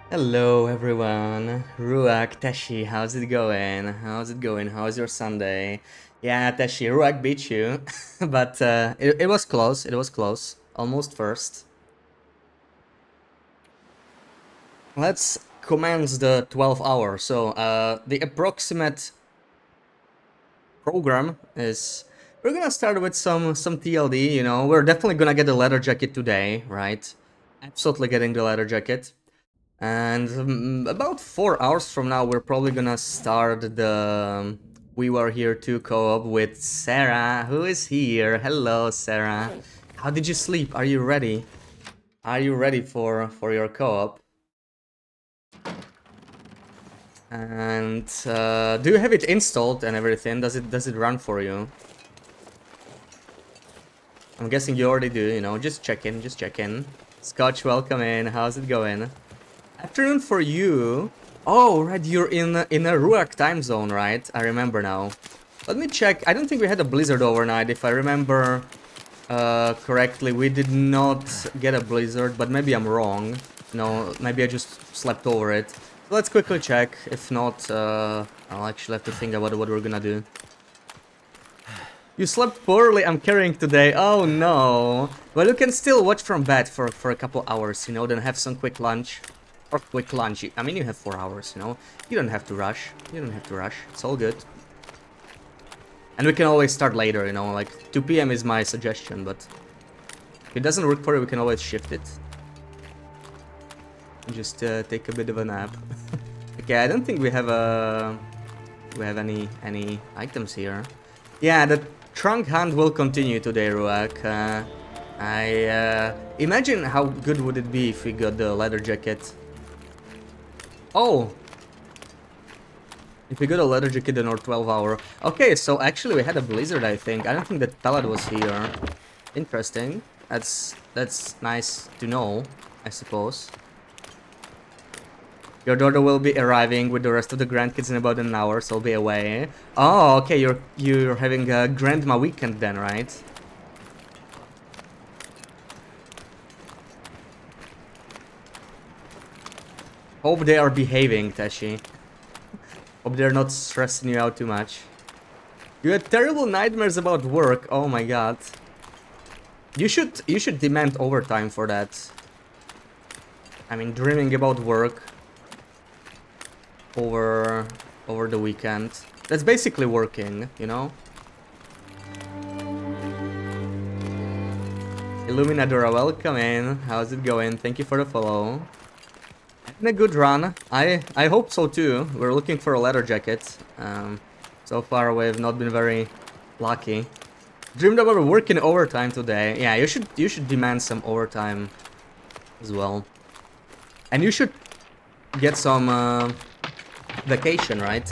Hello everyone, Ruak, Teshi, how's it going? How's it going? How's your Sunday? Yeah, Teshi, Ruak beat you, but it was close, it was close. Almost first. Let's commence the 12th hour. So, the approximate program is we're gonna start with some TLD, you know. We're definitely gonna get the leather jacket today, right? Absolutely getting the leather jacket. And about 4 hours from now, we're probably gonna start the We Were Here to co-op with Sarah, who is here. Hello, Sarah. How did you sleep? Are you ready? Are you ready for your co-op? And do you have it installed and everything? Does it run for you? I'm guessing you already do. You know, just check in, just check in. Scotch, welcome in. How's it going? Afternoon for you. Oh, right, you're in a Ruak time zone, right? I remember now. Let me check. I don't think we had a blizzard overnight, if I remember correctly. We did not get a blizzard, but maybe I'm wrong. No, maybe I just slept over it. Let's quickly check. If not, I'll actually have to think about what we're gonna do. You slept poorly, I'm carrying today. Oh no. Well, you can still watch from bed for a couple hours, you know, then have some quick lunch. Or quick lunch. I mean, you have 4 hours, you know. You don't have to rush. You don't have to rush. It's all good. And we can always start later, you know, like 2 p.m. is my suggestion, but if it doesn't work for you, we can always shift it. Just take a bit of a nap. Okay, I don't think we have any items here. Yeah, the trunk hunt will continue today, Ruak. I imagine how good would it be if we got the leather jacket. Oh! If we got a leather jacket in our 12 hour. Okay, so actually we had a blizzard, I think. I don't think that pallet was here. Interesting. That's nice to know, I suppose. Your daughter will be arriving with the rest of the grandkids in about an hour, so I'll be away. Oh, okay, you're having a grandma weekend then, right? Hope they are behaving, Tashi. Hope they're not stressing you out too much. You had terrible nightmares about work. Oh my god. You should demand overtime for that. I mean, dreaming about work over the weekend. That's basically working, you know? Illuminadora, welcome in. How's it going? Thank you for the follow. Having a good run. I hope so too. We're looking for a leather jacket. So far we've not been very lucky. Dreamed about working overtime today. Yeah, you should demand some overtime as well. And you should get some vacation, right?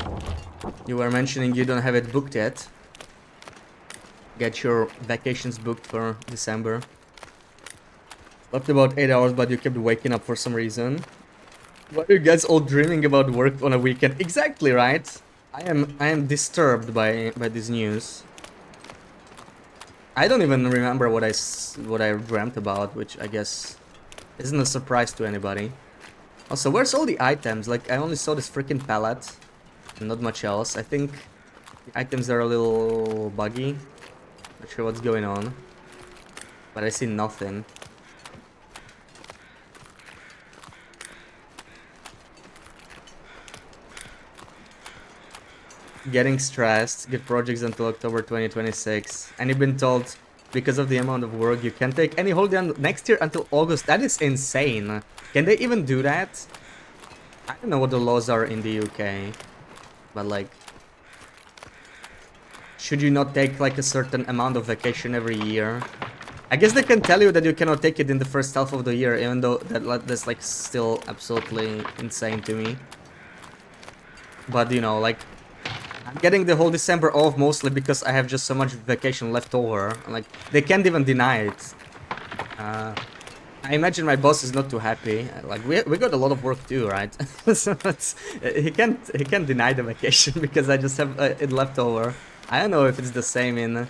You were mentioning you don't have it booked yet. Get your vacations booked for December. Slept about 8 hours, but you kept waking up for some reason. Why are you guys all dreaming about work on a weekend? Exactly, right? I am disturbed by this news. I don't even remember what I dreamt about, which I guess isn't a surprise to anybody. Also, where's all the items? Like, I only saw this freaking pallet and not much else. I think the items are a little buggy. Not sure what's going on, but I see nothing. Getting stressed. Get projects until October 2026. And you've been told because of the amount of work you can't take any holiday next year until August. That is insane. Can they even do that? I don't know what the laws are in the UK, but like, should you not take like a certain amount of vacation every year? I guess they can tell you that you cannot take it in the first half of the year, even though that's like still absolutely insane to me. But you know, like, I'm getting the whole December off mostly because I have just so much vacation left over. Like, they can't even deny it. I imagine my boss is not too happy. Like, we got a lot of work too, right? So he can't deny the vacation because I just have it left over. I don't know if it's the same in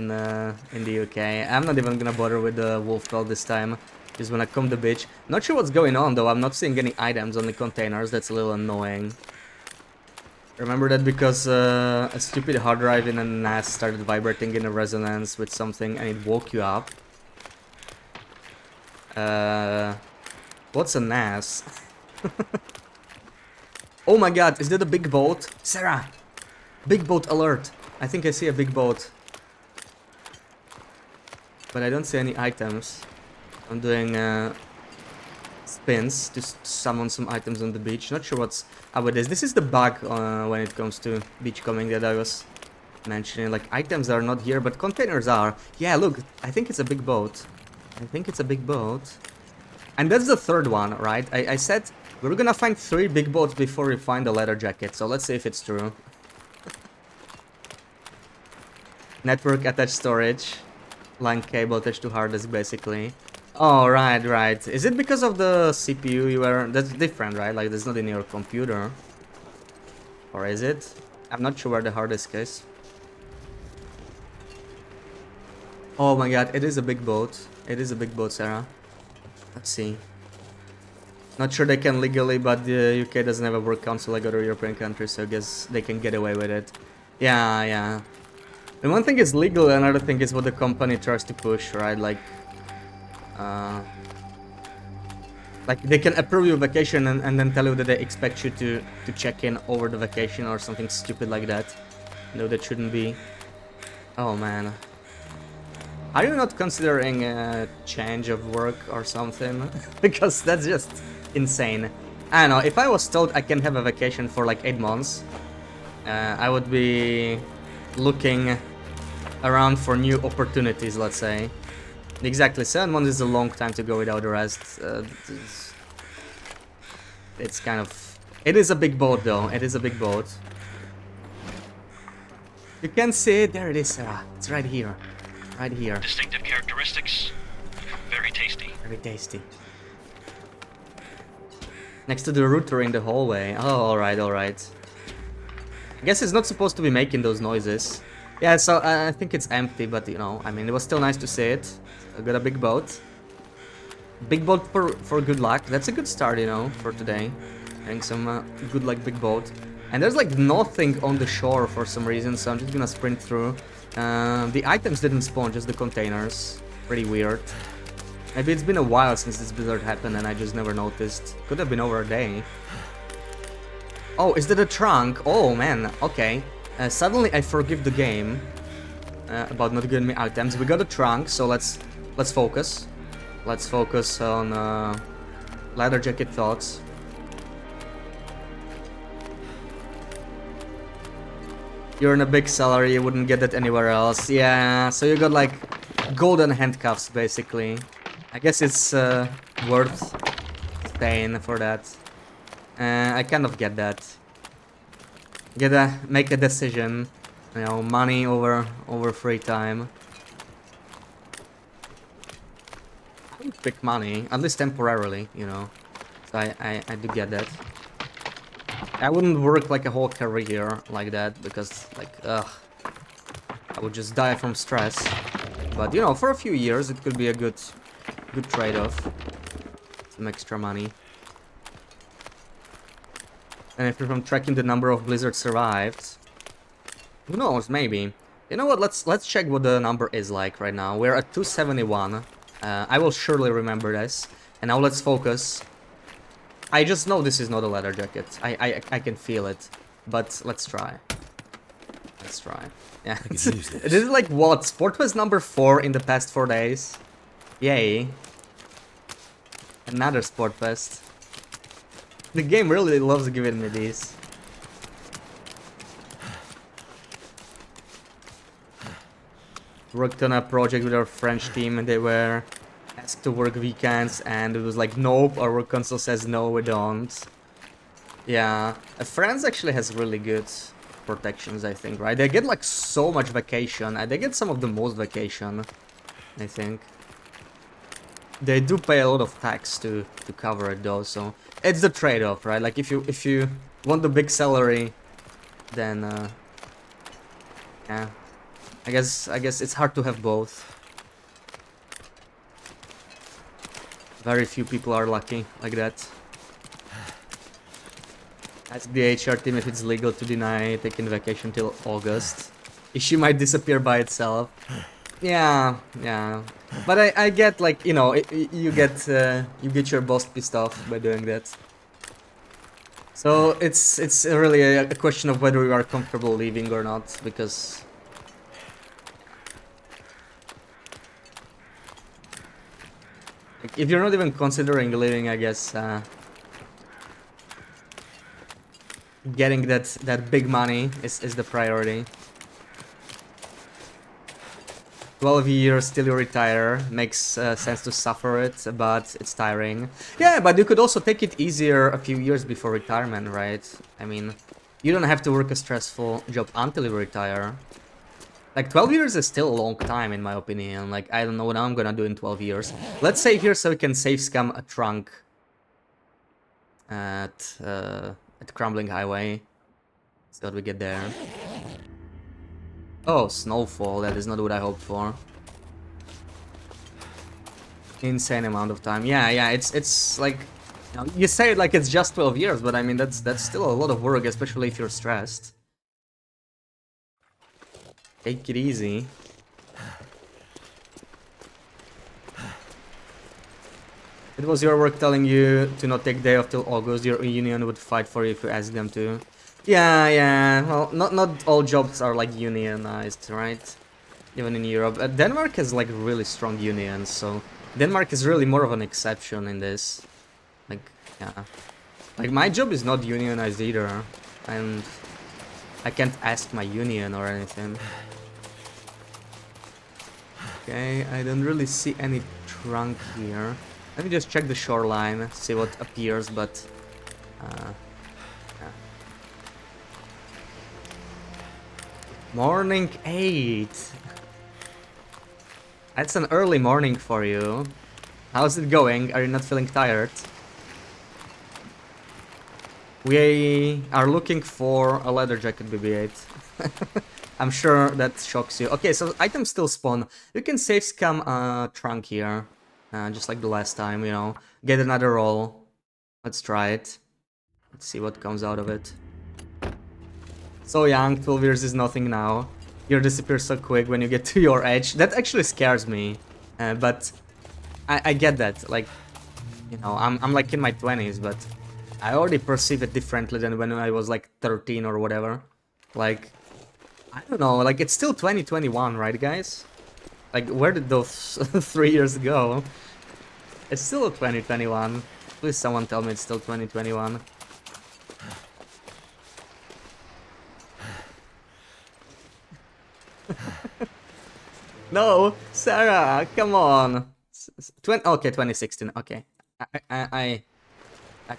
the UK. I'm not even gonna bother with the wolf call this time. Just wanna come the beach. Not sure what's going on though. I'm not seeing any items on the containers. That's a little annoying. Remember that because a stupid hard drive in a NAS started vibrating in a resonance with something and it woke you up. What's a NAS? Oh my god, is that a big boat? Sarah! Big boat alert! I think I see a big boat. But I don't see any items. I'm doing spins to summon some items on the beach. Not sure what's up with this. This is the bug when it comes to beachcombing that I was mentioning. Like, items are not here, but containers are. Yeah, look, I think it's a big boat. I think it's a big boat. And that's the third one, right? I said we're gonna find 3 big boats before we find the leather jacket. So let's see if it's true. Network attached storage. LAN cable attached to hard disk, basically. Oh, right, right. Is it because of the CPU you were... That's different, right? Like, there's not in your computer. Or is it? I'm not sure where the hard disk is. Oh my god, it is a big boat. It is a big boat, Sarah. Let's see. Not sure they can legally, but the UK doesn't have a work council like other European countries, so I guess they can get away with it. Yeah, yeah. And one thing is legal, another thing is what the company tries to push, right? Like they can approve your vacation and then tell you that they expect you to check in over the vacation or something stupid like that. No, that shouldn't be. Oh man. Are you not considering a change of work or something? Because that's just insane. I don't know, if I was told I can have a vacation for like 8 months, I would be looking around for new opportunities, let's say. Exactly, 7 months is a long time to go without the rest. It's kind of... It is a big boat though, it is a big boat. You can see it, there it is, Sarah. It's right here. Right here. Distinctive characteristics. Very tasty. Very tasty. Next to the router in the hallway. Oh, alright, alright. I guess it's not supposed to be making those noises. Yeah, so I think it's empty, but you know, I mean, it was still nice to see it. I got a big boat. Big boat for good luck. That's a good start, you know, for today. Having some good luck big boat. And there's like nothing on the shore for some reason, so I'm just gonna sprint through. The items didn't spawn, just the containers. Pretty weird. Maybe it's been a while since this blizzard happened and I just never noticed. Could have been over a day. Oh, is that a trunk? Oh man, okay. Suddenly I forgive the game about not giving me items. We got a trunk, so let's focus. Let's focus on leather jacket thoughts. You're in a big salary, you wouldn't get that anywhere else. Yeah, so you got like golden handcuffs basically. I guess it's worth staying for that. I kind of get that. Gotta make a decision, you know, money over free time. I would pick money, at least temporarily, you know. So I do get that. I wouldn't work like a whole career like that because, like, ugh, I would just die from stress. But you know, for a few years, it could be a good trade-off. Some extra money. And if I'm tracking the number of blizzards survived, who knows? Maybe. You know what? Let's check what the number is like right now. We're at 271. I will surely remember this. And now let's focus. I just know this is not a leather jacket. I can feel it. But let's try. Let's try. Yeah. I could use this. This is like what? Sport was number 4 in the past 4 days. Yay. Another Sport Fest. The game really loves giving me these. Worked on a project with our French team and they were asked to work weekends and it was like, nope, our work console says no, we don't. Yeah, France actually has really good protections, I think, right? They get like so much vacation and they get some of the most vacation, I think. They do pay a lot of tax to cover it though, so it's the trade-off, right? Like if you want the big salary, then yeah, I guess it's hard to have both. Very few people are lucky like that. Ask the HR team if it's legal to deny taking vacation till August. Issue might disappear by itself. Yeah, yeah. But I get, like, you know, you get your boss pissed off by doing that. So it's really a question of whether you are comfortable leaving or not, because like, if you're not even considering leaving, I guess getting that big money is the priority. 12 years till you retire makes sense to suffer it, but it's tiring. Yeah, but you could also take it easier a few years before retirement, right? I mean, you don't have to work a stressful job until you retire. Like, 12 years is still a long time, in my opinion. Like, I don't know what I'm gonna do in 12 years. Let's save here so we can save scam a trunk at Crumbling Highway. See what we get there. Oh, snowfall. That is not what I hoped for. Insane amount of time. Yeah. It's like, you know, you say it like it's just 12 years, but I mean that's still a lot of work, especially if you're stressed. Take it easy. It was your work telling you to not take day off till August. Your union would fight for you if you ask them to. Yeah. Well, not all jobs are like unionized, right? Even in Europe. Denmark has like really strong unions, so Denmark is really more of an exception in this. Like, yeah. Like, my job is not unionized either, and I can't ask my union or anything. Okay, I don't really see any trunk here. Let me just check the shoreline, see what appears, but yeah. Morning 8. That's an early morning for you. How's it going? Are you not feeling tired? We are looking for a leather jacket, BB-8. I'm sure that shocks you. Okay, so items still spawn. You can safe scam a trunk here. Just like the last time, you know. Get another roll. Let's try it. Let's see what comes out of it. So young, 12 years is nothing now. You disappear so quick when you get to your age. That actually scares me. But I get that. Like, you know, I'm like in my 20s, but I already perceive it differently than when I was like 13 or whatever. Like, I don't know, like it's still 2021, right guys? Like, where did those 3 years go? It's still 2021. Please someone tell me it's still 2021. No, Sarah, come on. Okay, 2016. Okay, I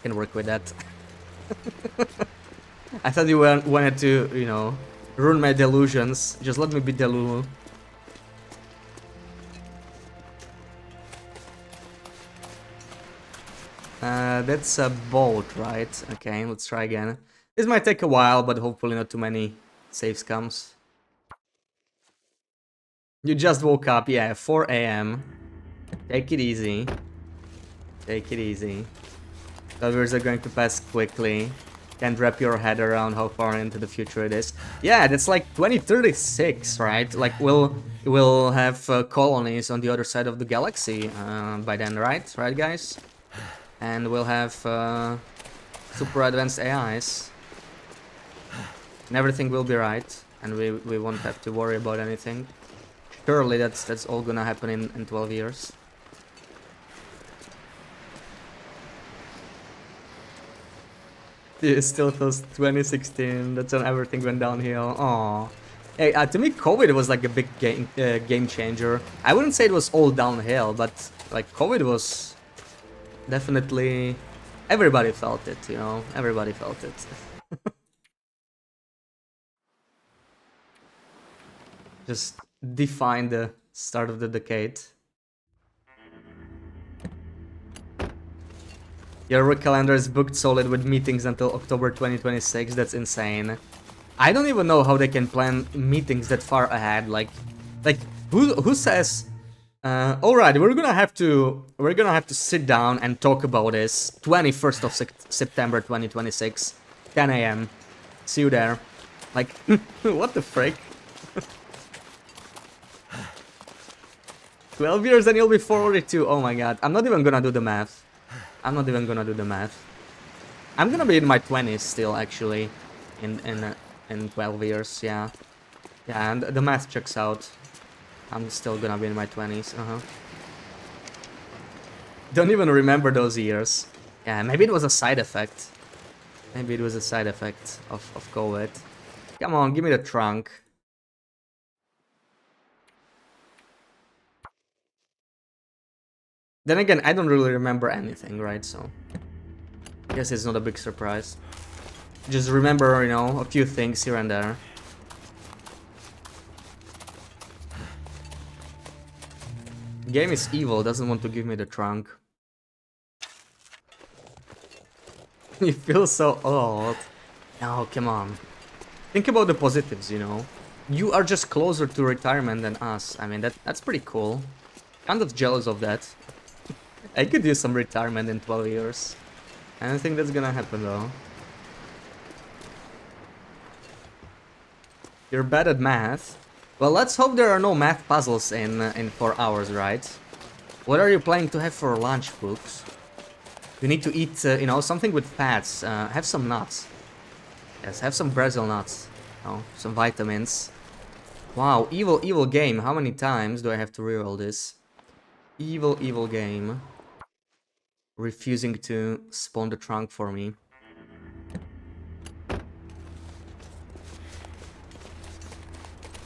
can work with that. I thought you wanted to, you know, ruin my delusions. Just let me be Delulu. That's a boat, right? Okay, let's try again. This might take a while, but hopefully not too many save scums. You just woke up, yeah, 4 AM. Take it easy. Take it easy. The hours are going to pass quickly. Can't wrap your head around how far into the future it is. Yeah, that's like 2036, right? Like, we'll have colonies on the other side of the galaxy by then, right? Right, guys? And we'll have super advanced AIs. And everything will be right. And we won't have to worry about anything. Surely that's all gonna happen in 12 years. It still feels 2016. That's when everything went downhill. Aww. Hey, to me, COVID was like a big game changer. I wouldn't say it was all downhill, but like COVID was definitely. Everybody felt it, you know. Everybody felt it. Just define the start of the decade. Your work calendar is booked solid with meetings until October 2026. That's insane. I don't even know how they can plan meetings that far ahead. Like who says Alright, we're gonna have to sit down and talk about this. 21st of September 2026, 10 a.m. See you there. Like, what the frick? 12 years and you'll be 42. Oh my god. I'm not even gonna do the math. I'm not even gonna do the math. I'm gonna be in my 20s still, actually. In 12 years, yeah. Yeah, and the math checks out. I'm still gonna be in my 20s, Don't even remember those years. Yeah, maybe it was a side effect. Maybe it was a side effect of COVID. Come on, give me the trunk. Then again, I don't really remember anything, right? So, I guess it's not a big surprise. Just remember, you know, a few things here and there. Game is evil, doesn't want to give me the trunk. You feel so old. No, come on. Think about the positives, you know. You are just closer to retirement than us. I mean, that's pretty cool. Kind of jealous of that. I could use some retirement in 12 years. I don't think that's gonna happen though. You're bad at math. Well, let's hope there are no math puzzles in 4 hours, right? What are you planning to have for lunch, folks? You need to eat, you know, something with fats. Have some nuts. Yes, have some Brazil nuts. Oh, some vitamins. Wow, evil, evil game. How many times do I have to reroll this? Evil, evil game. Refusing to spawn the trunk for me.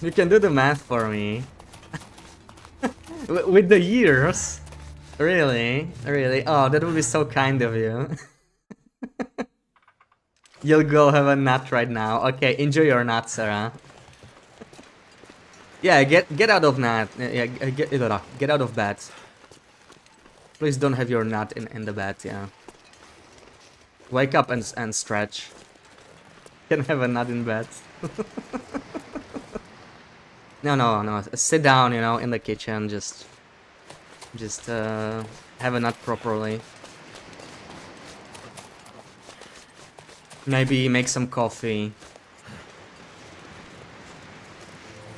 You can do the math for me. With the years? Really? Really? Oh, that would be so kind of you. You'll go have a nut right now. Okay, enjoy your nut, Sarah. Yeah, get out of nut. Yeah, get out of bed. Please don't have your nut in the bed, yeah. Wake up and stretch. Can have a nut in bed. No. Sit down, you know, in the kitchen. Just have a nut properly. Maybe make some coffee.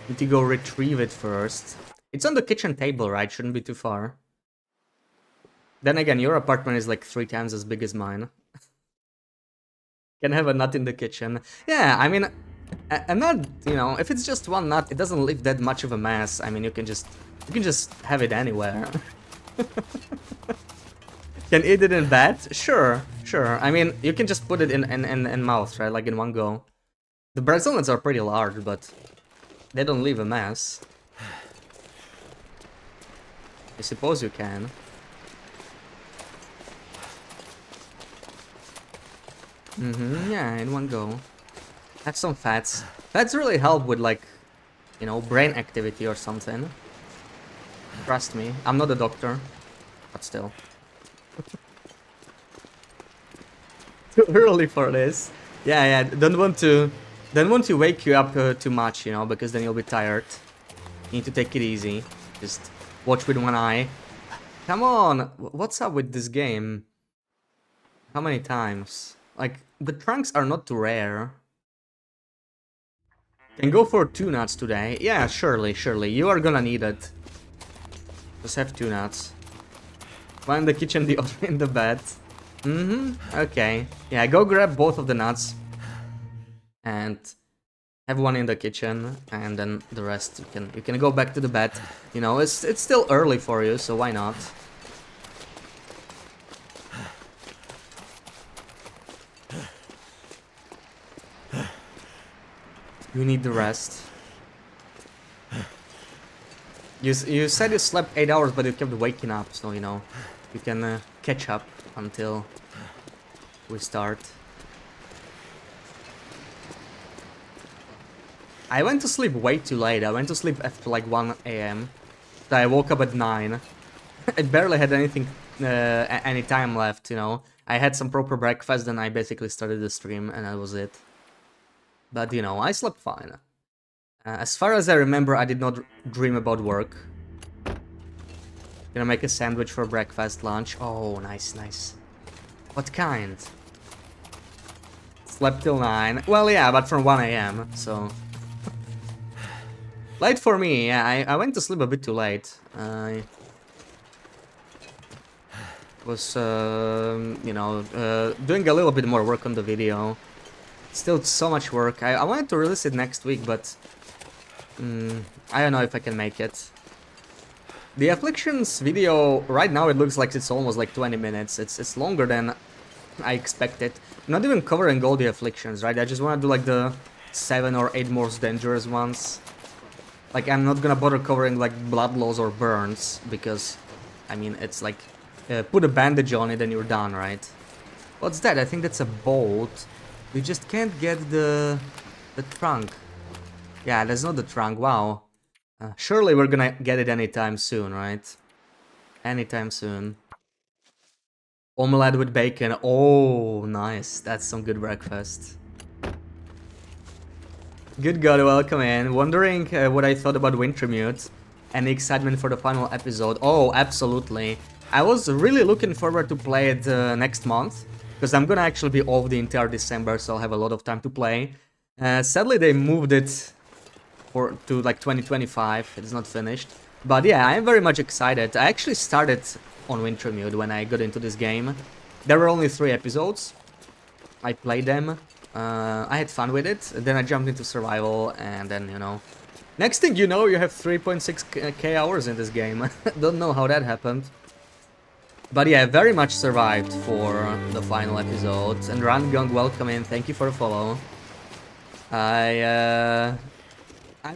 Need to go retrieve it first. It's on the kitchen table, right? Shouldn't be too far. Then again, your apartment is like 3 times as big as mine. Can have a nut in the kitchen. Yeah, I mean, a nut, you know, if it's just one nut, it doesn't leave that much of a mess. I mean, you can just have it anywhere. Can eat it in bed? Sure. I mean, you can just put it in mouth, right? Like in one go. The Brazil nuts are pretty large, but they don't leave a mess. I suppose you can. Yeah, in one go. Have some fats. Fats really help with, like, you know, brain activity or something. Trust me, I'm not a doctor, but still. Too early for this. Yeah, don't want to wake you up too much, you know, because then you'll be tired. You need to take it easy. Just watch with one eye. Come on, what's up with this game? How many times? Like, the trunks are not too rare. Can go for 2 nuts today. Yeah, surely. You are gonna need it. Just have 2 nuts. One in the kitchen, the other in the bed. Okay. Yeah, go grab both of the nuts. And have one in the kitchen, and then the rest you can go back to the bed. You know, it's still early for you, so why not? You need the rest. You said you slept 8 hours, but you kept waking up, so you know you can catch up until we start. I went to sleep way too late. I went to sleep after like 1 a.m. So I woke up at 9. I barely had any time left, you know. I had some proper breakfast, and I basically started the stream, and that was it. But, you know, I slept fine. As far as I remember, I did not dream about work. Gonna make a sandwich for breakfast, lunch. Oh, nice, nice. What kind? Slept till 9. Well, yeah, but from 1 a.m., so... Late for me, yeah, I went to sleep a bit too late. I was, doing a little bit more work on the video. Still so much work. I wanted to release it next week, but... I don't know if I can make it. The Afflictions video, right now it looks like it's almost like 20 minutes. It's longer than I expected. I'm not even covering all the Afflictions, right? I just want to do like the 7 or 8 most dangerous ones. Like, I'm not gonna bother covering like blood loss or burns, because, I mean, it's like, put a bandage on it and you're done, right? What's that? I think that's a bolt. We just can't get the trunk. Yeah, that's not the trunk, wow. Surely we're gonna get it anytime soon, right? Anytime soon. Omelette with bacon. Oh, nice. That's some good breakfast. Good God, welcome in. Wondering what I thought about Wintermute and the excitement for the final episode. Oh, absolutely. I was really looking forward to play it next month, because I'm gonna actually be off the entire December, so I'll have a lot of time to play. Sadly, they moved it to like 2025. It's not finished. But yeah, I'm very much excited. I actually started on Wintermute when I got into this game. There were only 3 episodes. I played them. I had fun with it. Then I jumped into survival, and then, you know... Next thing you know, you have 3.6k hours in this game. Don't know how that happened. But yeah, very much survived for the final episode. And Rangung, welcome in. Thank you for the follow. I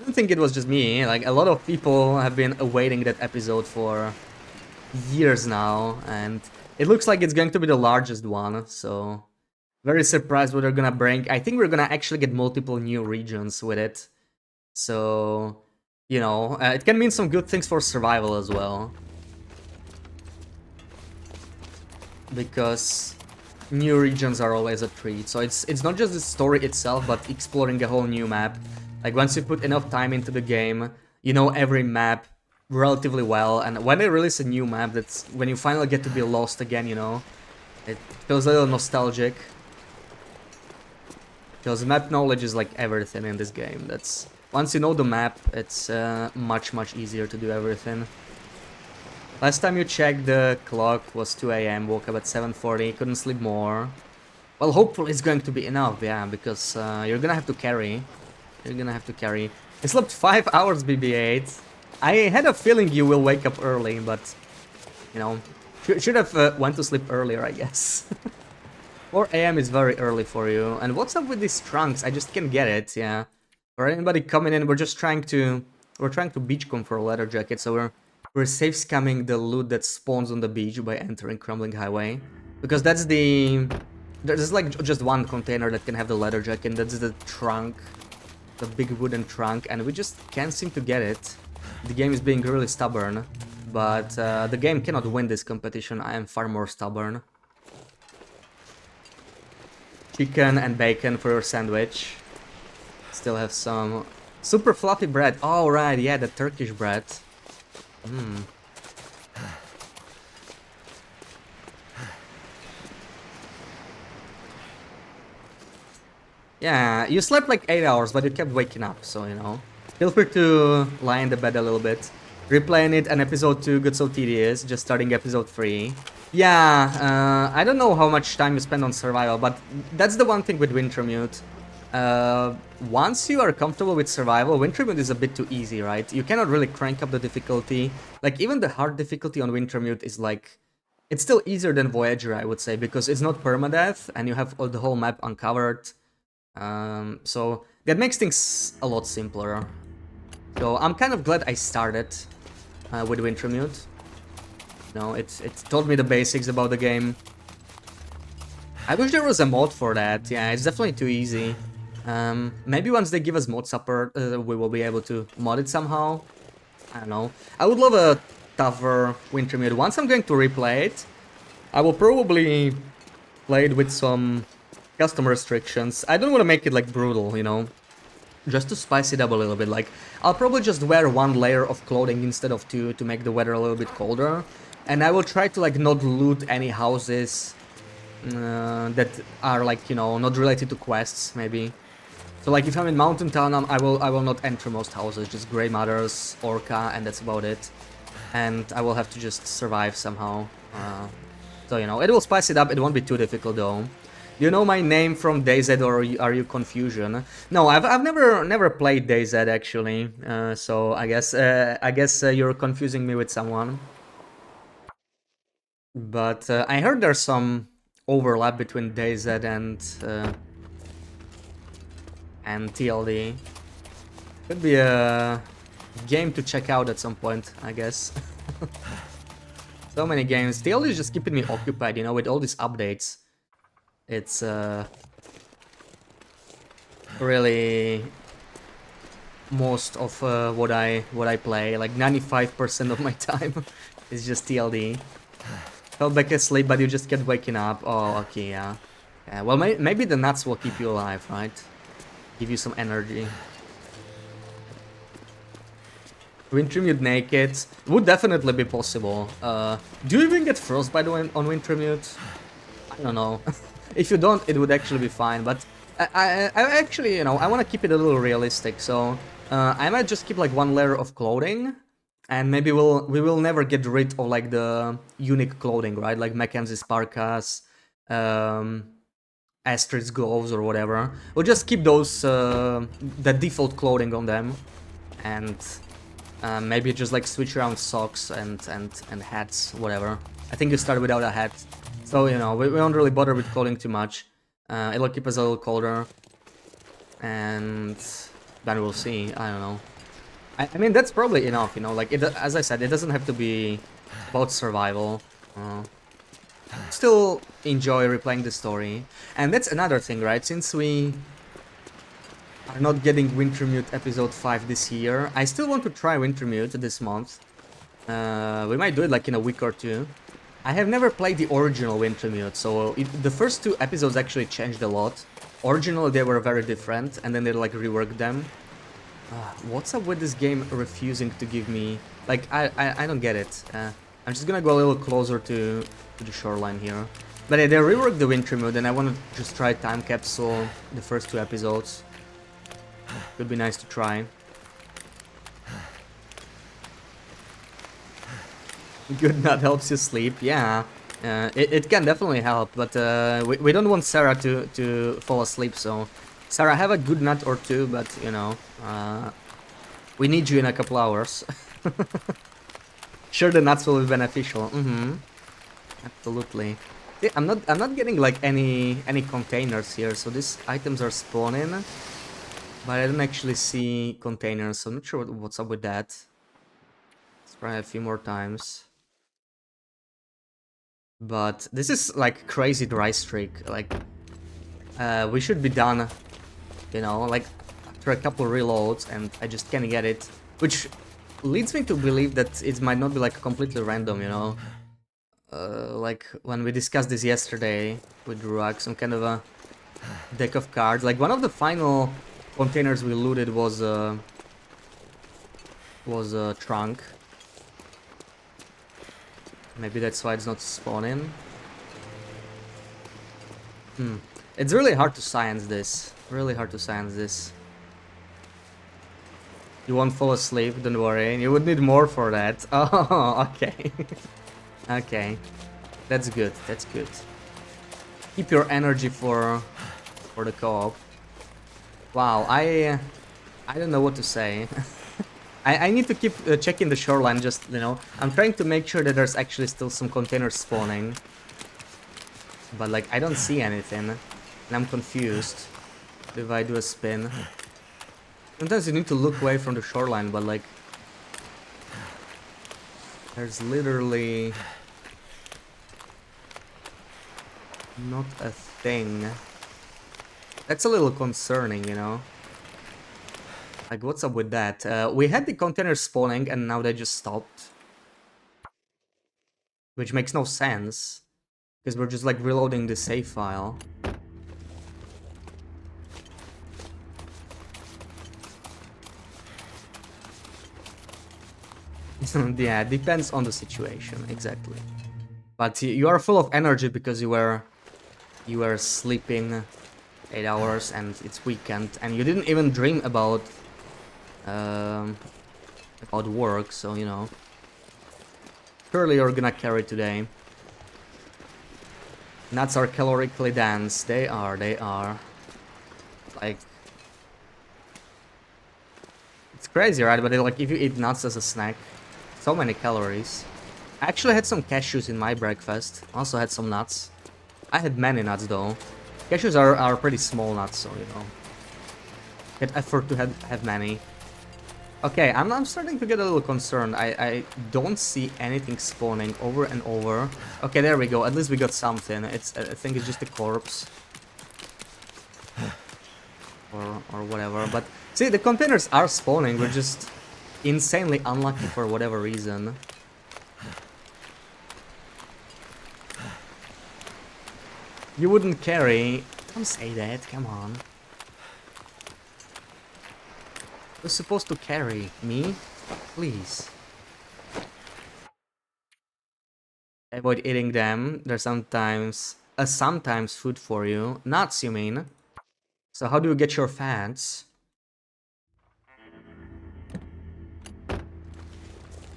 don't think it was just me. Like, a lot of people have been awaiting that episode for years now, and it looks like it's going to be the largest one, so very surprised what they're gonna bring. I think we're gonna actually get multiple new regions with it, so, you know, it can mean some good things for survival as well, because new regions are always a treat. So it's not just the story itself, but exploring a whole new map. Like, once you put enough time into the game, you know every map relatively well, and when they release a new map, that's when you finally get to be lost again, you know. It feels a little nostalgic. Because map knowledge is like everything in this game. That's once you know the map, it's much easier to do everything. Last time you checked, the clock was 2 a.m, woke up at 7:40, couldn't sleep more. Well, hopefully it's going to be enough, yeah, because you're gonna have to carry. You're gonna have to carry. I slept 5 hours, BB8. I had a feeling you will wake up early, but, you know, should have went to sleep earlier, I guess. 4 a.m. is very early for you. And what's up with these trunks? I just can't get it, yeah. For anybody coming in, we're trying to beachcomb for a leather jacket, so we're safe scamming the loot that spawns on the beach by entering Crumbling Highway. Because that's there's like just one container that can have the leather jacket, that's the trunk. The big wooden trunk, and we just can't seem to get it. The game is being really stubborn, but the game cannot win this competition. I am far more stubborn. Chicken and bacon for your sandwich. Still have some super fluffy bread. Oh right, yeah, the Turkish bread. Yeah, you slept like 8 hours, but you kept waking up, so, you know. Feel free to lie in the bed a little bit. Replaying it, and episode 2 got so tedious, just starting episode 3. Yeah, I don't know how much time you spend on survival, but that's the one thing with Wintermute. Once you are comfortable with survival, Wintermute is a bit too easy, right? You cannot really crank up the difficulty. Like, even the hard difficulty on Wintermute is like... It's still easier than Voyager, I would say, because it's not permadeath, and you have the whole map uncovered. So that makes things a lot simpler. So I'm kind of glad I started with Wintermute. You know, it taught me the basics about the game. I wish there was a mod for that. Yeah, it's definitely too easy. Maybe once they give us mod support, we will be able to mod it somehow. I don't know. I would love a tougher Wintermute. Once I'm going to replay it, I will probably play it with some custom restrictions. I don't want to make it like brutal, you know. just to spice it up a little bit. Like, I'll probably just wear one layer of clothing instead of two to make the weather a little bit colder. And I will try to, like, not loot any houses that are, like, you know, not related to quests, maybe. So, like, if I'm in Mountain Town, I will not enter most houses, just Grey Mothers, Orca, and that's about it. And I will have to just survive somehow. So, you know, it will spice it up, it won't be too difficult, though. You know my name from DayZ, or are you Confusion? No, I've never played DayZ actually. So I guess you're confusing me with someone. But I heard there's some overlap between DayZ and TLD. Could be a game to check out at some point, I guess. So many games. TLD is just keeping me occupied, you know, with all these updates. It's really most of what I play. Like 95% of my time is just TLD. Fell back asleep, but you just kept waking up. Oh, okay, yeah. Yeah, well, maybe the nuts will keep you alive, right? Give you some energy. Wintermute naked would definitely be possible. Do you even get frostbite on Wintermute? I don't know. If you don't, it would actually be fine, but I actually, you know, I want to keep it a little realistic, so I might just keep like one layer of clothing, and maybe we will never get rid of like the unique clothing, right? Like Mackenzie's parkas, Astrid's gloves or whatever. We'll just keep those the default clothing on them, and maybe just like switch around socks and hats, whatever. I think you start without a hat. So, you know, we don't really bother with clothing too much. It'll keep us a little colder. And then we'll see. I don't know. I mean, that's probably enough, you know. Like, as I said, it doesn't have to be about survival. Still enjoy replaying the story. And that's another thing, right? Since we are not getting Wintermute episode 5 this year, I still want to try Wintermute this month. We might do it like in a week or two. I have never played the original Wintermute, so the first 2 episodes actually changed a lot. Originally they were very different, and then they like reworked them. What's up with this game refusing to give me... Like, I don't get it. I'm just gonna go a little closer to the shoreline here. But they reworked the Wintermute, and I want to just try Time Capsule the first 2 episodes. Could be nice to try. Good nut helps you sleep, yeah. It can definitely help, but we don't want Sarah to fall asleep, so... Sarah, have a good nut or two, but, you know, we need you in a couple hours. Sure, the nuts will be beneficial. Absolutely. Yeah, I'm not getting like any containers here, so these items are spawning, but I don't actually see containers, so I'm not sure what's up with that. Let's try a few more times. But this is like crazy dry streak. Like, we should be done, you know, like after a couple reloads, and I just can't get it, which leads me to believe that it might not be like completely random, you know. Like when we discussed this yesterday with Ruak, some kind of a deck of cards. Like one of the final containers we looted was a trunk. Maybe that's why it's not spawning. It's really hard to science this. Really hard to science this. You won't fall asleep, don't worry. You would need more for that. Oh, okay. Okay. That's good, that's good. Keep your energy for the co-op. Wow, I don't know what to say. I need to keep checking the shoreline, just, you know. I'm trying to make sure that there's actually still some containers spawning. But, like, I don't see anything. And I'm confused if I do a spin. Sometimes you need to look away from the shoreline, but, like... There's literally... not a thing. That's a little concerning, you know. Like, what's up with that? We had the containers spawning and now they just stopped. Which makes no sense. Because we're just like reloading the save file. Yeah, depends on the situation, exactly. But you are full of energy because you were sleeping 8 hours and it's weekend and you didn't even dream um, about work, so you know. Surely you're gonna carry today. Nuts are calorically dense. They are. Like, it's crazy, right? But like, if you eat nuts as a snack, so many calories. I actually had some cashews in my breakfast. Also had some nuts. I had many nuts though. Cashews are pretty small nuts, so you know. Get effort to have many. Okay, I'm starting to get a little concerned. I don't see anything spawning over and over. Okay, there we go. At least we got something. I think it's just a corpse. Or whatever. But see, the containers are spawning. We're just insanely unlucky for whatever reason. You wouldn't carry. Don't say that. Come on. Who's supposed to carry? Me? Please. Avoid eating them. They're sometimes food for you. Nuts, you mean? So how do you get your fats?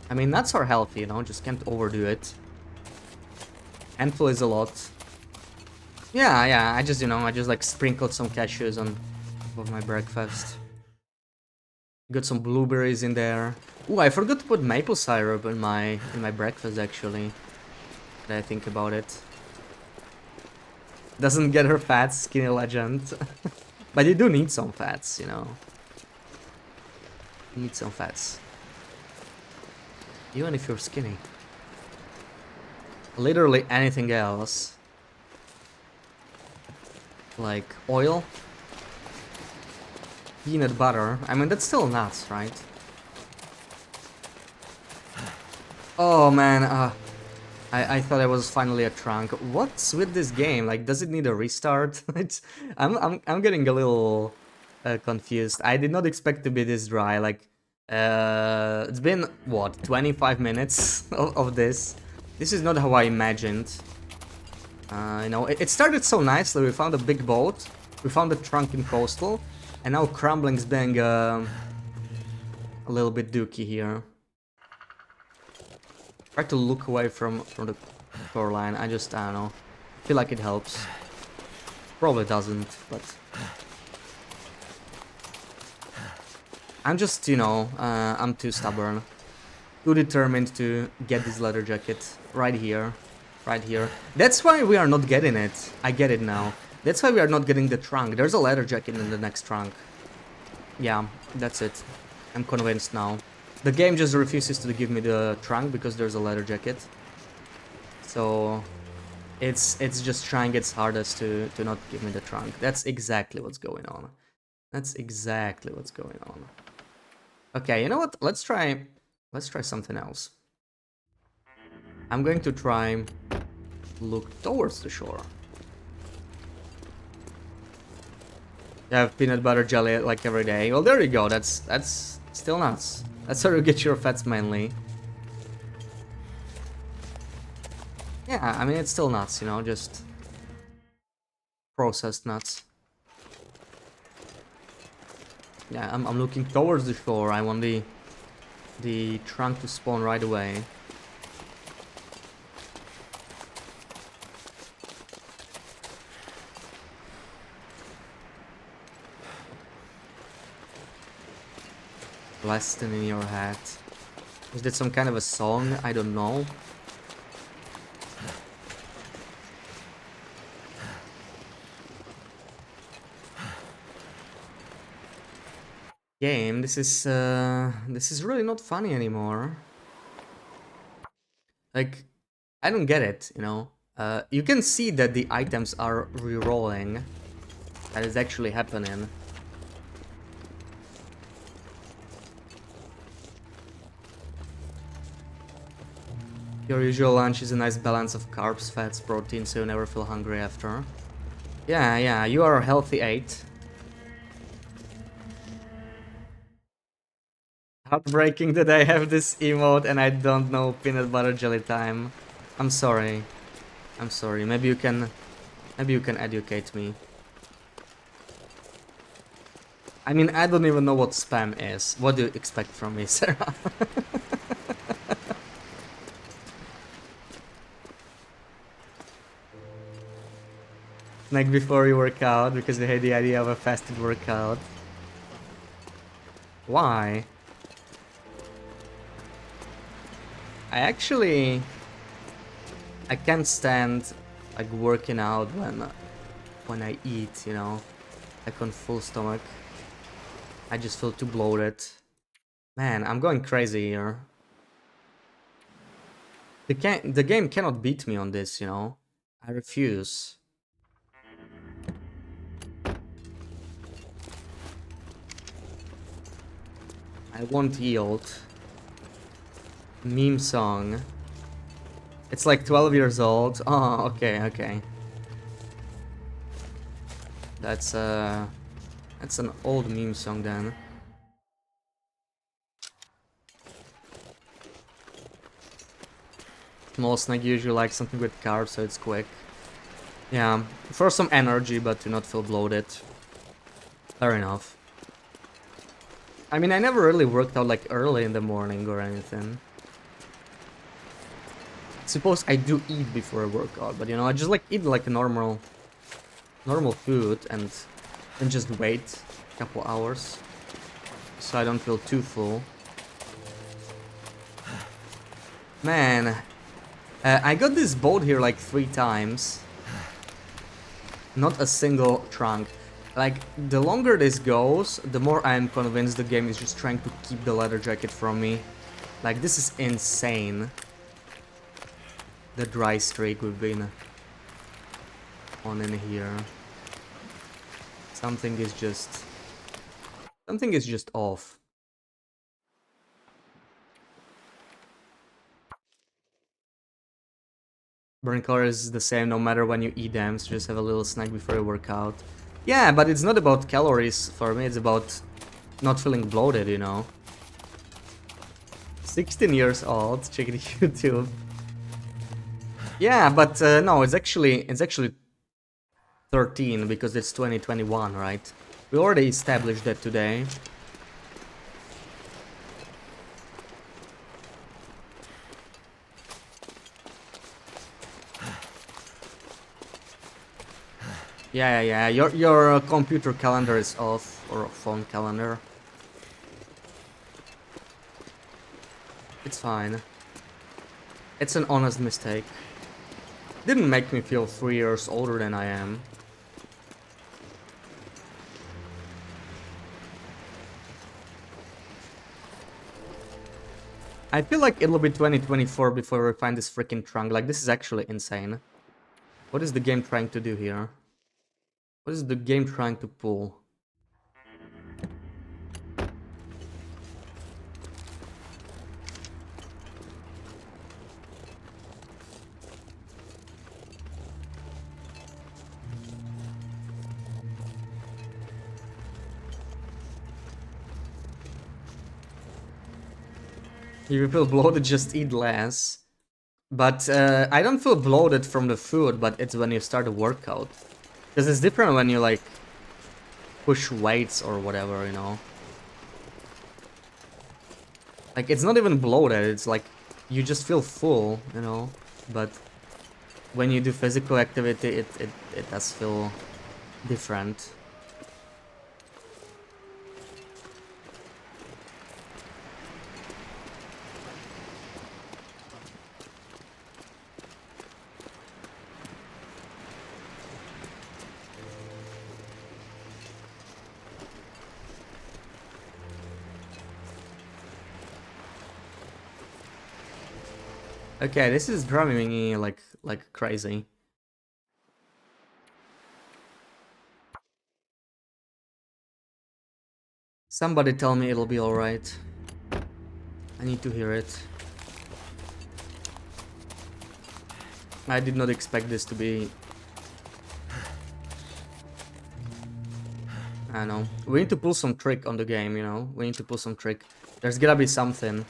I mean, nuts are healthy, you know, just can't overdo it. Handful is a lot. Yeah, I just, I just like sprinkled some cashews on top of my breakfast. Got some blueberries in there. Ooh, I forgot to put maple syrup in my breakfast actually. That I think about it. Doesn't get her fats, skinny legend. But you do need some fats, you know. You need some fats. Even if you're skinny. Literally anything else. Like oil. Peanut butter. I mean, that's still nuts, right? Oh man, I thought I was finally a trunk. What's with this game? Like, does it need a restart? I'm getting a little confused. I did not expect to be this dry. Like, it's been what, 25 minutes of this. This is not how I imagined. It started so nicely. We found a big boat. We found a trunk in coastal, and now crumbling's being a little bit dookie here. Try to look away from the shoreline. I don't know. Feel like it helps. Probably doesn't, but I'm just, I'm too stubborn. Too determined to get this leather jacket right here. Right here. That's why we are not getting it. I get it now. That's why we are not getting the trunk. There's a leather jacket in the next trunk. Yeah, that's it. I'm convinced now. The game just refuses to give me the trunk because there's a leather jacket. So it's just trying its hardest to not give me the trunk. That's exactly what's going on. That's exactly what's going on. Okay, you know what? Let's try something else. I'm going to try look towards the shore. You have peanut butter jelly like every day. Well, there you go. That's still nuts. That's how you get your fats mainly. Yeah, I mean, it's still nuts, just processed nuts. Yeah, I'm looking towards the shore. I want the trunk to spawn right away. Blasting in your hat. Is that some kind of a song? I don't know. Game, this is really not funny anymore. Like, I don't get it, you can see that the items are re-rolling. That is actually happening. Your usual lunch is a nice balance of carbs, fats, protein, so you never feel hungry after. Yeah, you are a healthy 8. Heartbreaking that I have this emote and I don't know peanut butter jelly time. I'm sorry. I'm sorry. Maybe you can educate me. I mean, I don't even know what spam is. What do you expect from me, Sarah? Snack before you work out because they hate the idea of a fasted workout. Why? I can't stand like working out when I eat, you know, like on full stomach. I just feel too bloated. Man, I'm going crazy here. The game cannot beat me on this, you know. I refuse. I won't yield. Meme song. It's like 12 years old. Oh, okay, okay. That's an old meme song then. Small snack usually like something with carbs, so it's quick. Yeah, for some energy, but to not feel bloated. Fair enough. I mean, I never really worked out like early in the morning or anything. Suppose I do eat before I work out, but you know, I just like eat like a normal food and then just wait a couple hours so I don't feel too full. Man, I got this boat here like 3 times. Not a single trunk. Like, the longer this goes, the more I'm convinced the game is just trying to keep the leather jacket from me. Like, this is insane. The dry streak we've been on in here. Something is just off. Burn calories is the same no matter when you eat them, so just have a little snack before you work out. Yeah, but it's not about calories for me, it's about not feeling bloated, you know. 16 years old, check the YouTube. Yeah, but no, it's actually 13 because it's 2021, right? We already established that today. Yeah. Your computer calendar is off, or phone calendar. It's fine. It's an honest mistake. Didn't make me feel 3 years older than I am. I feel like it'll be 2024 before we find this freaking trunk. Like, this is actually insane. What is the game trying to do here? What is the game trying to pull? If you feel bloated, just eat less. But I don't feel bloated from the food, but it's when you start a workout. Because it's different when you, like, push weights or whatever, you know. Like, it's not even bloated, it's like, you just feel full, you know. But when you do physical activity, it does feel different. Okay, this is driving me like crazy. Somebody tell me it'll be alright. I need to hear it. I did not expect this to be... I don't know. We need to pull some trick on the game, you know? We need to pull some trick. There's gonna be something.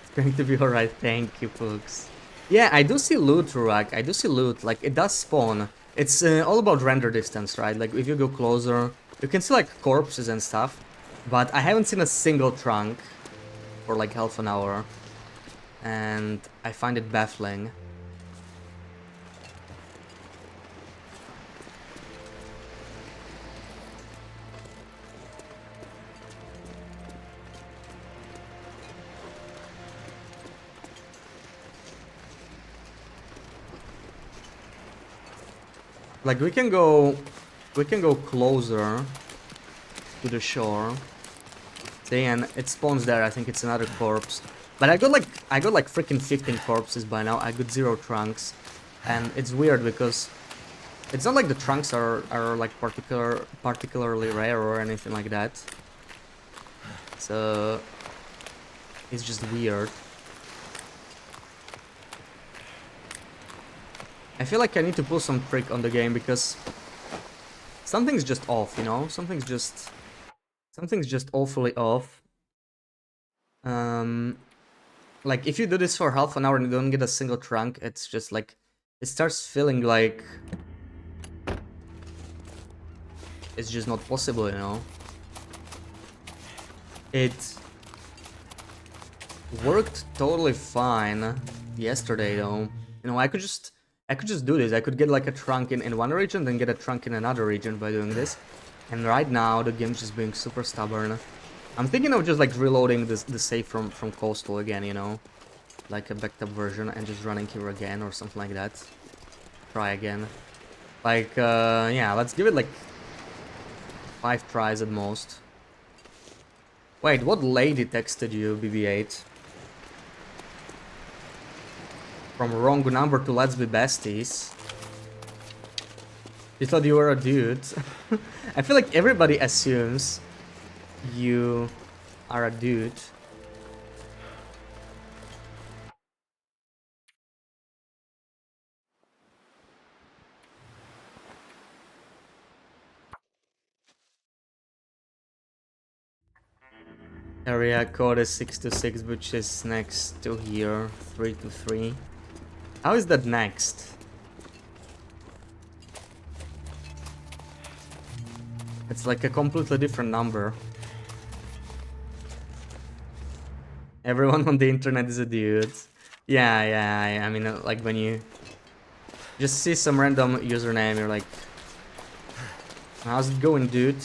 It's going to be alright. Thank you, folks. Yeah, I do see loot, Ruak. I do see loot. Like, it does spawn. It's all about render distance, right? Like, if you go closer, you can see, like, corpses and stuff. But I haven't seen a single trunk for, like, half an hour. And I find it baffling. Like, we can go closer to the shore. See, and it spawns there. I think it's another corpse. But I got like freaking 15 corpses by now. I got 0 trunks, and it's weird because it's not like the trunks are like particularly rare or anything like that. So it's just weird. I feel like I need to pull some trick on the game because something's just off, you know? Something's just awfully off. Like if you do this for half an hour and you don't get a single trunk, it's just like it starts feeling like it's just not possible, you know? It worked totally fine yesterday though. You know, I could just do this. I could get like a trunk in one region, then get a trunk in another region by doing this. And right now the game's just being super stubborn. I'm thinking of just like reloading the save from Coastal again, you know? Like a backed up version and just running here again or something like that. Try again. Like, yeah, let's give it like 5 tries at most. Wait, what lady texted you, BB8? From wrong number to let's be besties. You thought you were a dude. I feel like everybody assumes you are a dude. Area code is 626, which is next to here, 323. How is that next? It's like a completely different number. Everyone on the internet is a dude. Yeah, I mean, like when you just see some random username, you're like, how's it going, dude?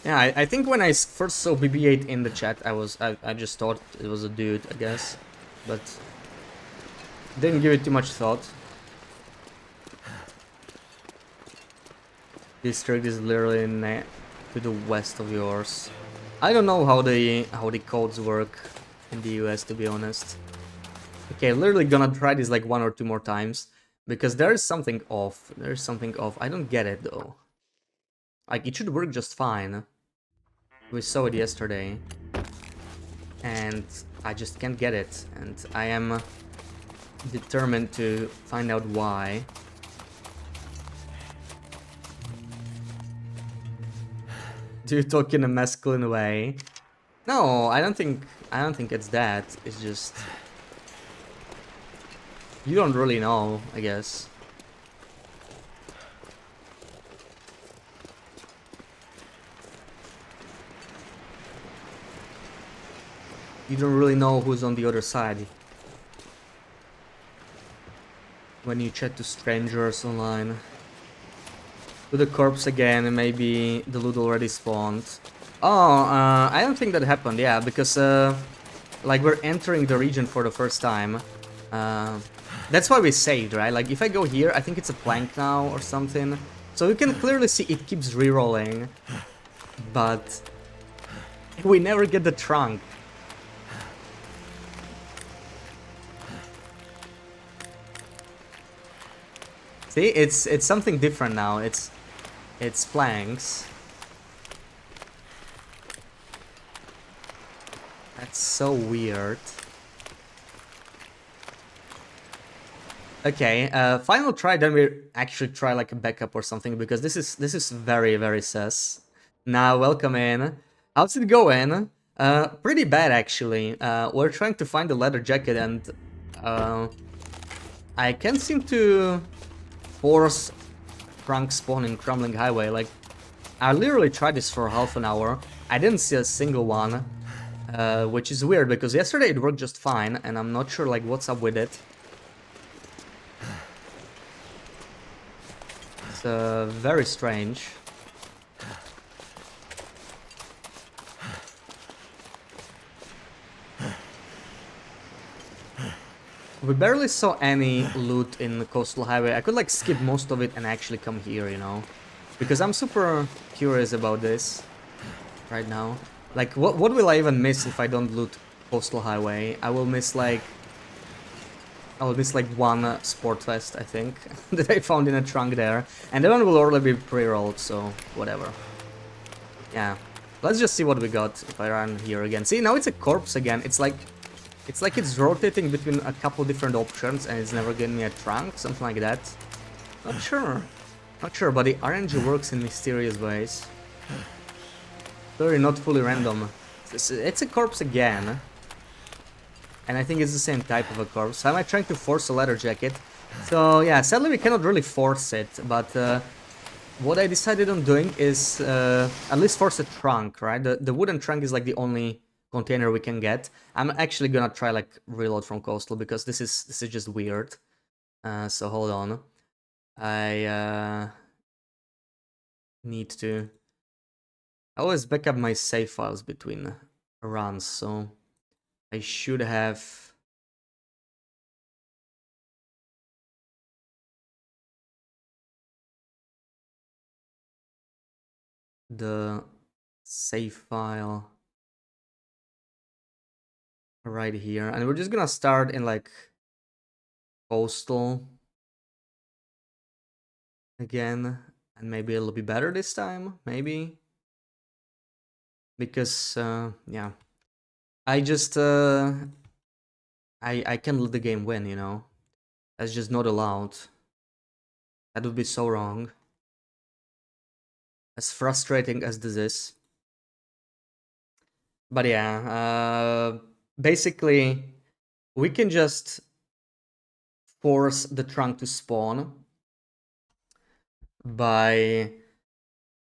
Yeah, I think when I first saw BB8 in the chat, I just thought it was a dude, I guess, but didn't give it too much thought. This district is literally to the west of yours. I don't know how the codes work in the US, to be honest. Okay, literally gonna try this like 1 or 2 more times because there is something off. There's something off. I don't get it though. Like it should work just fine. We saw it yesterday. And I just can't get it. And I am determined to find out why. Do you talk in a masculine way? No, I don't think it's that. It's just you don't really know, I guess. You don't really know who's on the other side. When you chat to strangers online. To the corpse again, and maybe the loot already spawned. Oh, I don't think that happened, yeah, because like we're entering the region for the first time. That's why we saved, right? Like if I go here, I think it's a plank now or something. So you can clearly see it keeps re-rolling. But we never get the trunk. See, it's something different now. It's planks. That's so weird. Okay, final try, then we actually try like a backup or something because this is very sus. Now, welcome in. How's it going? Pretty bad actually. We're trying to find the leather jacket and uh, I can't seem to force trunk spawn in Crumbling Highway. Like, I literally tried this for half an hour. I didn't see a single one, which is weird because yesterday it worked just fine and I'm not sure like what's up with it. It's very strange. We barely saw any loot in the Coastal Highway. I could like skip most of it and actually come here, you know? Because I'm super curious about this right now. Like, what will I even miss if I don't loot Coastal Highway? I will miss like one Sport Fest, I think, that I found in a trunk there. And that one will already be pre-rolled, so whatever. Yeah. Let's just see what we got if I run here again. See, now it's a corpse again. It's like it's rotating between a couple different options and it's never getting me a trunk, something like that. Not sure. Not sure, but the RNG works in mysterious ways. Sorry, not fully random. It's a corpse again. And I think it's the same type of a corpse. So am I trying to force a leather jacket? So yeah, sadly we cannot really force it, but what I decided on doing is at least force a trunk, right? The wooden trunk is like the only container we can get. I'm actually gonna try like reload from Coastal because this is just weird. So hold on. I need to always back up my save files between runs, so I should have the save file right here, and we're just gonna start in like Coastal again, and maybe it'll be better this time, maybe, because yeah, I just I can let the game win, you know. That's just not allowed. That would be so wrong. As frustrating as this is. But yeah, basically we can just force the trunk to spawn by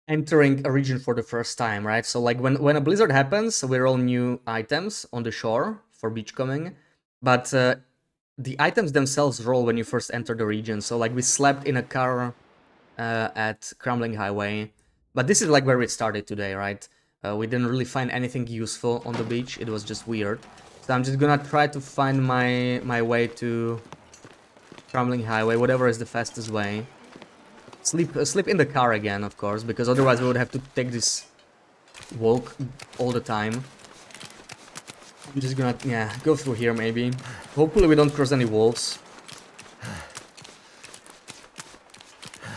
entering a region for the first time, right? So like when a blizzard happens, we roll new items on the shore for beachcombing, but the items themselves roll when you first enter the region. So like we slept in a car at Crumbling Highway, but this is like where we started today, right? We didn't really find anything useful on the beach. It was just weird. So I'm just gonna try to find my way to Crumbling Highway, whatever is the fastest way. Sleep in the car again, of course, because otherwise we would have to take this walk all the time. I'm just gonna, yeah, go through here maybe. Hopefully we don't cross any wolves.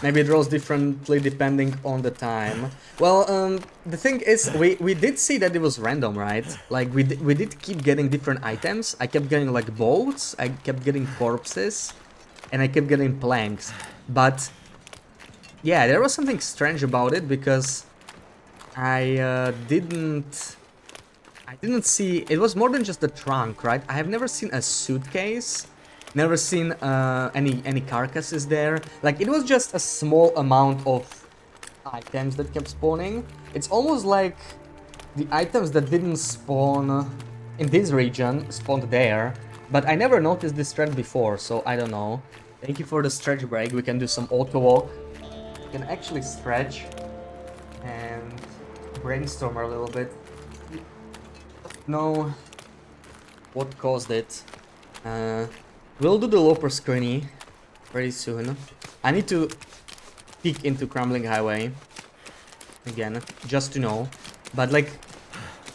Maybe it rolls differently depending on the time. Well, the thing is, we did see that it was random, right? Like, we did keep getting different items. I kept getting, like, boats, I kept getting corpses, and I kept getting planks. But, yeah, there was something strange about it, because I didn't see... It was more than just the trunk, right? I have never seen a suitcase. Never seen any carcasses there. Like, it was just a small amount of items that kept spawning. It's almost like the items that didn't spawn in this region spawned there. But I never noticed this trend before, so I don't know. Thank you for the stretch break. We can do some auto walk. We can actually stretch and brainstorm a little bit. Know what caused it. We'll do the Loper screeny very soon. I need to peek into Crumbling Highway again, just to know. But like,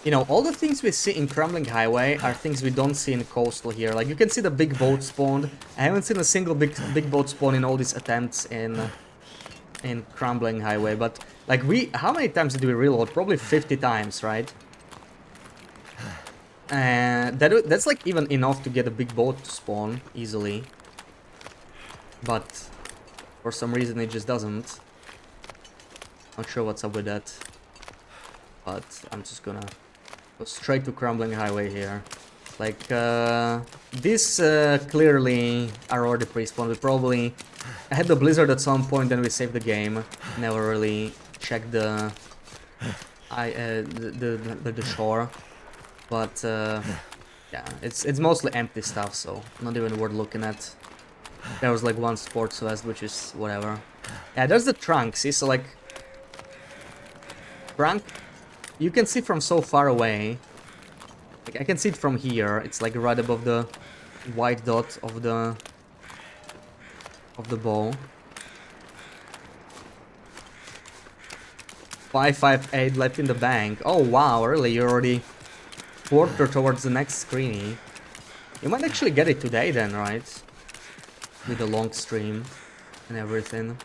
you know, all the things we see in Crumbling Highway are things we don't see in Coastal here. Like, you can see the big boat spawned. I haven't seen a single big boat spawn in all these attempts in Crumbling Highway. But like, how many times did we reload? Probably 50 times, right? And that's like even enough to get a big boat to spawn easily. But for some reason it just doesn't. Not sure what's up with that. but I'm just gonna go straight to Crumbling Highway here. Like, these clearly are already pre-spawned. We probably had the blizzard at some point, then we saved the game. Never really checked the shore, but yeah, it's mostly empty stuff, so not even worth looking at. There was like one sports vest, which is whatever. Yeah, there's the trunk. See, so like trunk, you can see from so far away. Like I can see it from here. It's like right above the white dot of the bow. 558 left in the bank. Oh wow, really? You're already quarter towards the next screeny. You might actually get it today then, right? With the long stream and everything.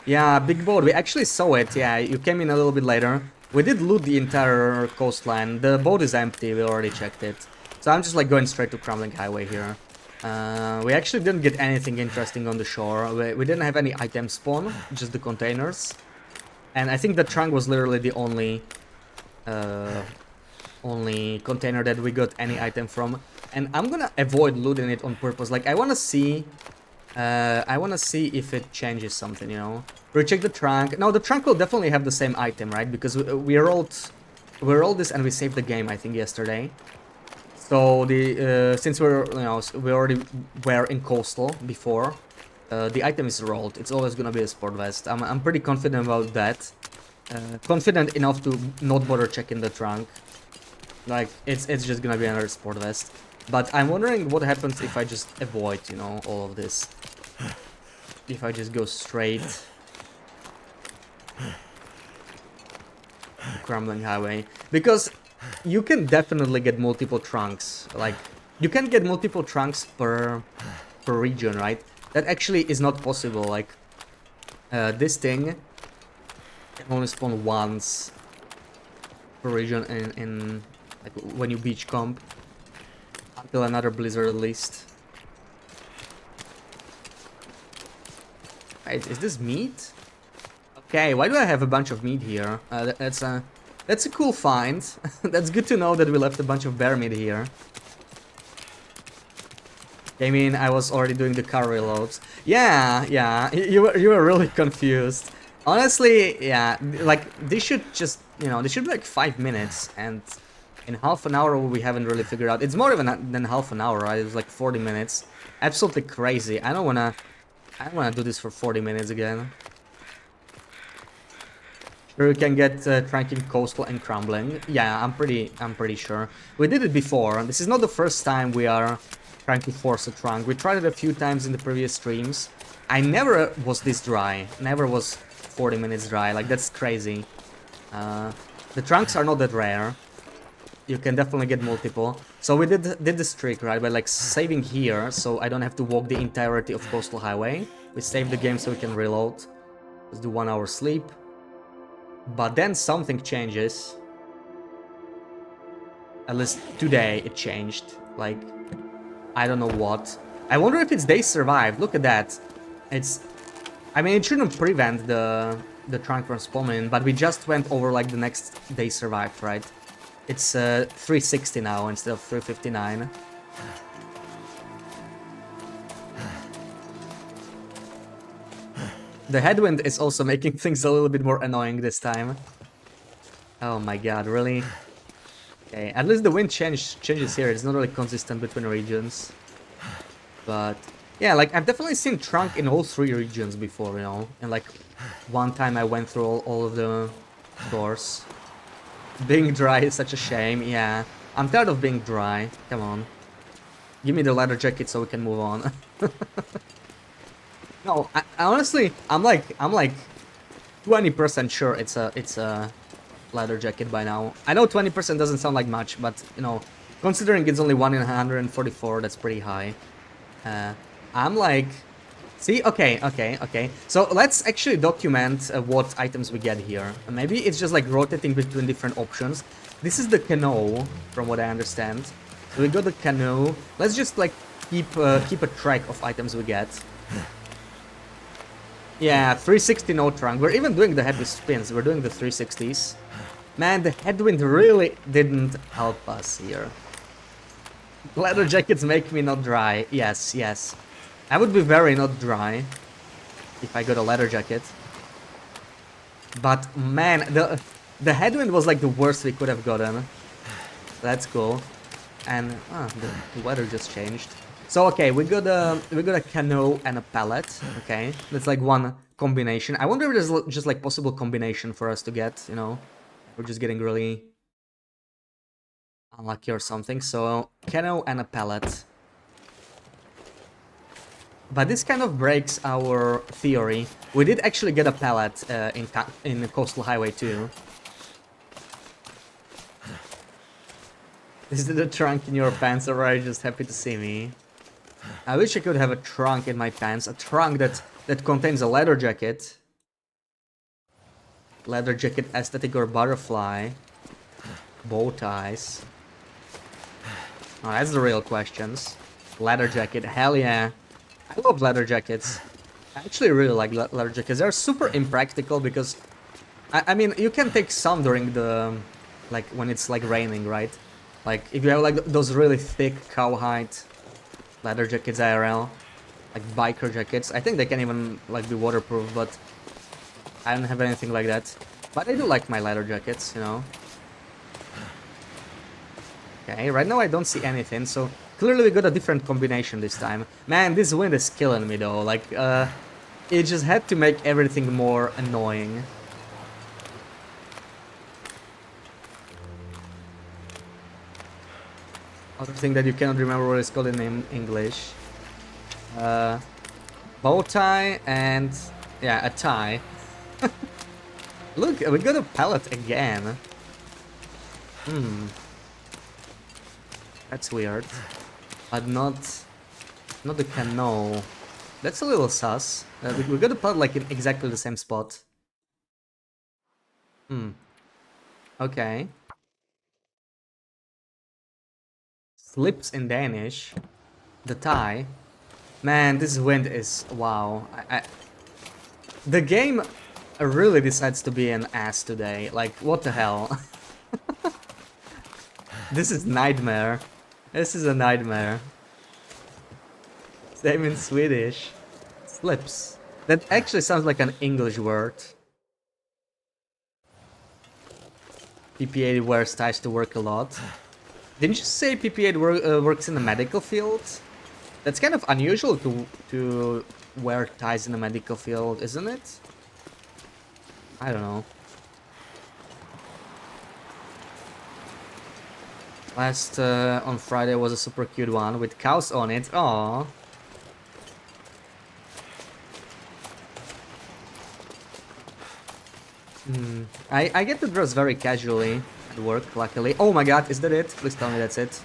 Yeah, big boat. We actually saw it. Yeah, you came in a little bit later. We did loot the entire coastline. The boat is empty. We already checked it. So I'm just like going straight to Crumbling Highway here. We actually didn't get anything interesting on the shore. We didn't have any items spawn, just the containers. And I think the trunk was literally the only container that we got any item from. And I'm gonna avoid looting it on purpose. Like I wanna see if it changes something, you know. Recheck the trunk. No, the trunk will definitely have the same item, right? Because we rolled this and we saved the game, I think, yesterday. So the since we already were in coastal before, the item is rolled. It's always gonna be a sport vest. I'm pretty confident about that. Confident enough to not bother checking the trunk. Like it's just gonna be another sport vest. But I'm wondering what happens if I just avoid, you know, all of this. If I just go straight Crumbling Highway, because you can definitely get multiple trunks. Like you can get multiple trunks per region, right? That actually is not possible. Like this thing can only spawn once per region in like when you beach comp until another blizzard at least. Wait, is this meat? Okay, why do I have a bunch of meat here? That's a cool find. That's good to know that we left a bunch of bear meat here. I mean, I was already doing the car reloads. Yeah, you were really confused. Honestly, yeah, like this should just, you know, this should be like 5 minutes, and in half an hour we haven't really figured out. It's more than half an hour, right? It's like 40 minutes. Absolutely crazy. I don't wanna do this for 40 minutes again. Sure, you can get Tranking Coastal and Crumbling. Yeah, I'm pretty sure. We did it before. This is not the first time we are trying to force a trunk. We tried it a few times in the previous streams. I never was this dry. Never was 40 minutes dry. Like, that's crazy. The trunks are not that rare. You can definitely get multiple. So we did this trick, right? By like saving here, so I don't have to walk the entirety of Coastal Highway. We save the game so we can reload. Let's do 1 hour sleep. But then something changes. At least today it changed. Like, I don't know what. I wonder if it's day survived. Look at that. I mean, it shouldn't prevent the trunk from spawning, but we just went over like the next day survived, right? It's 360 now instead of 359. The headwind is also making things a little bit more annoying this time. Oh my god, really? Okay, at least the wind changes here. It's not really consistent between regions. But yeah, like I've definitely seen trunk in all 3 regions before, you know. And like one time I went through all of the doors. Being dry is such a shame, yeah. I'm tired of being dry. Come on. Give me the leather jacket so we can move on. No, I honestly, I'm like 20% sure it's a leather jacket by now. I know 20% doesn't sound like much, but you know, considering it's only 1 in 144, that's pretty high. I'm like, see, okay. So let's actually document what items we get here. Maybe it's just like rotating between different options. This is the canoe, from what I understand. So we got the canoe. Let's just like keep a track of items we get. Yeah, 360 no trunk. We're even doing the heavy spins. We're doing the 360s. Man, the headwind really didn't help us here. Leather jackets make me not dry. Yes, yes. I would be very not dry if I got a leather jacket. But man, the headwind was like the worst we could have gotten. That's cool. And the weather just changed. So okay, we got a canoe and a pallet. Okay, that's like one combination. I wonder if there's just like possible combination for us to get. You know, we're just getting really unlucky or something. So canoe and a pallet. But this kind of breaks our theory. We did actually get a pallet in Coastal Highway 2. Is it a trunk in your pants, or are you just happy to see me? I wish I could have a trunk in my pants. A trunk that contains a leather jacket. Leather jacket aesthetic or butterfly. Bow ties. Oh, that's the real questions. Leather jacket, hell yeah. I love leather jackets. I actually really like leather jackets. They're super impractical because... I mean, you can take some during the... Like, when it's like raining, right? Like, if you have like those really thick cowhide leather jackets IRL. Like biker jackets. I think they can even like be waterproof, but... I don't have anything like that. But I do like my leather jackets, you know. Okay, right now I don't see anything, so... Clearly we got a different combination this time. Man, this wind is killing me though, like, it just had to make everything more annoying. Other thing that you cannot remember what it's called in English. Bow tie and... yeah, a tie. Look, we got a pallet again. That's weird. But not the canoe. That's a little sus. We got to put like in exactly the same spot. Okay. Slips in Danish. The tie. Man, this wind is... wow. The game really decides to be an ass today. Like, what the hell? This is nightmare. This is a nightmare. Same in Swedish. Slips. That actually sounds like an English word. PP8 wears ties to work a lot. Didn't you say PP8 works in the medical field? That's kind of unusual to wear ties in the medical field, isn't it? I don't know. Last on Friday was a super cute one with cows on it. Aww. I get to dress very casually at work, luckily. Oh my god, is that it? Please tell me that's it.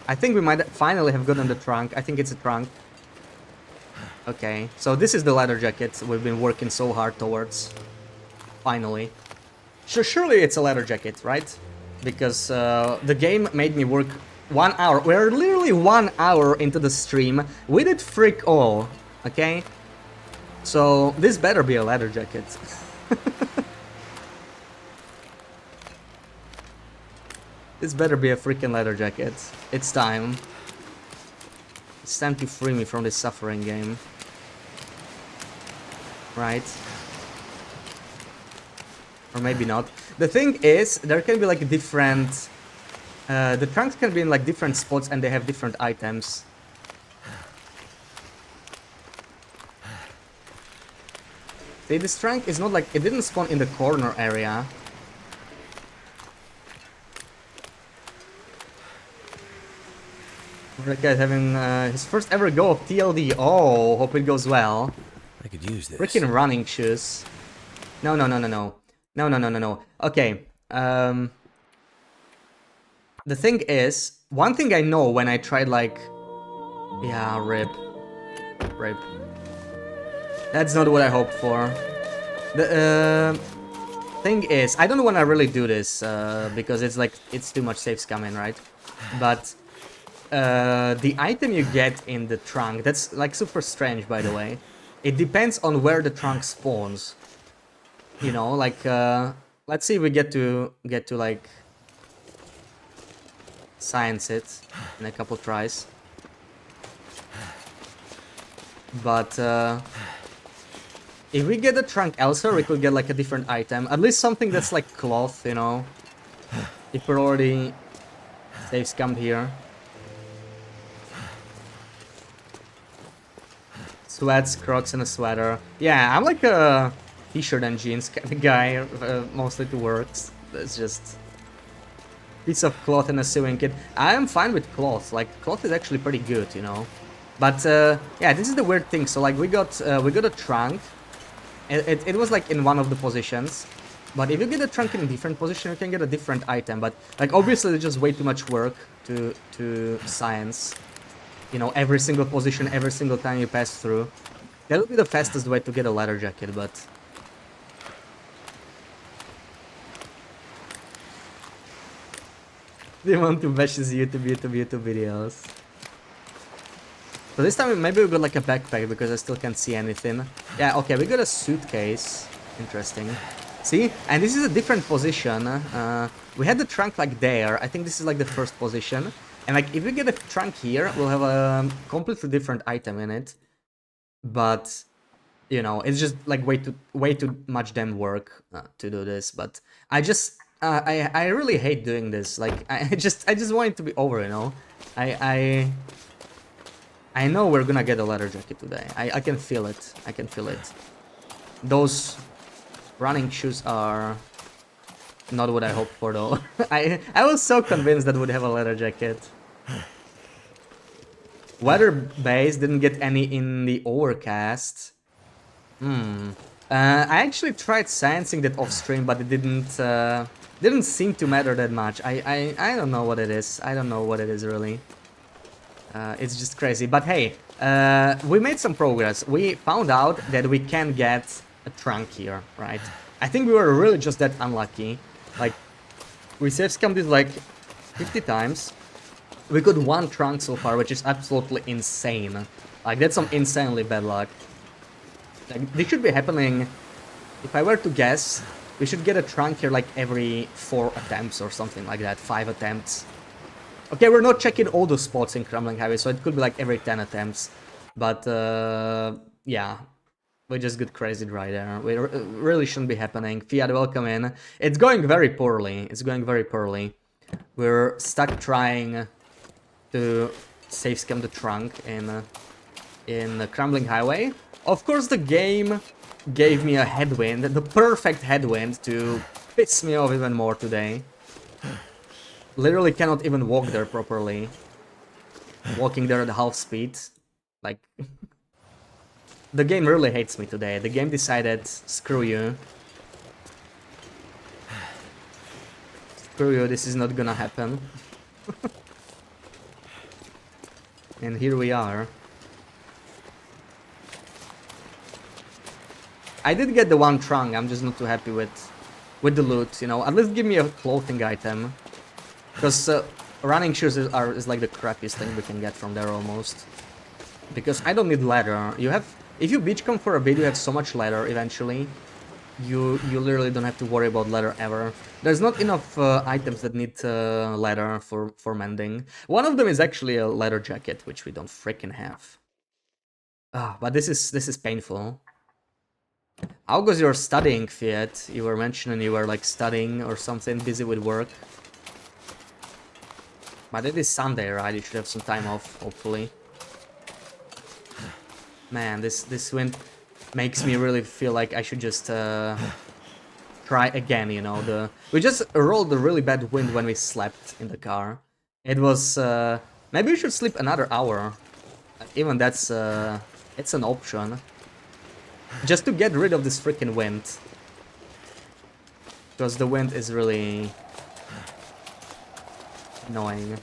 I think we might finally have gotten the trunk. I think it's a trunk. Okay, so this is the leather jacket we've been working so hard towards. Finally. Surely it's a leather jacket, right? Because the game made me work 1 hour. We're literally 1 hour into the stream. We did freak all, okay? So this better be a leather jacket. This better be a freaking leather jacket. It's time. It's time to free me from this suffering game. Right? Or maybe not. The thing is, there can be like different... the trunks can be in like different spots and they have different items. See, this trunk is not like... it didn't spawn in the corner area. That guy's having his first ever go of TLD. Oh, hope it goes well. I could use this. Freaking running shoes. No, no, no, no, no. No, no, no, no, no. Okay. The thing is, one thing I know when I tried like... yeah, rip. Rip. That's not what I hoped for. The thing is, I don't want to really do this because it's like, it's too much safe scamming, right? But the item you get in the trunk, that's like super strange, by the way. It depends on where the trunk spawns. You know, like Let's see if we get to like science it in a couple tries. But if we get a trunk elsewhere, we could get like a different item. At least something that's like cloth, you know. If we're already safe scummed here. Sweats, Crocs, and a sweater. Yeah, I'm like a t-shirt and jeans kind of guy, mostly to works. It's just piece of cloth and a sewing kit. I am fine with cloth. Like cloth is actually pretty good, you know. But yeah, this is the weird thing. So like we got a trunk. It was like in one of the positions. But if you get a trunk in a different position, you can get a different item. But like obviously, it's just way too much work to science. You know, every single position, every single time you pass through. That would be the fastest way to get a leather jacket, but... They want to bash his YouTube videos. So this time maybe we got like a backpack because I still can't see anything. Yeah, okay, we got a suitcase. Interesting. See? And this is a different position. We had the trunk like there. I think this is like the first position. And like if we get a trunk here, we'll have a completely different item in it. But you know, it's just like way too much damn work to do this. But I just I really hate doing this. Like I just want it to be over. You know, I know we're gonna get a leather jacket today. I can feel it. I can feel it. Those running shoes are not what I hoped for though. I was so convinced that we'd have a leather jacket. Weather base didn't get any in the overcast. I actually tried sciencing that off stream, but it didn't seem to matter that much. I don't know what it is. I don't know what it is really. It's just crazy. But hey, we made some progress. We found out that we can get a trunk here, right? I think we were really just that unlucky. Like, we safe scammed it like 50 times. We got one trunk so far, which is absolutely insane. Like, that's some insanely bad luck. Like, this should be happening, if I were to guess, we should get a trunk here like every 4 attempts or something like that, 5 attempts. Okay, we're not checking all the spots in Crumbling Highway, so it could be like every 10 attempts. But, yeah, we just got crazy right there. We really shouldn't be happening. Fiat, welcome in. It's going very poorly. It's going very poorly. We're stuck trying to safe scam the trunk in the Crumbling Highway. Of course, the game gave me a headwind, the perfect headwind to piss me off even more today. Literally cannot even walk there properly. Walking there at half speed. Like... The game really hates me today. The game decided, screw you. Screw you, this is not gonna happen. And here we are. I did get the one trunk, I'm just not too happy with the loot, you know. At least give me a clothing item. Because running shoes is like the crappiest thing we can get from there almost. Because I don't need leather. You have... If you beachcomb for a bit, you have so much leather eventually. You literally don't have to worry about leather ever. There's not enough items that need leather for mending. One of them is actually a leather jacket, which we don't freaking have. But this is painful. How goes your studying, Fiat? You were mentioning you were like studying or something, busy with work. But it is Sunday, right? You should have some time off, hopefully. Man, this wind makes me really feel like I should just try again, you know. We just rolled a really bad wind when we slept in the car. It was... maybe we should sleep another hour. Even that's... it's an option. Just to get rid of this freaking wind. Because the wind is really... annoying.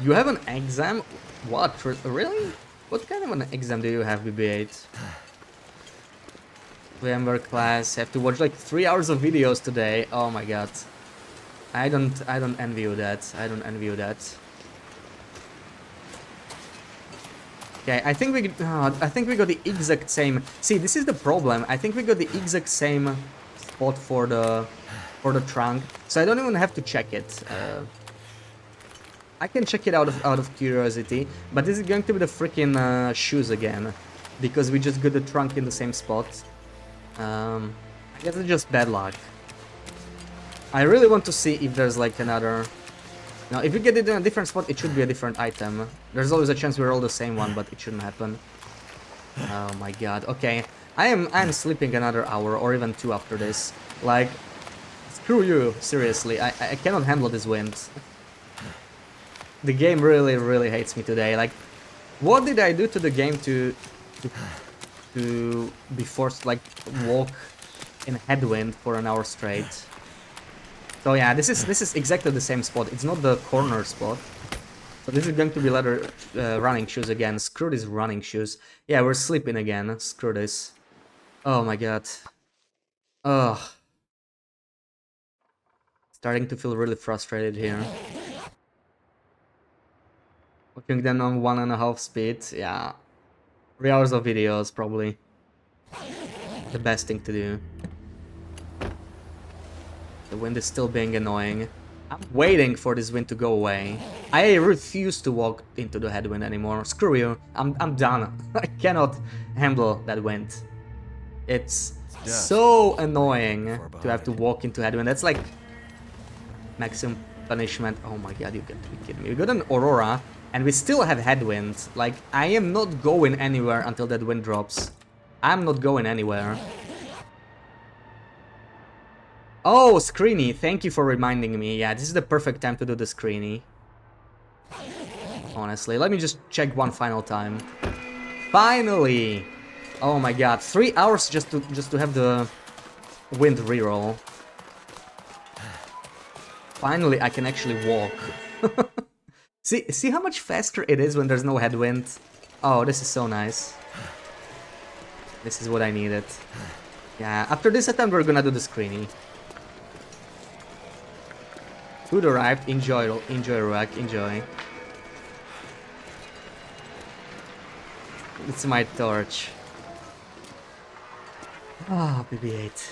You have an exam? What? Really? What kind of an exam do you have, BB8? VMware class, have to watch like 3 hours of videos today. Oh my god. I don't envy you that. I don't envy you that. Okay, I think we got the exact same. See, this is the problem. I think we got the exact same spot for the trunk, so I don't even have to check it. I can check it out of curiosity, but this is going to be the freaking shoes again, because we just got the trunk in the same spot. I guess it's just bad luck. I really want to see if there's like another. Now, if we get it in a different spot, it should be a different item. There's always a chance we roll the same one, but it shouldn't happen. Oh my god. Okay, I'm sleeping another hour or even 2 after this. Like, screw you. Seriously, I cannot handle this wind. The game really hates me today. Like, what did I do to the game to be forced like walk in headwind for an hour straight? So yeah, this is exactly the same spot. It's not the corner spot. So this is going to be leather running shoes again. Screw these running shoes. Yeah, we're sleeping again. Screw this. Oh my god. Ugh. Starting to feel really frustrated here. Watching them on 1.5 speed. Yeah. 3 hours of videos, probably. The best thing to do. The wind is still being annoying. I'm waiting for this wind to go away. I refuse to walk into the headwind anymore. Screw you. I'm done. I cannot handle that wind. It's so annoying to have to walk into headwind. That's like maximum punishment. Oh my god, you got to be kidding me. We got an Aurora and we still have headwind. Like, I am not going anywhere until that wind drops. I'm not going anywhere. Oh, screeny, thank you for reminding me. Yeah, this is the perfect time to do the screeny. Honestly, let me just check one final time. Finally! Oh my god, 3 hours just to have the wind reroll. Finally, I can actually walk. See how much faster it is when there's no headwind? Oh, this is so nice. This is what I needed. Yeah, after this attempt, we're gonna do the screeny. Food arrived. Enjoy, Ruak, enjoy. It's my torch. Ah, oh, BB-8.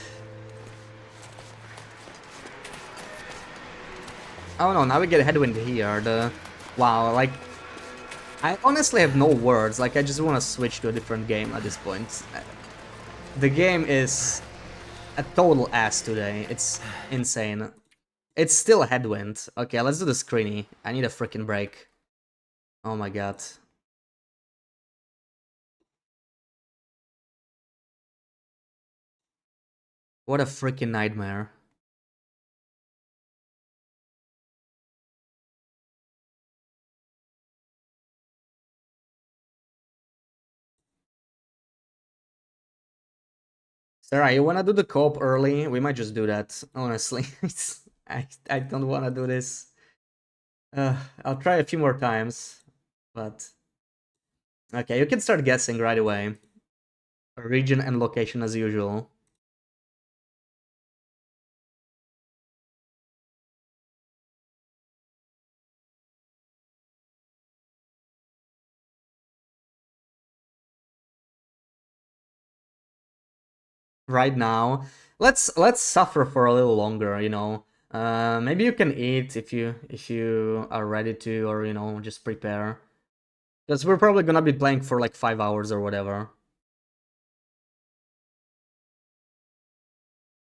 Oh no, now we get a headwind here. Wow, like, I honestly have no words. Like, I just want to switch to a different game at this point. The game is a total ass today. It's insane. It's still a headwind. Okay, let's do the screeny. I need a freaking break. Oh my god. What a freaking nightmare. Sarah, you wanna do the co-op early? We might just do that, honestly. I don't wanna do this. I'll try a few more times, but... Okay, you can start guessing right away. Region and location as usual. Right now, let's suffer for a little longer, you know. Maybe you can eat if you are ready to, or you know, just prepare. Because we're probably gonna be playing for like 5 hours or whatever.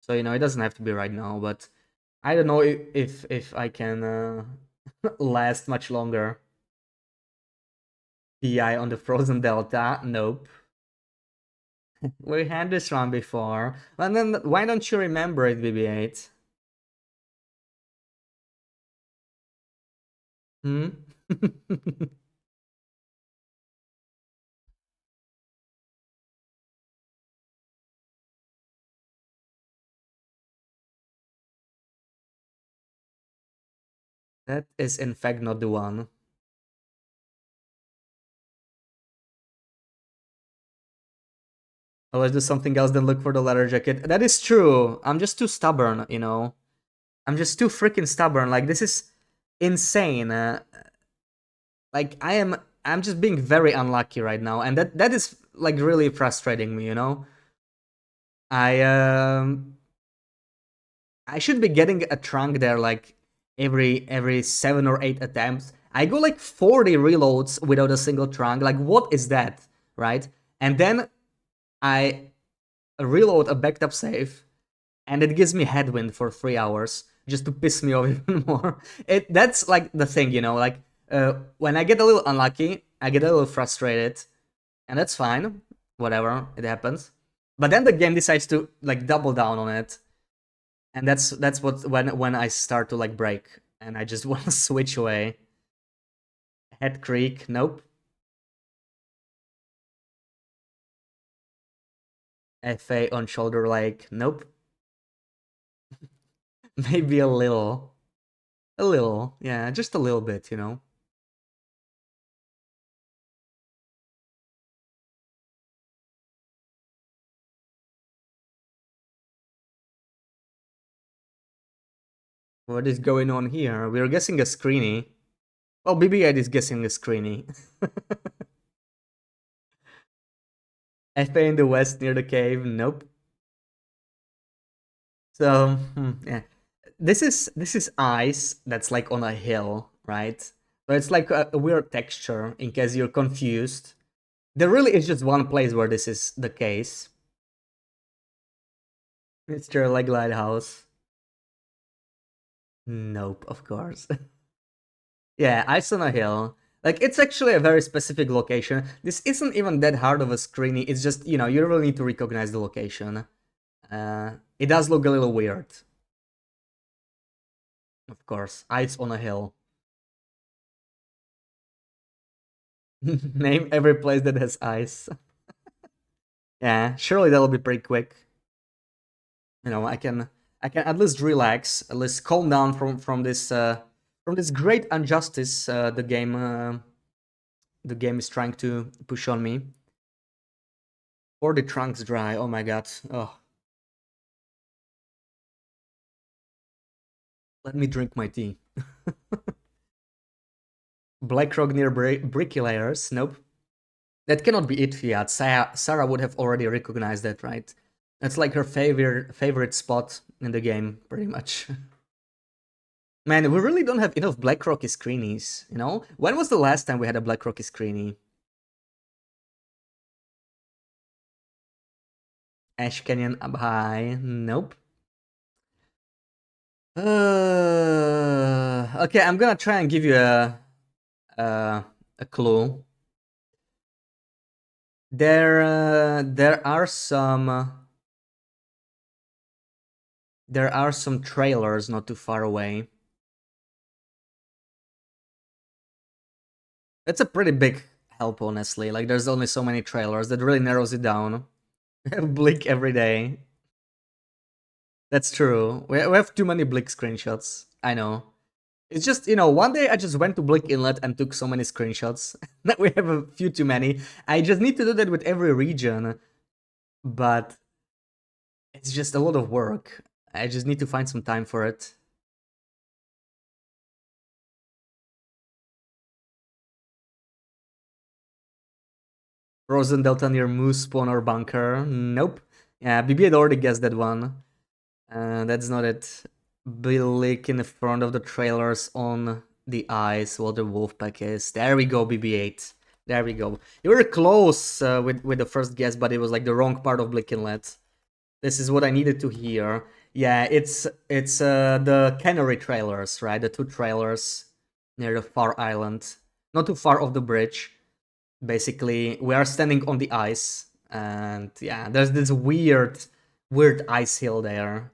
So you know, it doesn't have to be right now, but I don't know if I can last much longer. PI on the frozen delta? Nope. We had this one before. And then why don't you remember it, BB-8? Hmm? That is in fact not the one. Oh, let's do something else than look for the leather jacket. That is true. I'm just too stubborn, you know. I'm just too freaking stubborn. Like, this is insane. Like, I am I'm just being very unlucky right now, and that is like really frustrating me, you know? I I should be getting a trunk there like every 7 or 8 attempts. I go like 40 reloads without a single trunk. Like what is that, right? And then I reload a backed up save, and it gives me headwind for 3 hours just to piss me off even more. That's like the thing, you know. Like when I get a little unlucky, I get a little frustrated, and that's fine. Whatever, it happens. But then the game decides to like double down on it, and that's what when I start to like break, and I just want to switch away. Head creak, nope. FA on shoulder leg, nope. Maybe a little, yeah, just a little bit, you know. What is going on here? We're guessing a screeny. Well, BB8 is guessing a screeny. FA in the west near the cave, nope. So, yeah. This is ice that's like on a hill, right? So it's like a weird texture in case you're confused. There really is just one place where this is the case. Mr. Leg Lighthouse. Nope, of course. Yeah, ice on a hill. Like, it's actually a very specific location. This isn't even that hard of a screening. It's just, you know, you really need to recognize the location. It does look a little weird. Of course, ice on a hill. Name every place that has ice. Yeah, surely that'll be pretty quick. You know, I can at least relax, at least calm down from this great injustice the game is trying to push on me. Or the trunks dry. Oh my god. Oh, let me drink my tea. Blackrock near Bricky Layers. Nope. That cannot be it, Fiat. Sarah would have already recognized that, right? That's like her favorite spot in the game, pretty much. Man, we really don't have enough Black Rocky screenies, you know? When was the last time we had a Black Rocky screenie? Ash Canyon up high. Nope. Okay, I'm gonna try and give you a clue. There are some trailers not too far away. It's a pretty big help, honestly. Like, there's only so many trailers that really narrows it down. We have Blick every day. That's true. We have too many Blick screenshots. I know. It's just, you know, one day I just went to Blick Inlet and took so many screenshots that we have a few too many. I just need to do that with every region, but it's just a lot of work. I just need to find some time for it. Frozen Delta near Moose Spawn or Bunker. Nope. Yeah, BB had already guessed that one. That's not it. Blick in the front of the trailers on the ice while the Wolfpack is. There we go, BB8. There we go. You were close with the first guess, but it was like the wrong part of Blick Inlet. This is what I needed to hear. Yeah, it's the Canary trailers, right? The two trailers near the far island. Not too far off the bridge. Basically, we are standing on the ice. And yeah, there's this weird ice hill there.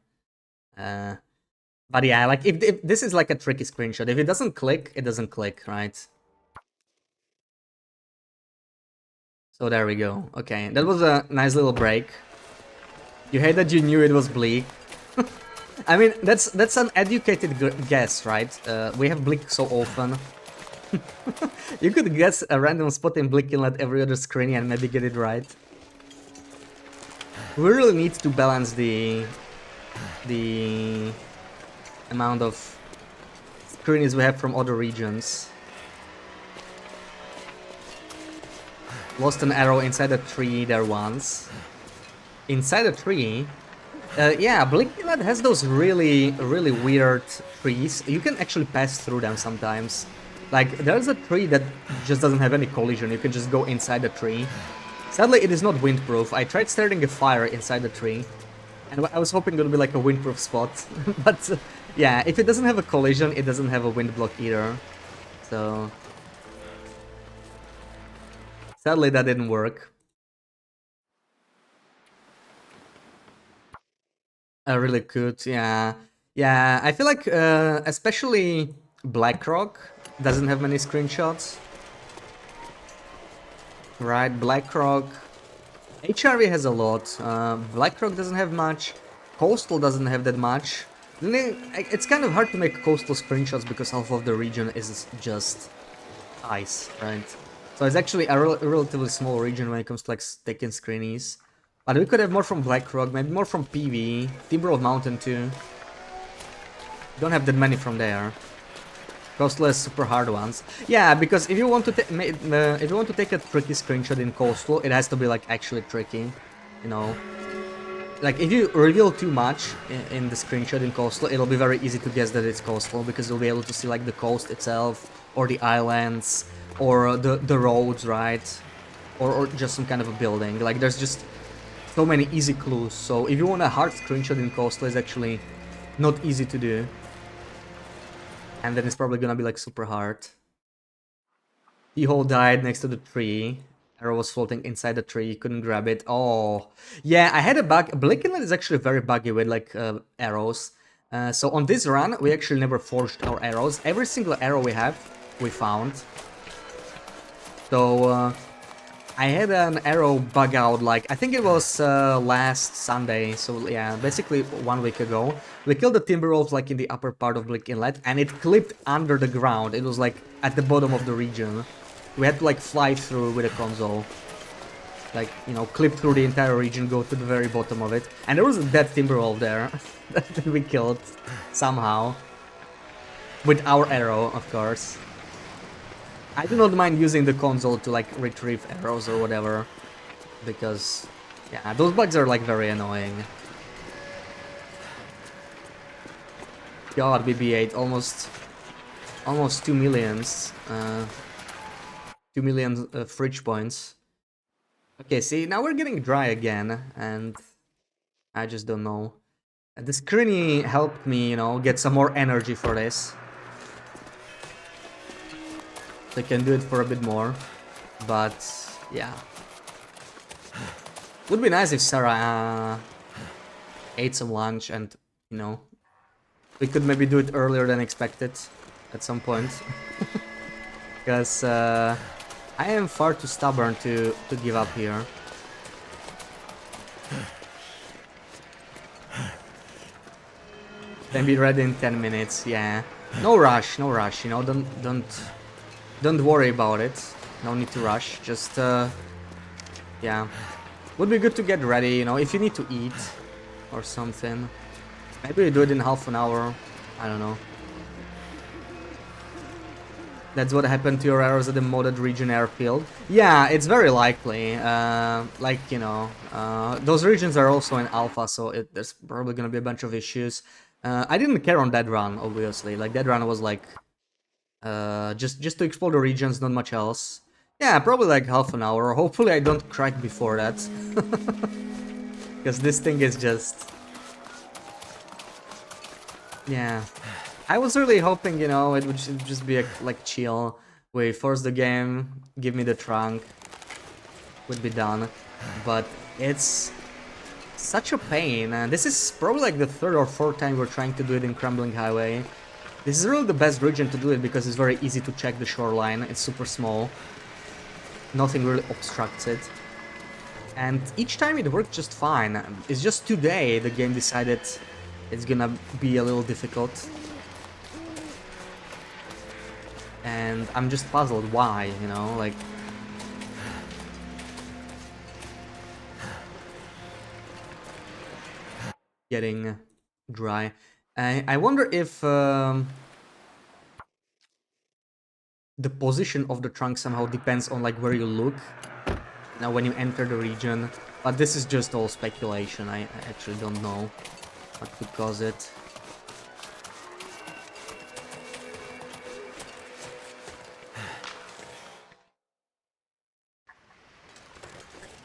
But yeah, like if this is like a tricky screenshot. If it doesn't click, it doesn't click, right? So there we go. Okay, that was a nice little break. You hate that you knew it was Bleak. I mean, that's an educated guess, right? We have Bleak so often. You could guess a random spot in Bleak Inlet every other screen and maybe get it right. We really need to balance the amount of screenies we have from other regions. Lost an arrow inside a tree there once. Inside a tree? Yeah, Blinking Light has those really, really weird trees. You can actually pass through them sometimes. Like, there's a tree that just doesn't have any collision. You can just go inside the tree. Sadly, it is not windproof. I tried starting a fire inside the tree, and I was hoping it would be like a windproof spot. But, yeah, if it doesn't have a collision, it doesn't have a wind block either. So... sadly, that didn't work. Really good, yeah. Yeah, I feel like especially BlackRock doesn't have many screenshots. Right, BlackRock. HRV has a lot. BlackRock doesn't have much. Coastal doesn't have that much. It's kind of hard to make coastal screenshots because half of the region is just ice, right? So it's actually a relatively small region when it comes to like taking screenies. But we could have more from BlackRock, maybe more from PV, Timberwolf Mountain too. Don't have that many from there. Coastal super hard ones. Yeah, because if you want to take a tricky screenshot in Coastal, it has to be like actually tricky, you know. Like if you reveal too much in the screenshot in Coastal, it'll be very easy to guess that it's Coastal because you'll be able to see like the coast itself, or the islands, or the roads, right? Or just some kind of a building. Like there's just so many easy clues. So if you want a hard screenshot in Coastal, it's actually not easy to do. And then it's probably gonna be like super hard. T-hole died next to the tree. Arrow was floating inside the tree, couldn't grab it. Oh, yeah, I had a bug. Blinkenlight is actually very buggy with like arrows. So on this run, we actually never forged our arrows. Every single arrow we have, we found. So I had an arrow bug out like, I think it was last Sunday. So yeah, basically 1 week ago. We killed the Timberwolves like in the upper part of Blink Inlet and it clipped under the ground. It was like at the bottom of the region. We had to like fly through with a console. Like, you know, clip through the entire region, go to the very bottom of it. And there was a dead Timberwolf there that we killed somehow. With our arrow, of course. I do not mind using the console to like retrieve arrows or whatever. Because, yeah, those bugs are like very annoying. God, BB-8, almost 2 millions. 2 million fridge points. Okay, see, now we're getting dry again, and I just don't know. The screeny helped me, you know, get some more energy for this. So I can do it for a bit more, but yeah. Would be nice if Sarah ate some lunch and, you know, we could maybe do it earlier than expected at some point. Because I am far too stubborn to give up here. Then be ready in 10 minutes, yeah. No rush, you know, don't worry about it. No need to rush, just yeah. Would be good to get ready, you know, if you need to eat or something. Maybe you do it in half an hour, I don't know. That's what happened to your arrows at the modded region airfield. Yeah, it's very likely. Like, you know, those regions are also in alpha, so there's probably gonna be a bunch of issues. I didn't care on that run, obviously. Like, that run was like, just to explore the regions, not much else. Yeah, probably like half an hour. Hopefully I don't crack before that. Because this thing is just... yeah. I was really hoping, you know, it would just be a, like chill. We force the game, give me the trunk, would be done. But it's such a pain. And this is probably like the third or fourth time we're trying to do it in Crumbling Highway. This is really the best region to do it because it's very easy to check the shoreline. It's super small. Nothing really obstructs it. And each time it worked just fine. It's just today the game decided it's gonna be a little difficult. And I'm just puzzled why, you know, like... getting dry. I wonder if the position of the trunk somehow depends on like where you look. now when you enter the region. But this is just all speculation. I actually don't know what could cause it.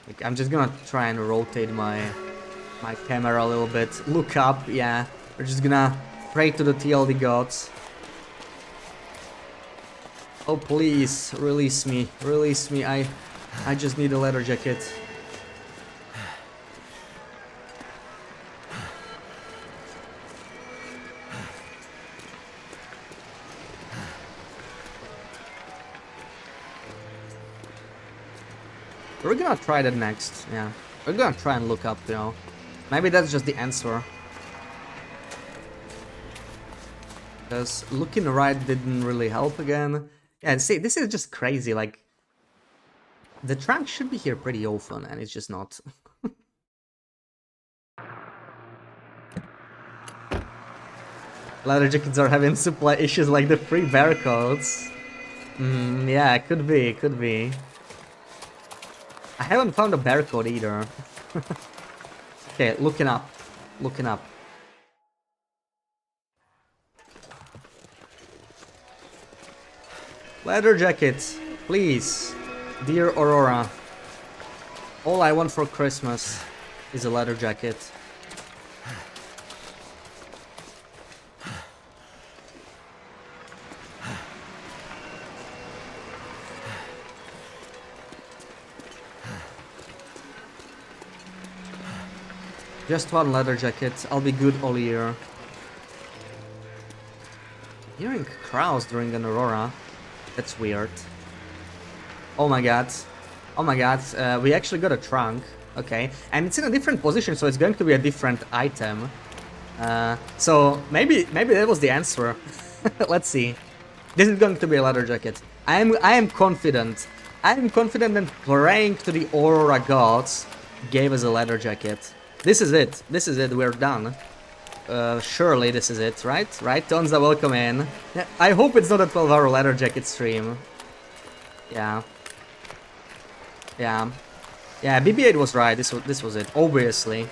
Like, I'm just gonna try and rotate my camera a little bit. Look up, yeah. We're just gonna pray to the TLD gods. Oh, please, release me. Release me. I just need a leather jacket. We're gonna try that next, yeah. We're gonna try and look up, you know. Maybe that's just the answer. Because looking right didn't really help again. Yeah, and see, this is just crazy, like... The trunk should be here pretty often, and it's just not. Leather jackets are having supply issues like the free barcodes. Yeah, could be, could be. I haven't found a barcode either. Okay, looking up. Looking up. Leather jackets, please. Dear Aurora. All I want for Christmas is a leather jacket. Just one leather jacket, I'll be good all year. Hearing crows during an aurora, that's weird. Oh my god. Oh my god, we actually got a trunk. Okay, and it's in a different position, so it's going to be a different item. So maybe that was the answer. Let's see. This is going to be a leather jacket. I am confident. I am confident that praying to the Aurora gods gave us a leather jacket. This is it. This is it. We're done. Surely this is it, right? Right? Tonza, welcome in. I hope it's not a 12-hour leather jacket stream. Yeah. Yeah. Yeah, BB-8 was right. This was it, obviously.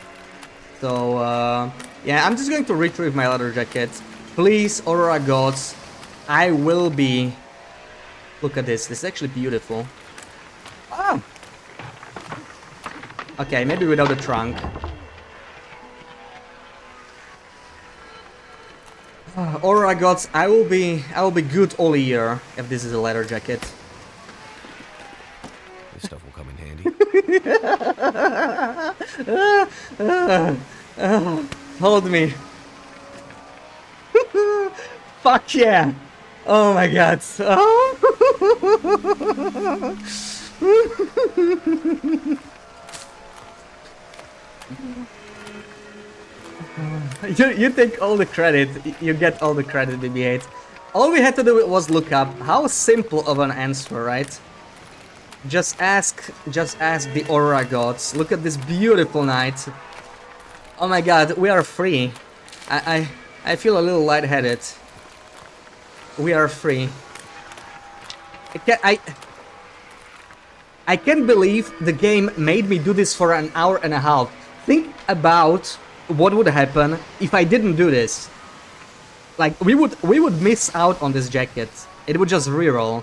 So, yeah, I'm just going to retrieve my leather jacket. Please, Aurora gods, I will be... Look at this. This is actually beautiful. Ah! Okay, maybe without the trunk. Aurora gods, I will be good all year if this is a leather jacket. This stuff will come in handy. Hold me. Fuck yeah! Oh my god. Oh. You take all the credit, you get all the credit, BB-8. All we had to do was look up. How simple of an answer, right? Just ask the Aurora gods. Look at this beautiful night. Oh my god, we are free. I feel a little lightheaded. We are free. I can't believe the game made me do this for an hour and a half. Think about what would happen if I didn't do this. Like, we would miss out on this jacket. It would just reroll.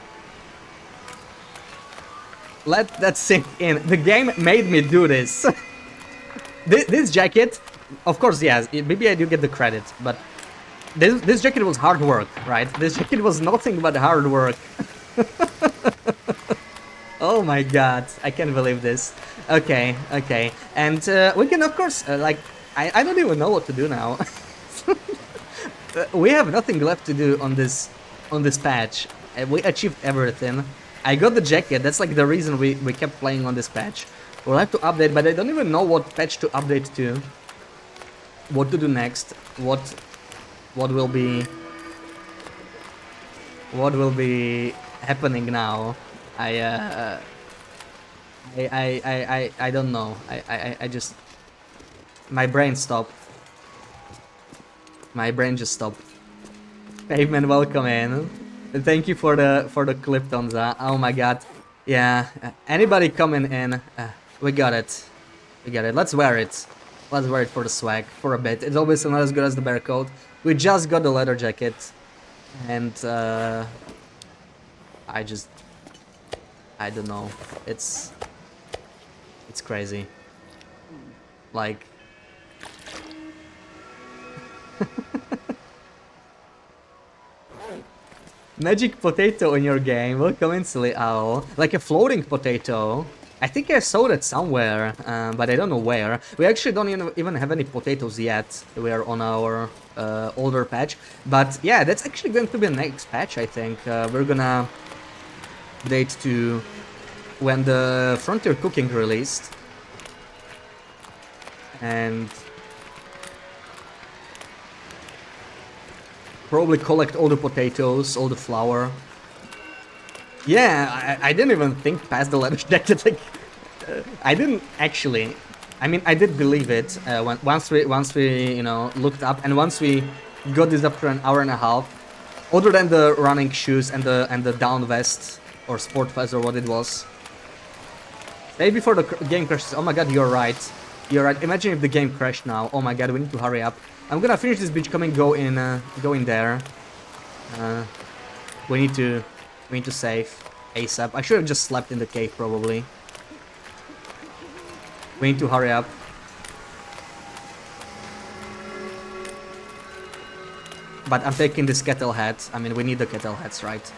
Let that sink in. The game made me do this. This jacket, of course, yes, maybe I do get the credit, but this jacket was hard work, right? This jacket was nothing but hard work. Oh my god, I can't believe this. Okay, okay, and we can, of course, like, I don't even know what to do now. We have nothing left to do on this patch. We achieved everything. I got the jacket. That's like the reason we kept playing on this patch. We'll have to update, but I don't even know what patch to update to. What to do next? What will be happening now? I don't know. I just, my brain stopped. My brain just stopped. Pavement, welcome in. Thank you for the clip, Tonza. Oh my god. Yeah, anybody coming in, we got it. We got it. Let's wear it. Let's wear it for the swag, for a bit. It's always not as good as the bear coat. We just got the leather jacket, and I just, I don't know. It's crazy. Like, magic potato in your game. Welcome in, silly owl. Like a floating potato. I think I saw that somewhere, but I don't know where. We actually don't even have any potatoes yet. We are on our older patch. But yeah, that's actually going to be the next patch, I think. We're gonna update to when the Frontier Cooking released. And probably collect all the potatoes, all the flour. Yeah, I didn't even think past the leather jacket. Like, I didn't actually. I mean, I did believe it once we looked up, and once we got this up for an hour and a half. Other than the running shoes and the down vest or sport vest or what it was. Say before the game crashes. Oh my god, you're right. You're right. Imagine if the game crashed now. Oh my god, we need to hurry up. I'm gonna finish this beach coming. Go in there. We need to save ASAP. I should have just slept in the cave probably. We need to hurry up. But I'm taking this kettle hat. I mean, we need the kettle hats, right?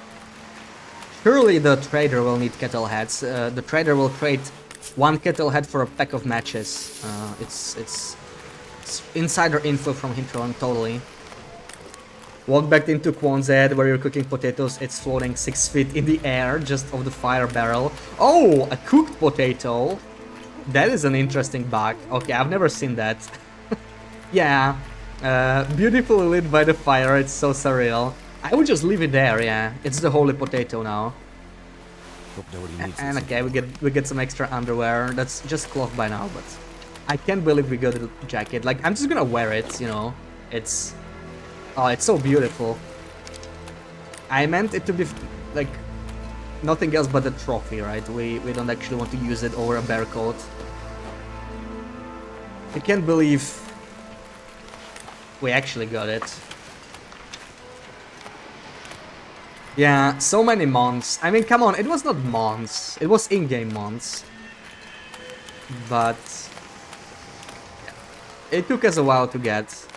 Surely the trader will need kettle hats. The trader will trade one kettle hat for a pack of matches. It's insider info from Hintron, totally. Walk back into Quonzed where you're cooking potatoes. It's floating 6 feet in the air, just off the fire barrel. Oh, a cooked potato. That is an interesting bug. Okay, I've never seen that. Yeah, beautifully lit by the fire. It's so surreal. I would just leave it there. Yeah, it's the holy potato now. And okay, we get some extra underwear. That's just cloth by now, but I can't believe we got a jacket. Like, I'm just gonna wear it. You know, it's so beautiful. I meant it to be like nothing else but a trophy, right? We don't actually want to use it over a bear coat. I can't believe we actually got it. Yeah, so many months. I mean, come on, it was not months. It was in-game months. But it took us a while to get.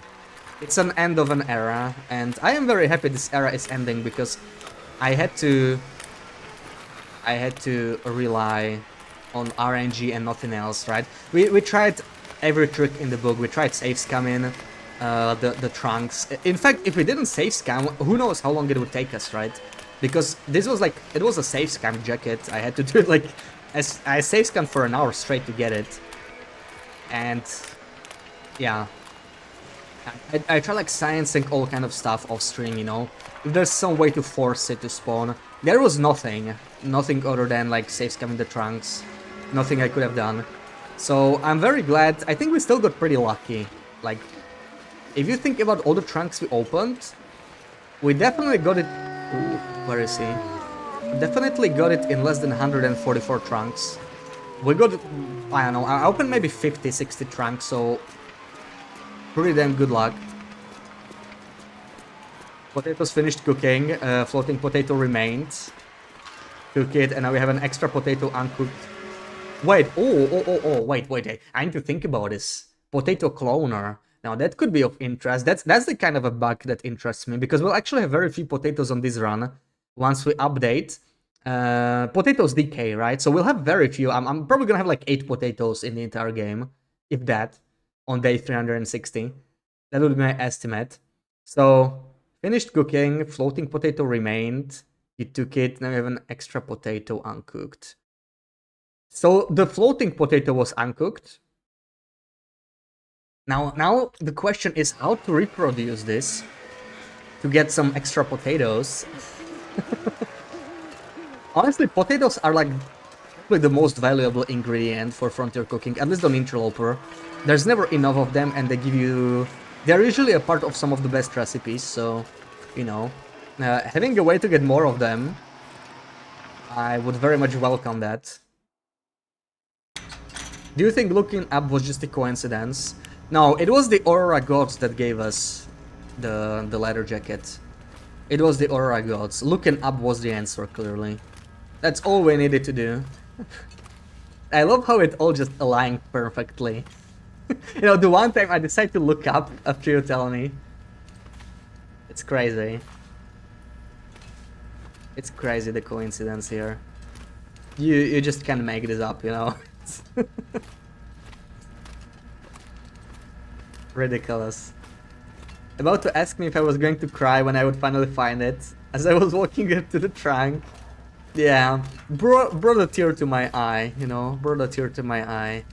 It's an end of an era, and I am very happy this era is ending because I had to rely on RNG and nothing else, right? We tried every trick in the book. We tried save scamming, the trunks. In fact, if we didn't save scam, who knows how long it would take us, right? Because this was like, it was a save scam jacket. I had to do it like, I save scammed for an hour straight to get it. And yeah, I try like sciencing all kind of stuff off stream, you know. If there's some way to force it to spawn. There was nothing other than like save scamming the trunks. Nothing I could have done. So I'm very glad. I think we still got pretty lucky. Like, if you think about all the trunks we opened, we definitely got it. Ooh, where is he? Definitely got it in less than 144 trunks. We got it, I don't know, I opened maybe 50, 60 trunks, so pretty damn good luck. Potatoes finished cooking, floating potato remained. Cook it, and now we have an extra potato uncooked. Wait, wait, I need to think about this. Potato cloner. Now that could be of interest. That's the kind of a bug that interests me, because we'll actually have very few potatoes on this run once we update. Potatoes decay, right? So we'll have very few. I'm probably gonna have like 8 potatoes in the entire game, if that, on day 360. That would be my estimate. So finished cooking, floating potato remained. You took it, now we have an extra potato uncooked. So the floating potato was uncooked. Now the question is how to reproduce this to get some extra potatoes. Honestly, potatoes are like probably the most valuable ingredient for Frontier cooking, at least on Interloper. There's never enough of them, and they're usually a part of some of the best recipes, so, you know, having a way to get more of them I would very much welcome that. Do you think looking up was just a coincidence? No, it was the Aurora Gods that gave us the leather jacket. It was the Aurora Gods. Looking up was the answer, clearly. That's all we needed to do. I love how it all just aligned perfectly. You know, the one time I decided to look up after you tell me. It's crazy. It's crazy, the coincidence here. You just can't make this up, you know? Ridiculous. About to ask me if I was going to cry when I would finally find it, as I was walking up to the trunk. Yeah, brought a tear to my eye, you know, brought a tear to my eye.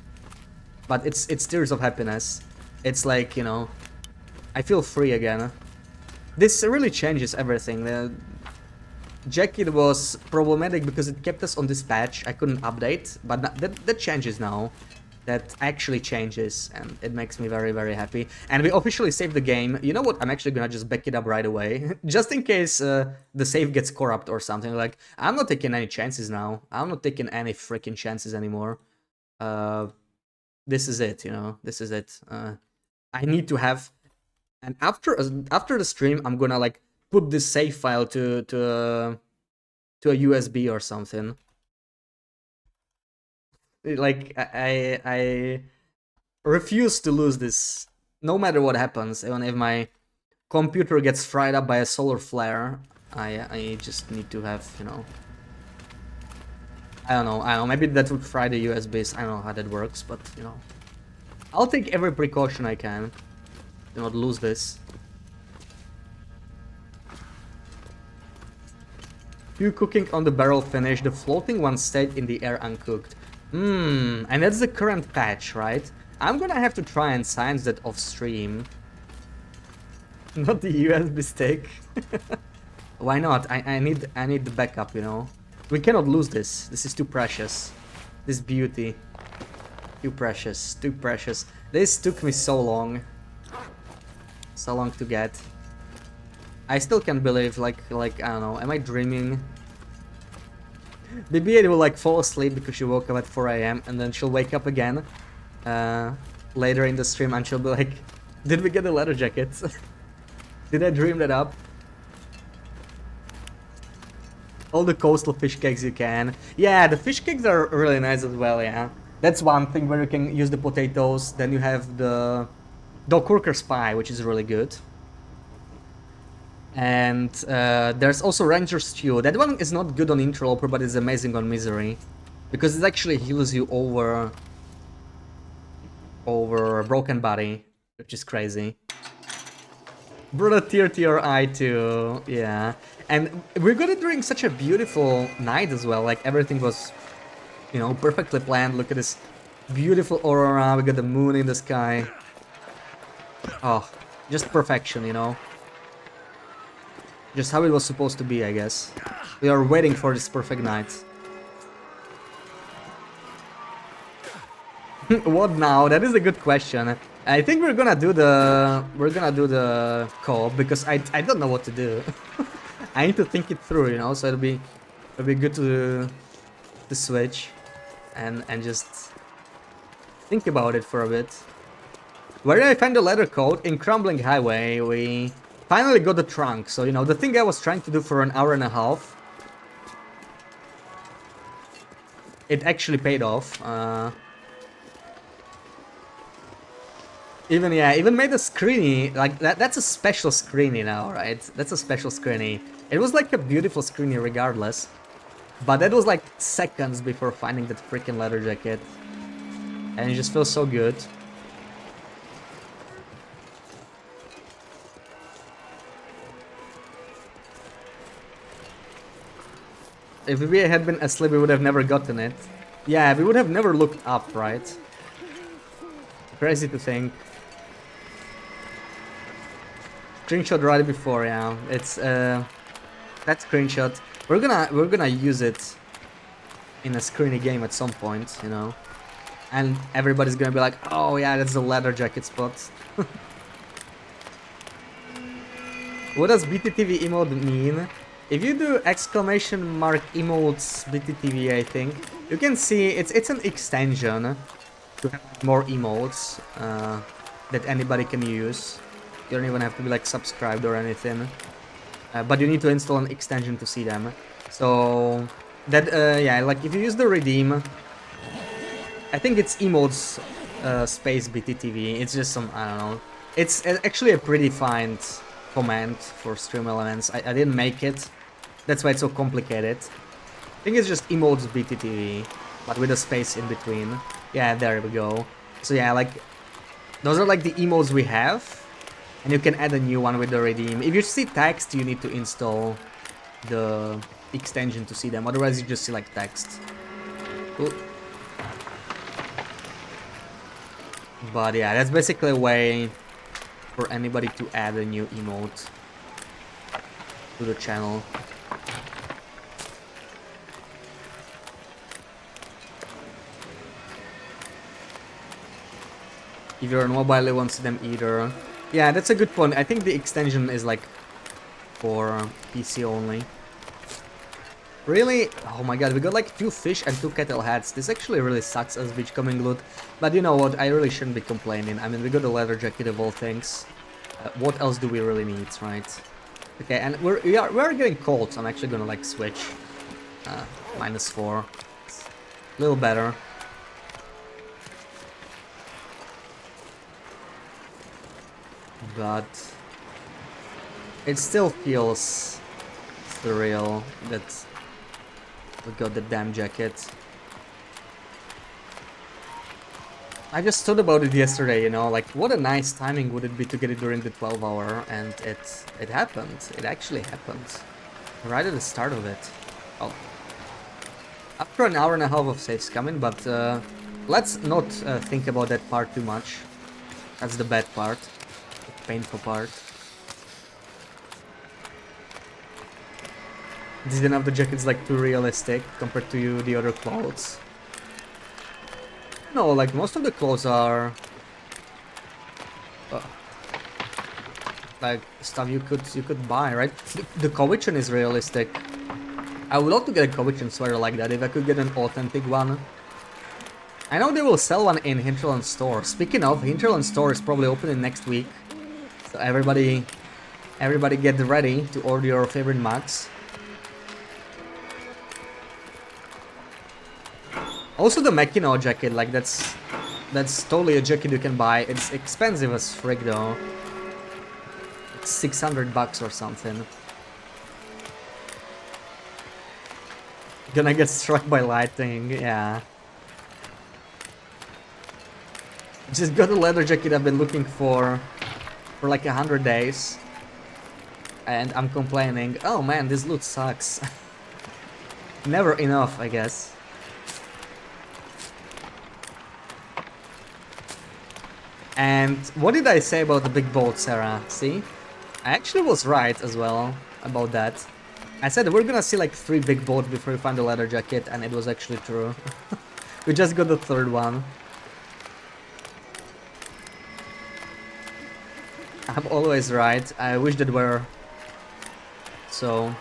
But it's tears of happiness. It's like, you know, I feel free again. This really changes everything. The jacket was problematic because it kept us on this patch. I couldn't update, but that changes now. That actually changes, and it makes me very, very happy. And we officially saved the game. You know what? I'm actually gonna just back it up right away. Just in case the save gets corrupt or something. Like, I'm not taking any chances now. I'm not taking any freaking chances anymore. This is it, you know? This is it. I need to have... And after the stream, I'm gonna, like, put this save file to a USB or something. Like, I refuse to lose this, no matter what happens. Even if my computer gets fried up by a solar flare, I just need to have, you know... I don't know, maybe that would fry the USBs, I don't know how that works, but, you know... I'll take every precaution I can. Do not lose this. Few cooking on the barrel finished, the floating one stayed in the air uncooked. And that's the current patch, right? I'm gonna have to try and science that off stream. Not the USB stick. Why not? I need the backup, you know. We cannot lose this. This is too precious. This beauty. Too precious. Too precious. This took me so long. So long to get. I still can't believe, like I don't know, am I dreaming? BB-8 will like fall asleep because she woke up at 4 AM and then she'll wake up again later in the stream and she'll be like, did we get the leather jackets? Did I dream that up? All the coastal fish cakes you can. Yeah, the fish cakes are really nice as well, yeah. That's one thing where you can use the potatoes. Then you have the Doc Worker's pie, which is really good. And there's also Ranger Stew. That one is not good on Interloper, but it's amazing on Misery. Because it actually heals you over a broken body, which is crazy. Brought a tear to your eye too, yeah. And we got it during such a beautiful night as well, like everything was, you know, perfectly planned. Look at this beautiful aurora, we got the moon in the sky. Oh, just perfection, you know. Just how it was supposed to be, I guess. We are waiting for this perfect night. What now? That is a good question. I think we're gonna do the co-op because I don't know what to do. I need to think it through, you know. So it'll be good to switch and just think about it for a bit. Where did I find the leather coat? In Crumbling Highway. We finally got the trunk. So, you know, the thing I was trying to do for an hour and a half, it actually paid off. Even made a screeny, like that's a special screeny now, right? That's a special screeny. It was like a beautiful screeny regardless. But that was like seconds before finding that freaking leather jacket. And it just feels so good. If we had been asleep, we would have never gotten it. Yeah, we would have never looked up, right? Crazy to think. Screenshot right before, yeah. It's that screenshot. We're gonna use it in a screeny game at some point, you know. And everybody's gonna be like, oh yeah, that's the leather jacket spot. What does BTTV emote mean? If you do exclamation mark emotes BTTV, I think you can see it's an extension to have more emotes that anybody can use. You don't even have to be like subscribed or anything, but you need to install an extension to see them. So that yeah, like if you use the redeem, I think it's emotes space BTTV. It's just some, I don't know. It's actually a predefined command for stream elements. I didn't make it. That's why it's so complicated. I think it's just emotes BTTV, but with a space in between. Yeah, there we go. So yeah, like those are like the emotes we have, and you can add a new one with the redeem. If you see text, you need to install the extension to see them. Otherwise, you just see like text. Cool. But yeah, that's basically a way for anybody to add a new emote to the channel. If you're on mobile, you won't see them either. Yeah, that's a good point. I think the extension is like for PC only. Really? Oh my god, we got like 2 fish and 2 kettle heads. This actually really sucks as beachcombing loot. But you know what, I really shouldn't be complaining. I mean, we got a leather jacket of all things. What else do we really need, right? Okay, and we are getting cold, so I'm actually gonna like switch. -4. It's a little better. But it still feels surreal that we got the damn jacket. I just thought about it yesterday, you know, like what a nice timing would it be to get it during the 12 hour, and it happened. It actually happened. Right at the start of it. Oh. After an hour and a half of saves coming, but let's not think about that part too much. That's the bad part. The painful part. The design of the jacket's like too realistic compared to the other clothes. No, like most of the clothes are like stuff you could buy, right? The Cowichan is realistic. I would love to get a Cowichan sweater like that if I could get an authentic one. I know they will sell one in Hinterland store. Speaking of, Hinterland store is probably opening next week, so everybody get ready to order your favorite mugs. Also the Mackinac jacket, like that's totally a jacket you can buy. It's expensive as frick though. It's 600 bucks or something. Gonna get struck by lightning, yeah. Just got a leather jacket I've been looking for like 100 days. And I'm complaining, oh man, this loot sucks. Never enough, I guess. And what did I say about the big boat, Sarah? See? I actually was right as well about that. I said we're gonna see like 3 big boats before we find the leather jacket, and it was actually true. We just got the 3rd one. I'm always right. I wish that were so.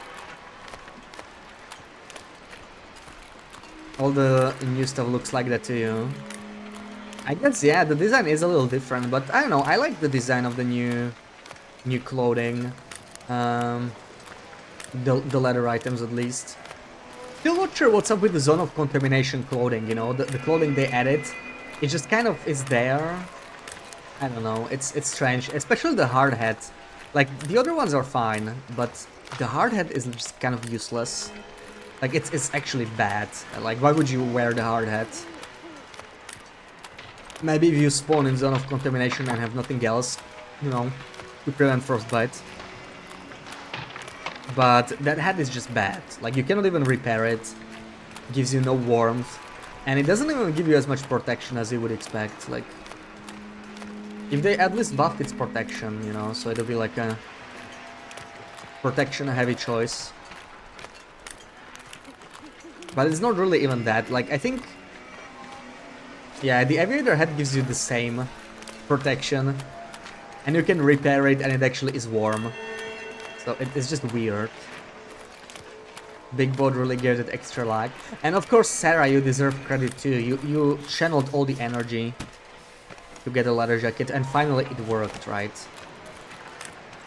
All the new stuff looks like that to you. I guess, yeah, the design is a little different, but I don't know, I like the design of the new clothing. The leather items at least. Still not sure what's up with the zone of contamination clothing, you know, the clothing they added. It just kind of is there. I don't know, it's strange, especially the hard hat. Like, the other ones are fine, but the hard hat is just kind of useless. Like, it's actually bad. Like, why would you wear the hard hat? Maybe if you spawn in zone of contamination and have nothing else, you know, to prevent frostbite. But that hat is just bad. Like, you cannot even repair it. Gives you no warmth. And it doesn't even give you as much protection as you would expect. Like, if they at least buffed its protection, you know, so it'll be like a protection heavy choice. But it's not really even that. Like, I think, yeah, the aviator hat gives you the same protection, and you can repair it and it actually is warm. So it's just weird. Big Boat really gave it extra luck. And of course, Sarah, you deserve credit too. You channeled all the energy to get a leather jacket, and finally it worked, right?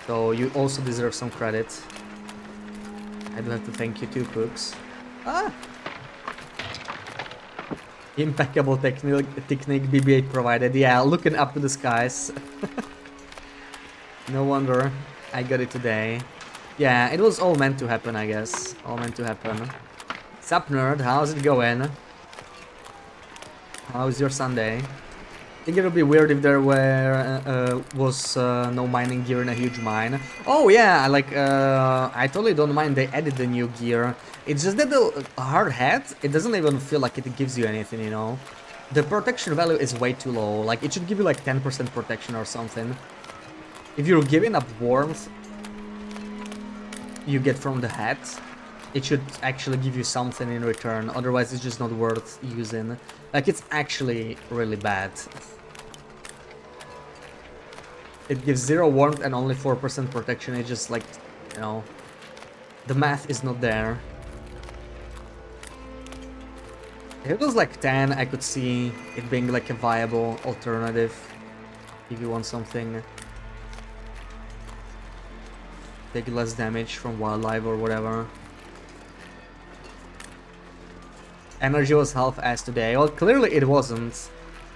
So you also deserve some credit. I do have to thank you too, Cooks. Ah! Impeccable technique BB-8 provided. Yeah, looking up to the skies. No wonder I got it today. Yeah, it was all meant to happen, I guess. All meant to happen. Sup, nerd? How's it going? How's your Sunday? I think it would be weird if there was no mining gear in a huge mine. Oh yeah, like I totally don't mind they added the new gear. It's just that the hard hat, it doesn't even feel like it gives you anything, you know. The protection value is way too low. Like it should give you like 10% protection or something. If you're giving up warmth you get from the hat, it should actually give you something in return. Otherwise it's just not worth using. Like it's actually really bad. It gives 0 warmth and only 4% protection. It's just like, you know, the math is not there. If it was like 10, I could see it being like a viable alternative if you want something. Take less damage from wildlife or whatever. Energy was half-assed today. Well, clearly it wasn't.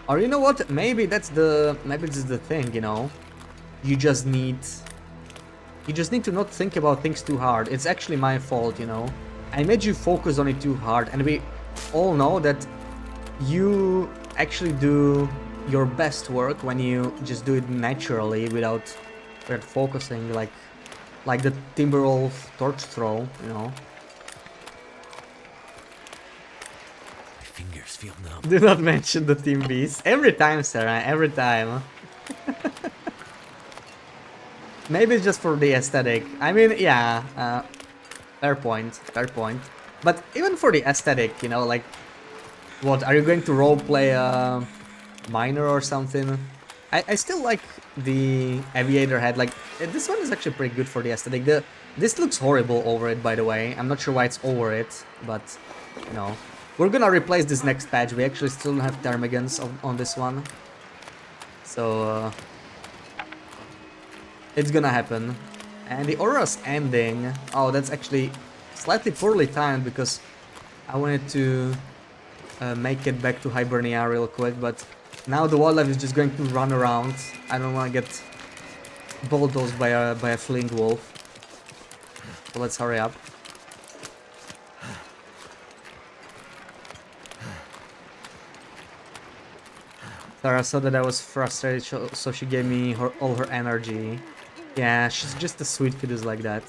Or you know what? Maybe this is the thing, you know. You just need to not think about things too hard. It's actually my fault, you know. I made you focus on it too hard, and we all know that you actually do your best work when you just do it naturally without focusing, like the Timberwolf torch throw, you know. My fingers feel numb. Do not mention the Team Beast. Every time, Sarah, every time. Maybe it's just for the aesthetic. I mean, yeah, fair point, fair point. But even for the aesthetic, you know, like, what, are you going to roleplay a miner or something? I still like the aviator head. Like, this one is actually pretty good for the aesthetic. This looks horrible over it, by the way. I'm not sure why it's over it, but, you know. We're gonna replace this next patch. We actually still don't have Termagants on this one. So, it's gonna happen. And the Aura's ending. Oh, that's actually slightly poorly timed because I wanted to make it back to Hibernia real quick, but now the wildlife is just going to run around. I don't want to get bulldozed by a fleeing wolf. So let's hurry up. Sarah saw that I was frustrated, so she gave me all her energy. Yeah, she's just a sweet kid who's like that.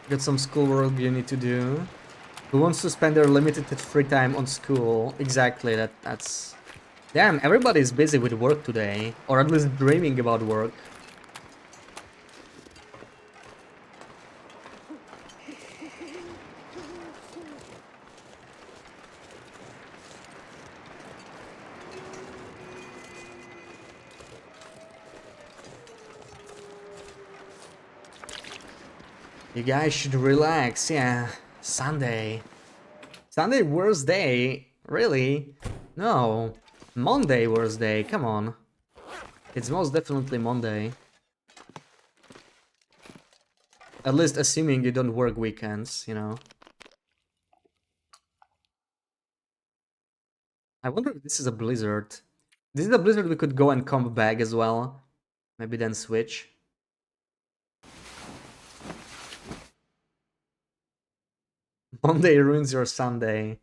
Got some schoolwork you need to do. Who wants to spend their limited free time on school? Exactly, that's... Damn, everybody's busy with work today. Or at least dreaming about work. You guys should relax, yeah. Sunday. Sunday worst day? Really? No. Monday worst day, come on. It's most definitely Monday. At least assuming you don't work weekends, you know. I wonder if this is a blizzard. This is a blizzard we could go and come back as well. Maybe then switch. Monday ruins your Sunday.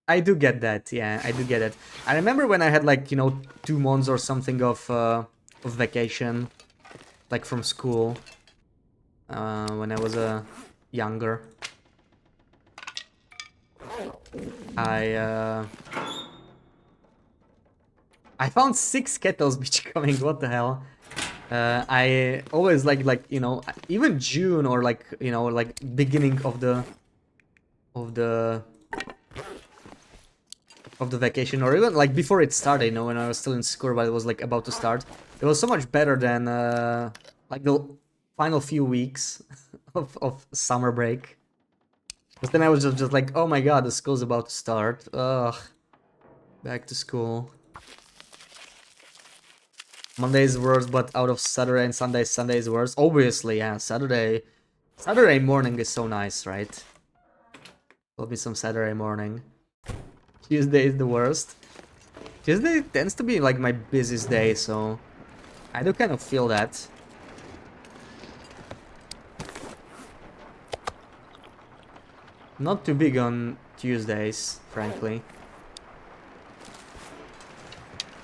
I do get that, yeah, I do get it. I remember when I had like, you know, 2 months or something of vacation, like from school, when I was younger. I found 6 kettles becoming, what the hell? I always like, you know, even June or like, you know, like beginning of the of the vacation, or even like before it started, you know, when I was still in school, but it was like about to start. It was so much better than like the final few weeks of summer break. But then I was just like, oh my god, the school's about to start. Ugh, back to school. Monday is worse, but out of Saturday and Sunday, Sunday is worse. Obviously, yeah, Saturday morning is so nice, right? Will be some Saturday morning. Tuesday is the worst. Tuesday tends to be like my busiest day, so I do kind of feel that. Not too big on Tuesdays, frankly.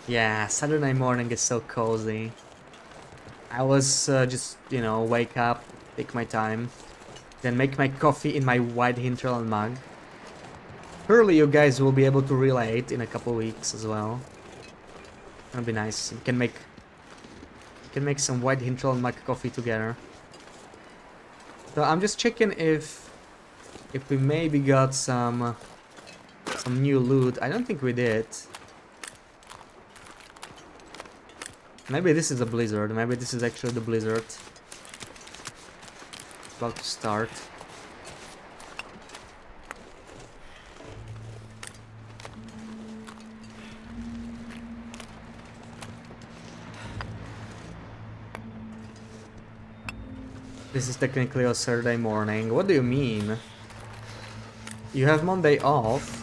Yeah, Saturday morning is so cozy. I was just, you know, wake up, take my time, then make my coffee in my white hinterland mug. Surely you guys will be able to relate in a couple weeks as well. That'll be nice. We can make some white hinterland mug coffee together. So I'm just checking if we maybe got some new loot. I don't think we did. Maybe this is a blizzard. Maybe this is actually the blizzard. About to start. This is technically a Saturday morning. What do you mean? You have Monday off.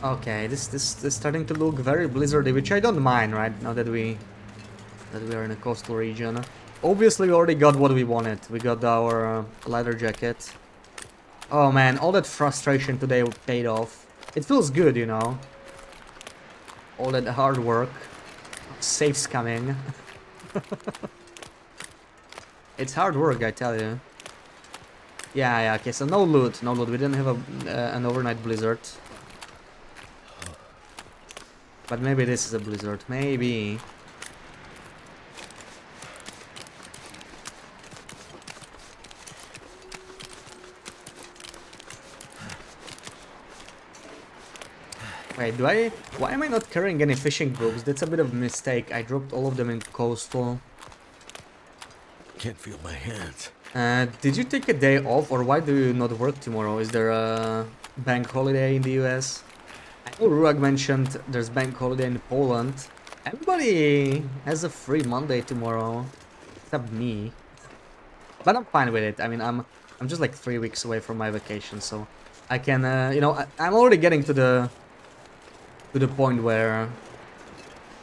Okay, this is starting to look very blizzardy, which I don't mind, right? Now that we are in a coastal region. Obviously, we already got what we wanted. We got our leather jacket. Oh man, all that frustration today paid off. It feels good, you know. All that hard work. Safe's coming. It's hard work, I tell you. Yeah, okay, so no loot, no loot. We didn't have an overnight blizzard. But maybe this is a blizzard, maybe. Wait, why am I not carrying any fishing books? That's a bit of a mistake. I dropped all of them in coastal. Can't feel my hands. Did you take a day off, or why do you not work tomorrow? Is there a bank holiday in the US? I know Ruag mentioned there's bank holiday in Poland. Everybody has a free Monday tomorrow, except me. But I'm fine with it. I mean, I'm just like 3 weeks away from my vacation, so I can, you know, I'm already getting to the point where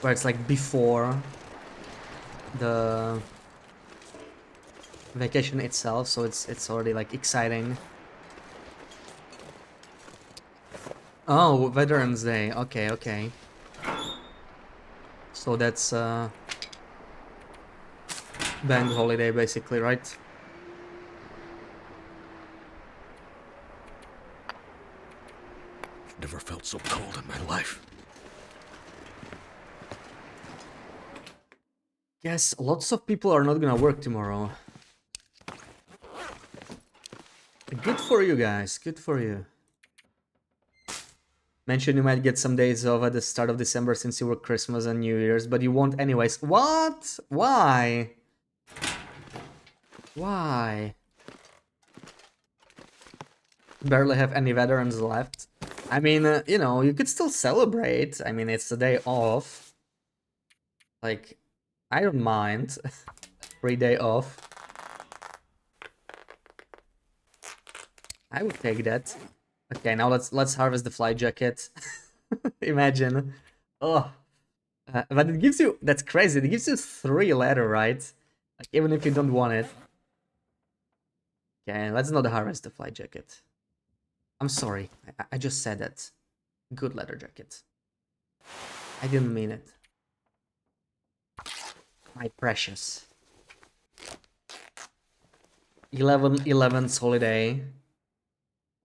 it's like before the vacation itself, so it's already like exciting. Oh, Veterans Day. Okay, okay. So that's bank holiday basically, right? Never felt so cold in my life. Yes, lots of people are not gonna work tomorrow. Good for you guys, good for you. Mentioned you might get some days off at the start of December since you work Christmas and New Year's, but you won't anyways. What? Why? Why? Barely have any veterans left. I mean, you know, you could still celebrate. I mean, it's a day off. Like, I don't mind. Free day off. I would take that. Okay, now let's harvest the fly jacket. Imagine. Oh. But it gives you, that's crazy, it gives you 3 leather, right? Like, even if you don't want it. Okay, let's not harvest the fly jacket. I'm sorry, I just said that. Good leather jacket. I didn't mean it. My precious. 11/11's holiday.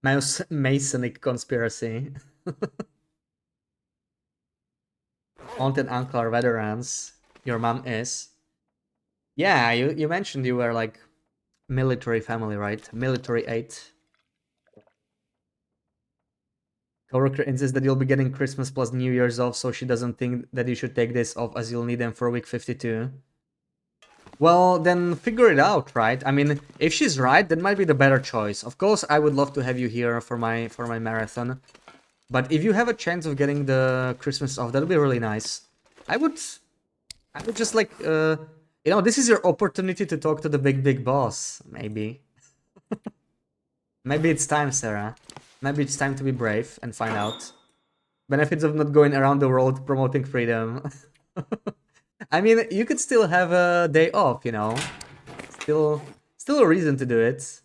Masonic conspiracy. Aunt and uncle are veterans. Your mom is. Yeah, you mentioned you were like Military family, right? Military 8. Coworker insists that you'll be getting Christmas plus New Year's off, so she doesn't think that you should take this off as you'll need them for week 52. Well, then figure it out, right? I mean, if she's right, that might be the better choice. Of course, I would love to have you here for my marathon. But if you have a chance of getting the Christmas off, that'll be really nice. I would just like, you know, this is your opportunity to talk to the big boss, maybe. Maybe it's time, Sarah. Maybe it's time to be brave and find out. Benefits of not going around the world promoting freedom. I mean, you could still have a day off, you know. Still a reason to do it.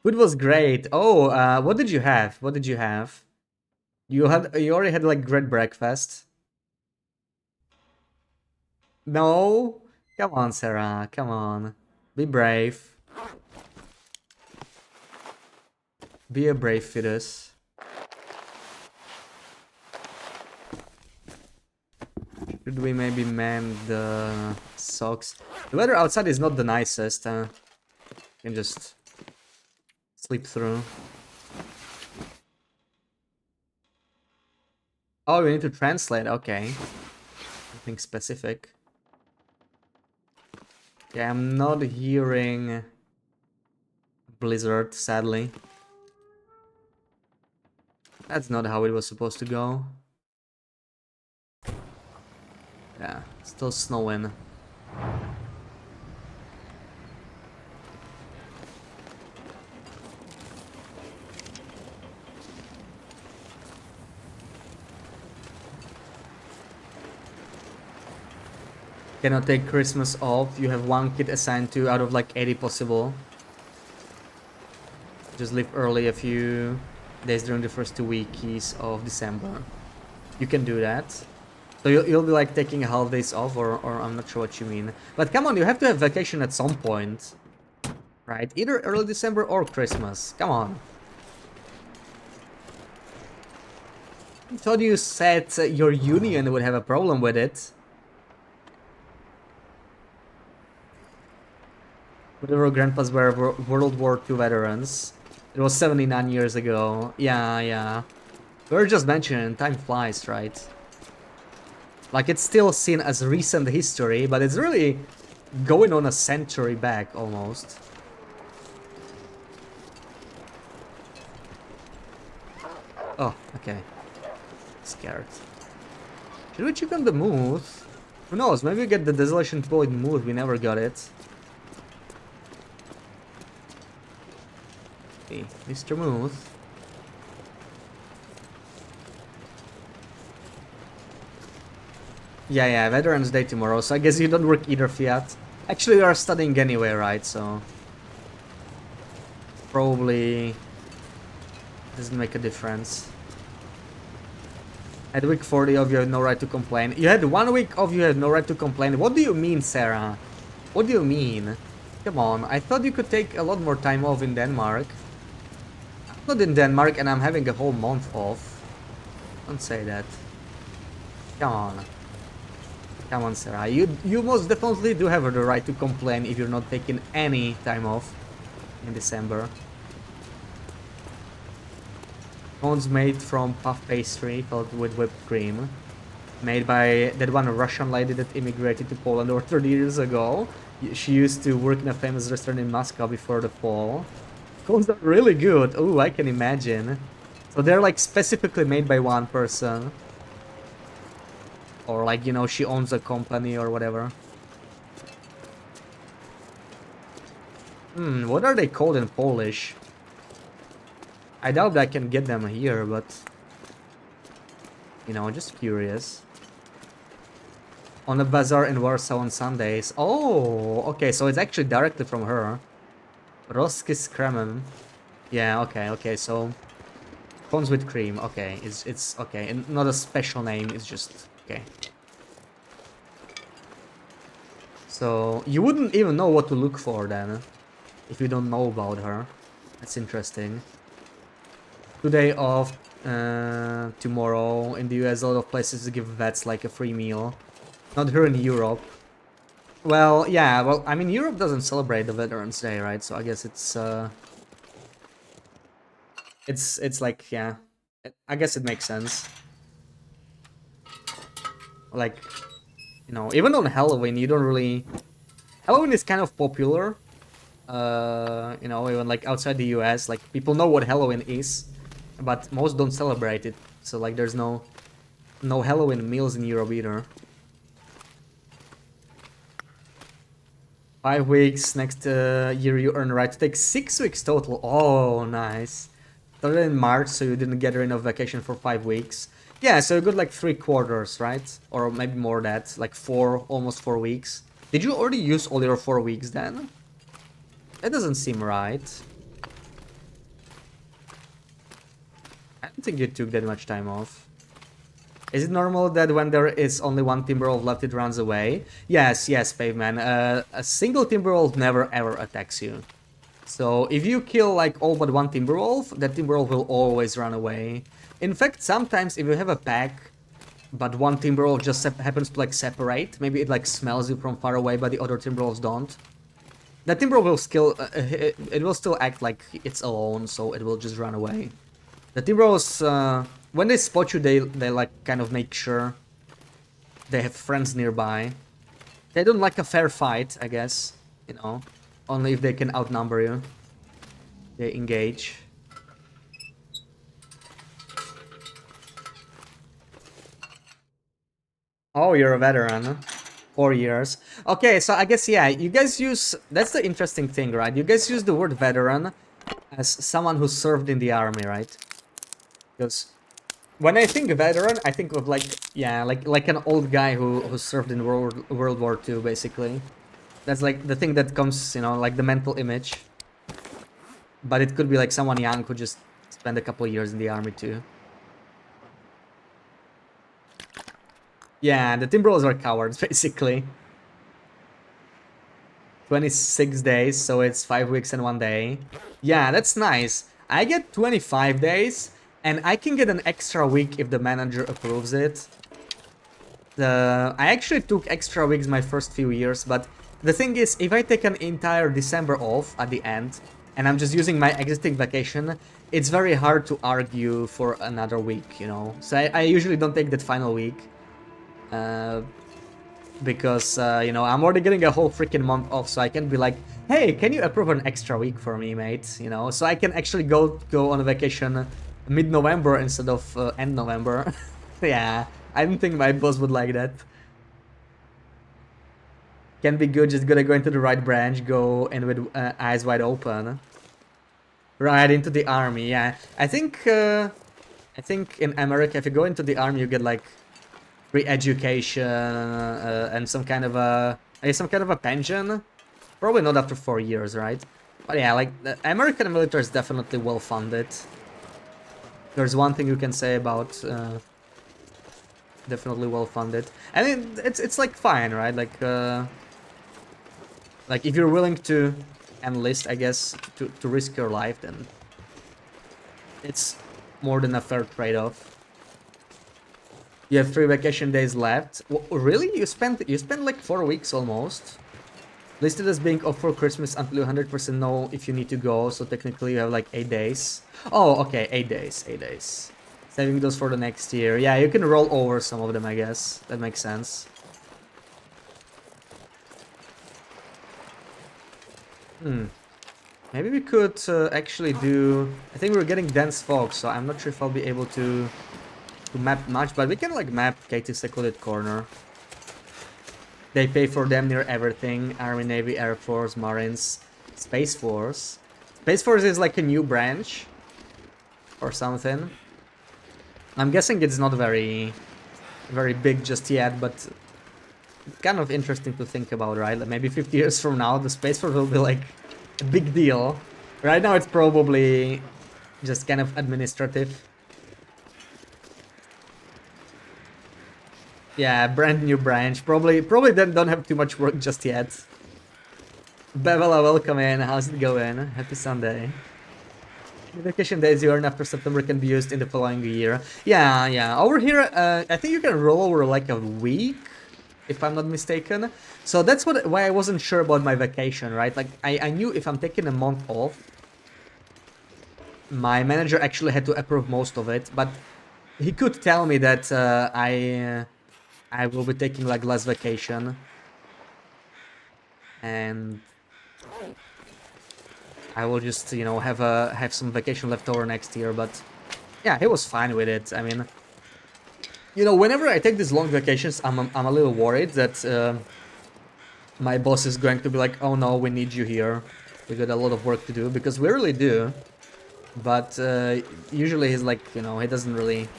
Food was great. Oh, what did you have? What did you have? You already had like great breakfast. No? Come on, Sarah. Come on. Be brave. Be a brave fetus. Should we maybe mend the socks? The weather outside is not the nicest. You can just sleep through. Oh, we need to translate. Okay. Something specific. Yeah, I'm not hearing blizzard, sadly. That's not how it was supposed to go. Yeah, still snowing. Cannot take Christmas off. You have one kid assigned to out of like 80 possible. Just leave early a few days during the first 2 weeks of December. You can do that. So you'll be like taking holidays off, or I'm not sure what you mean. But come on, you have to have vacation at some point. Right? Either early December or Christmas. Come on. I thought you said your union would have a problem with it. Whatever grandpas were World War II veterans. It was 79 years ago. Yeah. We were just mentioning, time flies, right? Like, it's still seen as recent history, but it's really going on a century back, almost. Oh, okay. Scared. Should we check on the mood? Who knows, maybe we get the Desolation Void mood, we never got it. Hey, Mr. Muth. Yeah, Veterans Day tomorrow, so I guess you don't work either, Fiat. Actually, you are studying anyway, right, so... Probably... doesn't make a difference. At week 40 of you have no right to complain. You had 1 week of you have no right to complain. What do you mean, Sarah? What do you mean? Come on, I thought you could take a lot more time off in Denmark. I'm not in Denmark and I'm having a whole month off. Don't say that. Come on. Come on, Sarah. You most definitely do have the right to complain if you're not taking any time off in December. Cones made from puff pastry filled with whipped cream. Made by that one Russian lady that immigrated to Poland over 30 years ago. She used to work in a famous restaurant in Moscow before the fall. Cones are really good. Oh, I can imagine. So they're like specifically made by one person. Or like, you know, she owns a company or whatever. What are they called in Polish? I doubt I can get them here, but... You know, just curious. On a bazaar in Warsaw on Sundays. Oh, okay, so it's actually directly from her. Roski z kremem. Yeah, okay, so... Cones with cream, okay, it's okay, and not a special name, it's just... Okay. So, you wouldn't even know what to look for then, if you don't know about her. That's interesting. Today off, tomorrow. In the US, a lot of places give vets like a free meal. Not here in Europe. Well, yeah, well, I mean, Europe doesn't celebrate the Veterans Day, right? So I guess it's like, yeah, I guess it makes sense. Like, you know, even on Halloween, you don't really... Halloween is kind of popular, you know, even like outside the US, like people know what Halloween is, but most don't celebrate it. So like there's no Halloween meals in Europe either. 5 weeks next year you earn the right to take 6 weeks total. Oh, nice. Started in March, so you didn't get enough vacation for 5 weeks. Yeah, so you got like 3 quarters, right? Or maybe more that, like almost 4 weeks. Did you already use all your 4 weeks then? That doesn't seem right. I don't think you took that much time off. Is it normal that when there is only one Timberwolf left, it runs away? Yes, yes, Paveman. A single Timberwolf never ever attacks you. So if you kill like all but one Timberwolf, that Timberwolf will always run away. In fact, sometimes if you have a pack, but one Timberwolf just happens to like separate, maybe it like smells you from far away, but the other Timberwolves don't. That Timberwolf will still, it will still act like it's alone, so it will just run away. The Timberwolves, when they spot you, they like kind of make sure they have friends nearby. They don't like a fair fight, I guess, you know, only if they can outnumber you. They engage. Oh, you're a veteran. 4 years. Okay, so I guess, yeah, you guys use... That's the interesting thing, right? You guys use the word veteran as someone who served in the army, right? Because when I think veteran, I think of like, yeah, like an old guy who served in World War II, basically. That's like the thing that comes, you know, like the mental image. But it could be like someone young who just spent a couple years in the army too. Yeah, the Timberwolves are cowards, basically. 26 days, so it's 5 weeks and 1 day. Yeah, that's nice. I get 25 days, and I can get an extra week if the manager approves it. I actually took extra weeks my first few years, but the thing is, if I take an entire December off at the end, and I'm just using my existing vacation, it's very hard to argue for another week, you know? So I usually don't take that final week. Because, you know, I'm already getting a whole freaking month off, so I can be like, hey, can you approve an extra week for me, mate? You know, so I can actually go on a vacation mid-November instead of end November. Yeah, I don't think my boss would like that. Can be good, just gotta go into the right branch, go in with eyes wide open. Right, into the army, yeah. I think in America, if you go into the army, you get like free education and some kind of a pension. Probably not after 4 years, right? But yeah, like the American military is definitely well funded. There's one thing you can say about definitely well funded. I mean, it's like fine, right? Like if you're willing to enlist, I guess, to risk your life, then it's more than a fair trade-off. You have 3 vacation days left. Really? You spent like 4 weeks almost. Listed as being off for Christmas until you 100% know if you need to go. So technically you have like 8 days. Oh, okay, 8 days. 8 days. Saving those for the next year. Yeah, you can roll over some of them, I guess. That makes sense. Maybe we could actually do... I think we're getting dense fog, so I'm not sure if I'll be able to map much, but we can like map Katie's secluded corner. They pay for damn near everything. Army, Navy, Air Force, Marines, Space Force. Space Force is like a new branch or something. I'm guessing it's not very big just yet, but kind of interesting to think about, right? Like maybe 50 years from now, the Space Force will be like a big deal. Right now it's probably just kind of administrative. Yeah, brand new branch. Probably don't have too much work just yet. Bevela, welcome in. How's it going? Happy Sunday. The vacation days you earn after September can be used in the following year. Yeah. Over here, I think you can roll over like a week. if I'm not mistaken. So that's why I wasn't sure about my vacation, right? Like, I knew if I'm taking a month off, my manager actually had to approve most of it, but he could tell me that I will be taking like less vacation, and I will just, you know, have some vacation left over next year. But yeah, he was fine with it. I mean, you know, whenever I take these long vacations, I'm a little worried that my boss is going to be like, "Oh no, we need you here. We got a lot of work to do," because we really do. But usually he's like, you know, he doesn't really,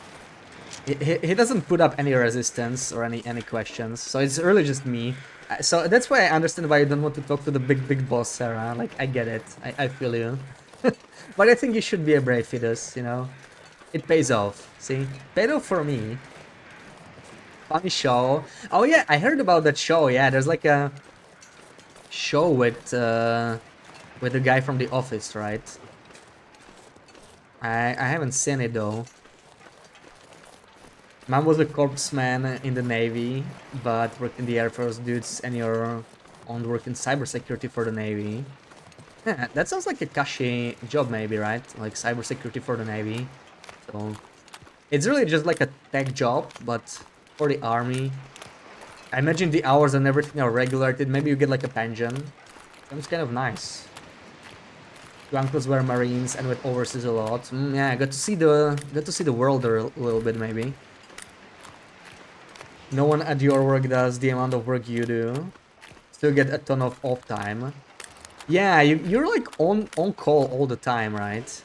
he doesn't put up any resistance or any questions. So it's really just me. So that's why I understand why you don't want to talk to the big boss, Sarah. Like, I get it. I feel you. But I think you should be a brave fetus, you know? It pays off, see? Paid off for me. Funny show. Oh yeah, I heard about that show, yeah. There's like a show with the guy from The Office, right? I haven't seen it though. Mom was a corpsman in the Navy, but worked in the Air Force, dudes, and you're on work in cybersecurity for the Navy. Yeah, that sounds like a cushy job maybe, right? Like cybersecurity for the Navy. So it's really just like a tech job, but for the Army. I imagine the hours and everything are regulated. Maybe you get like a pension. Sounds kind of nice. Two uncles were Marines and went overseas a lot. Yeah, I got to see the world there a little bit maybe. No one at your work does the amount of work you do. Still get a ton of off time. Yeah, you're like on call all the time, right?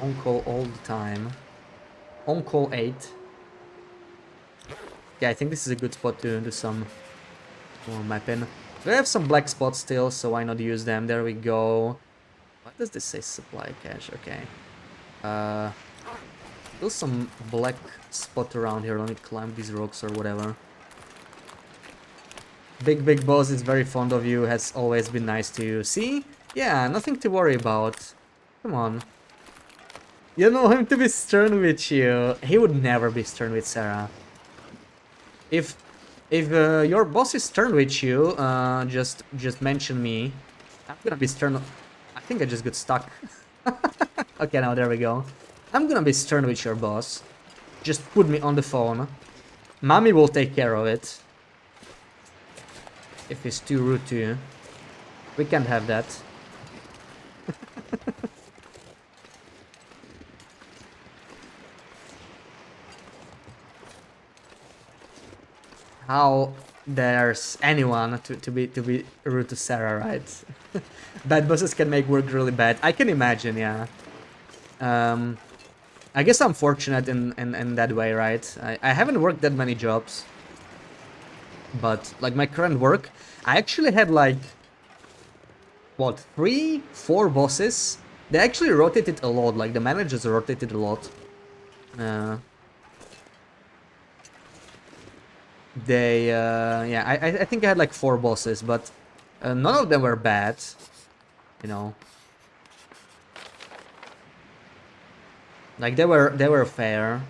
On call all the time. On call 8. Yeah, I think this is a good spot to do some more mapping. We have some black spots still, so why not use them? There we go. What does this say? Supply cache. Okay. Still some black spot around here. Let me climb these rocks or whatever. Big boss is very fond of you. Has always been nice to you. See? Yeah, nothing to worry about. Come on. You know him to be stern with you. He would never be stern with Sarah. If your boss is stern with you, just mention me. I'm gonna be stern. I think I just got stuck. Okay, now there we go. I'm gonna be stern with your boss. Just put me on the phone. Mommy will take care of it. If he's too rude to you. We can't have that. How there's anyone to be rude to Sarah, right? Bad bosses can make work really bad. I can imagine, yeah. I guess I'm fortunate in that way, right? I haven't worked that many jobs. But, like, my current work, I actually had, like, what, 3, 4 bosses? They actually rotated a lot, like, the managers rotated a lot. Yeah, I think I had, like, 4 bosses, but none of them were bad, you know. Like, they were fair.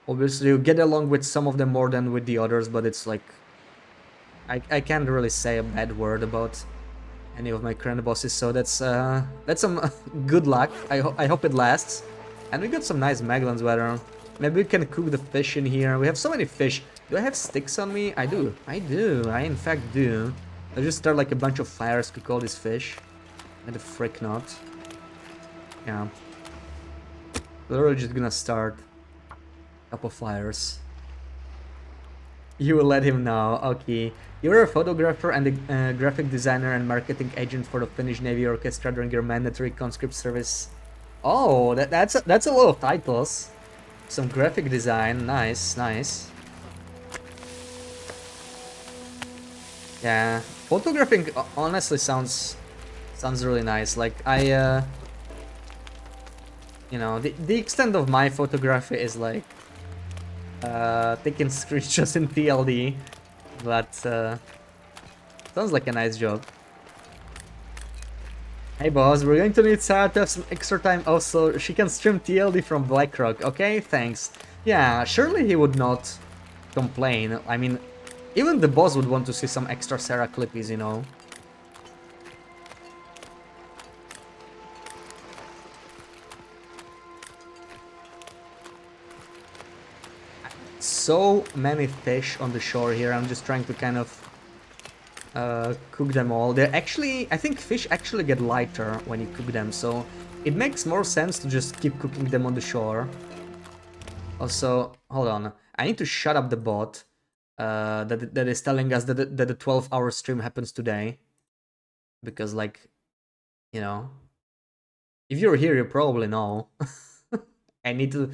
Obviously, you get along with some of them more than with the others, but it's like... I can't really say a bad word about any of my current bosses, so that's some good luck. I hope it lasts. And we got some nice Maglans weather. Maybe we can cook the fish in here. We have so many fish. Do I have sticks on me? I do. I in fact do. I'll just start like a bunch of fires, cook all these fish. And the frick not. Yeah. Literally just gonna start a couple fires. You will let him know, okay. You're a photographer and a graphic designer and marketing agent for the Finnish Navy Orchestra during your mandatory conscript service. Oh, that's a lot of titles. Some graphic design, nice. Yeah, photographing honestly sounds really nice. Like you know, the extent of my photography is like taking screenshots in TLD, but sounds like a nice job. Hey boss, we're going to need Sarah to have some extra time also. She can stream TLD from BlackRock, okay? Thanks. Yeah, surely he would not complain. I mean, even the boss would want to see some extra Sarah clippies, you know? So many fish on the shore here. I'm just trying to kind of cook them all. They're actually, I think fish actually get lighter when you cook them, so it makes more sense to just keep cooking them on the shore. Also, hold on, I need to shut up the bot that is telling us that the 12-hour stream happens today. Because, like, you know, if you're here, you probably know. I need to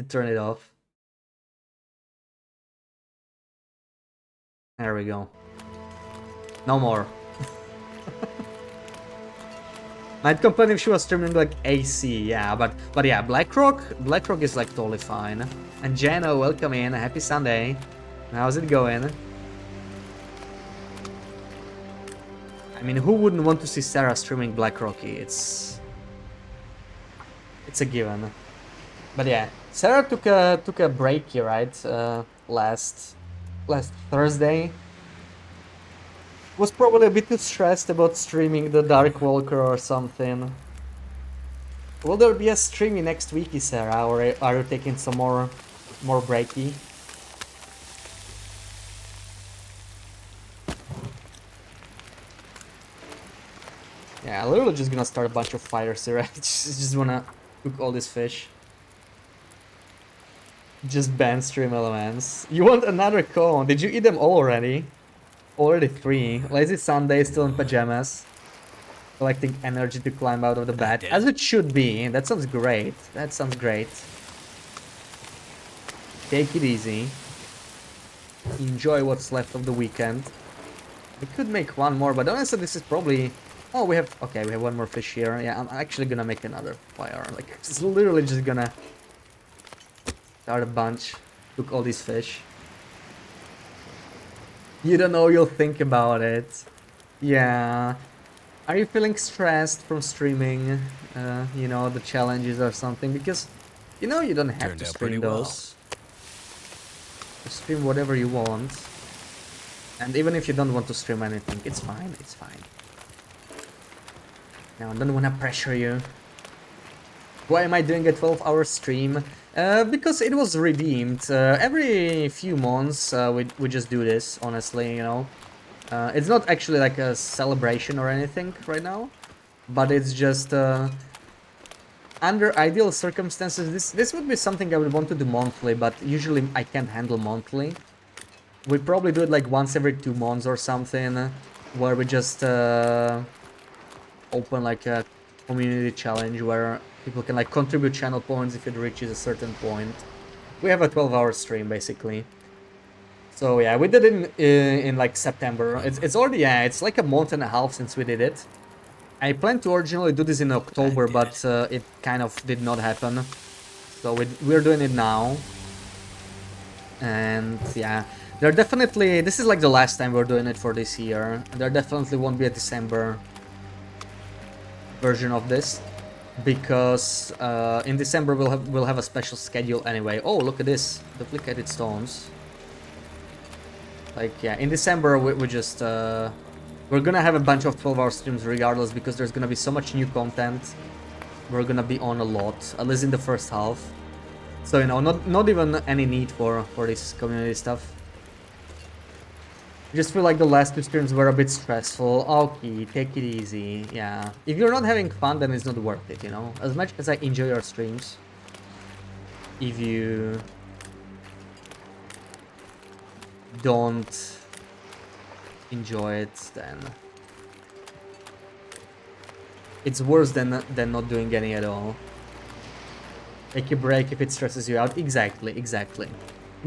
turn it off. There we go. No more. Might complain if she was streaming like AC, yeah, but yeah, BlackRock is like totally fine. And Jano, welcome in, happy Sunday. How's it going? I mean, who wouldn't want to see Sarah streaming BlackRocky? It's a given. But yeah, Sarah took a break here, right? Last Thursday. Was probably a bit too stressed about streaming the Dark Walker or something. Will there be a streamy next week, Sarah, or are you taking some more breaky? Yeah, I'm literally just gonna start a bunch of fires here. I just wanna cook all this fish. Just ban stream elements. You want another cone? Did you eat them all already? Already 3. Lazy Sunday, still in pajamas. Collecting energy to climb out of the bed. As it should be. That sounds great. That sounds great. Take it easy. Enjoy what's left of the weekend. We could make one more, but honestly this is probably... Oh, we have one more fish here. Yeah, I'm actually gonna make another fire. Like, it's literally just gonna start a bunch. Cook all these fish. You don't know, you'll think about it. Yeah. Are you feeling stressed from streaming, you know, the challenges or something? Because, you know, you don't have to stream those. You stream whatever you want. And even if you don't want to stream anything, it's fine, it's fine. Now, I don't want to pressure you. Why am I doing a 12-hour stream? Because it was redeemed. Every few months, we just do this, honestly, you know. It's not actually like a celebration or anything right now, but it's just under ideal circumstances. This would be something I would want to do monthly, but usually I can't handle monthly. We probably do it like once every 2 months or something, where we just open like a community challenge where people can like contribute channel points if it reaches a certain point. We have a 12-hour stream basically. So yeah, we did it in like September. It's already, yeah, it's like a month and a half since we did it. I planned to originally do this in October, but it kind of did not happen. So we're doing it now. And yeah, this is like the last time we're doing it for this year. There definitely won't be a December version of this, because in December we'll have a special schedule anyway. Oh, look at this, duplicated stones. Like, yeah, in December we just we're gonna have a bunch of 12-hour streams regardless, because there's gonna be so much new content. We're gonna be on a lot, at least in the first half. So, you know, not even any need for this community stuff. I just feel like the last 2 streams were a bit stressful. Okay, take it easy. Yeah, if you're not having fun, then it's not worth it, you know. As much as I enjoy your streams, if you don't enjoy it, then it's worse than not doing any at all. Take a break if it stresses you out. Exactly.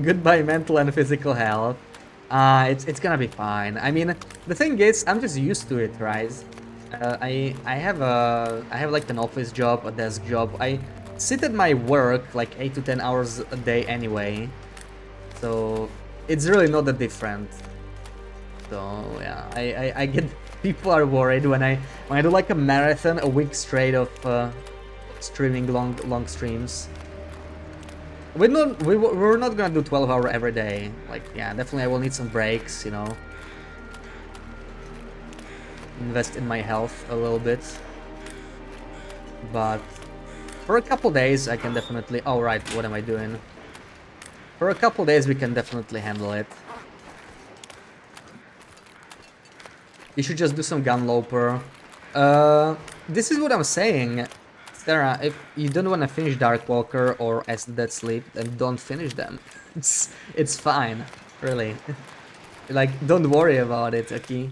Goodbye mental and physical health. It's gonna be fine. I mean, the thing is, I'm just used to it, right? I have like an office job, a desk job. I sit at my work like 8 to 10 hours a day anyway, so it's really not that different. So yeah, I get, people are worried when I do like a marathon, a week straight of streaming long streams. we're not gonna do 12-hour every day. Like, yeah, definitely I will need some breaks, you know. Invest in my health a little bit. But for a couple days I can definitely... Oh, right, what am I doing? For a couple days we can definitely handle it. You should just do some Gunloper. This is what I'm saying. Sarah, if you don't want to finish Darkwalker or As the Dead Sleep, then don't finish them. It's fine, really. Like, don't worry about it, okay?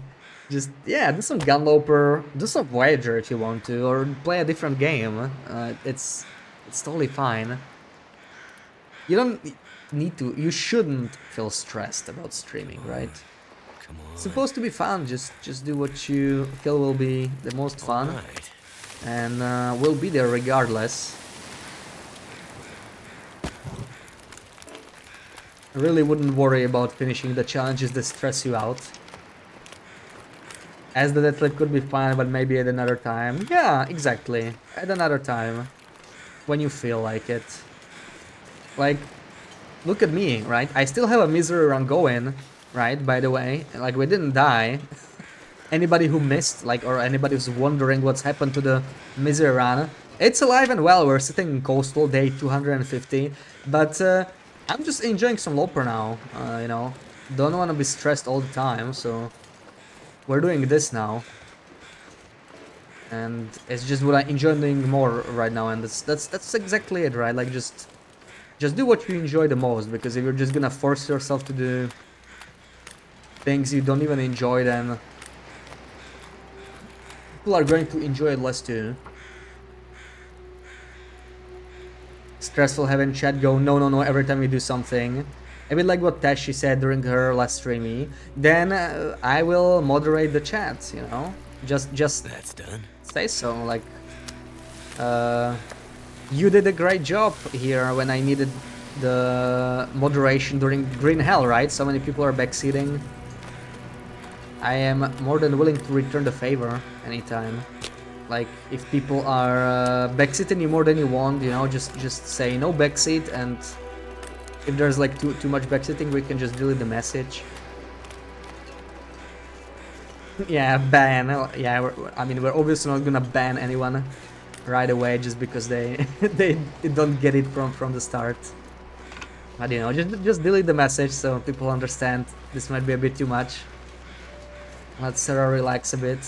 Just, yeah, do some Gunloper, do some Voyager if you want to, or play a different game. It's totally fine. You don't need to, you shouldn't feel stressed about streaming, right? Come on. It's supposed to be fun, just do what you feel will be the most fun. Right. And we'll be there regardless. I really wouldn't worry about finishing the challenges that stress you out. As the deadlift could be fun, but maybe at another time. Yeah, exactly. At another time. When you feel like it. Like, look at me, right? I still have a misery run going, right? By the way, like, we didn't die. Anybody who missed, like, or anybody who's wondering what's happened to the misery run, it's alive and well. We're sitting in Coastal day 250, but I'm just enjoying some Loper now, you know. Don't want to be stressed all the time, so we're doing this now. And it's just what I enjoy doing more right now, and that's exactly it, right? Like, just do what you enjoy the most, because if you're just gonna force yourself to do things you don't even enjoy, then people are going to enjoy it less too. Stressful having chat go no every time you do something. A bit like what Tashi said during her last streamy. Then I will moderate the chat, you know? Just That's done. say so, like... you did a great job here when I needed the moderation during Green Hell, right? So many people are backseating. I am more than willing to return the favor anytime. Like, if people are backseating you more than you want, you know, just say no backseat, and if there's like too much backseating, we can just delete the message. Yeah, ban. Yeah, I mean, we're obviously not gonna ban anyone right away just because they they don't get it from the start. But you know, just delete the message so people understand this might be a bit too much. Let Sarah relax a bit.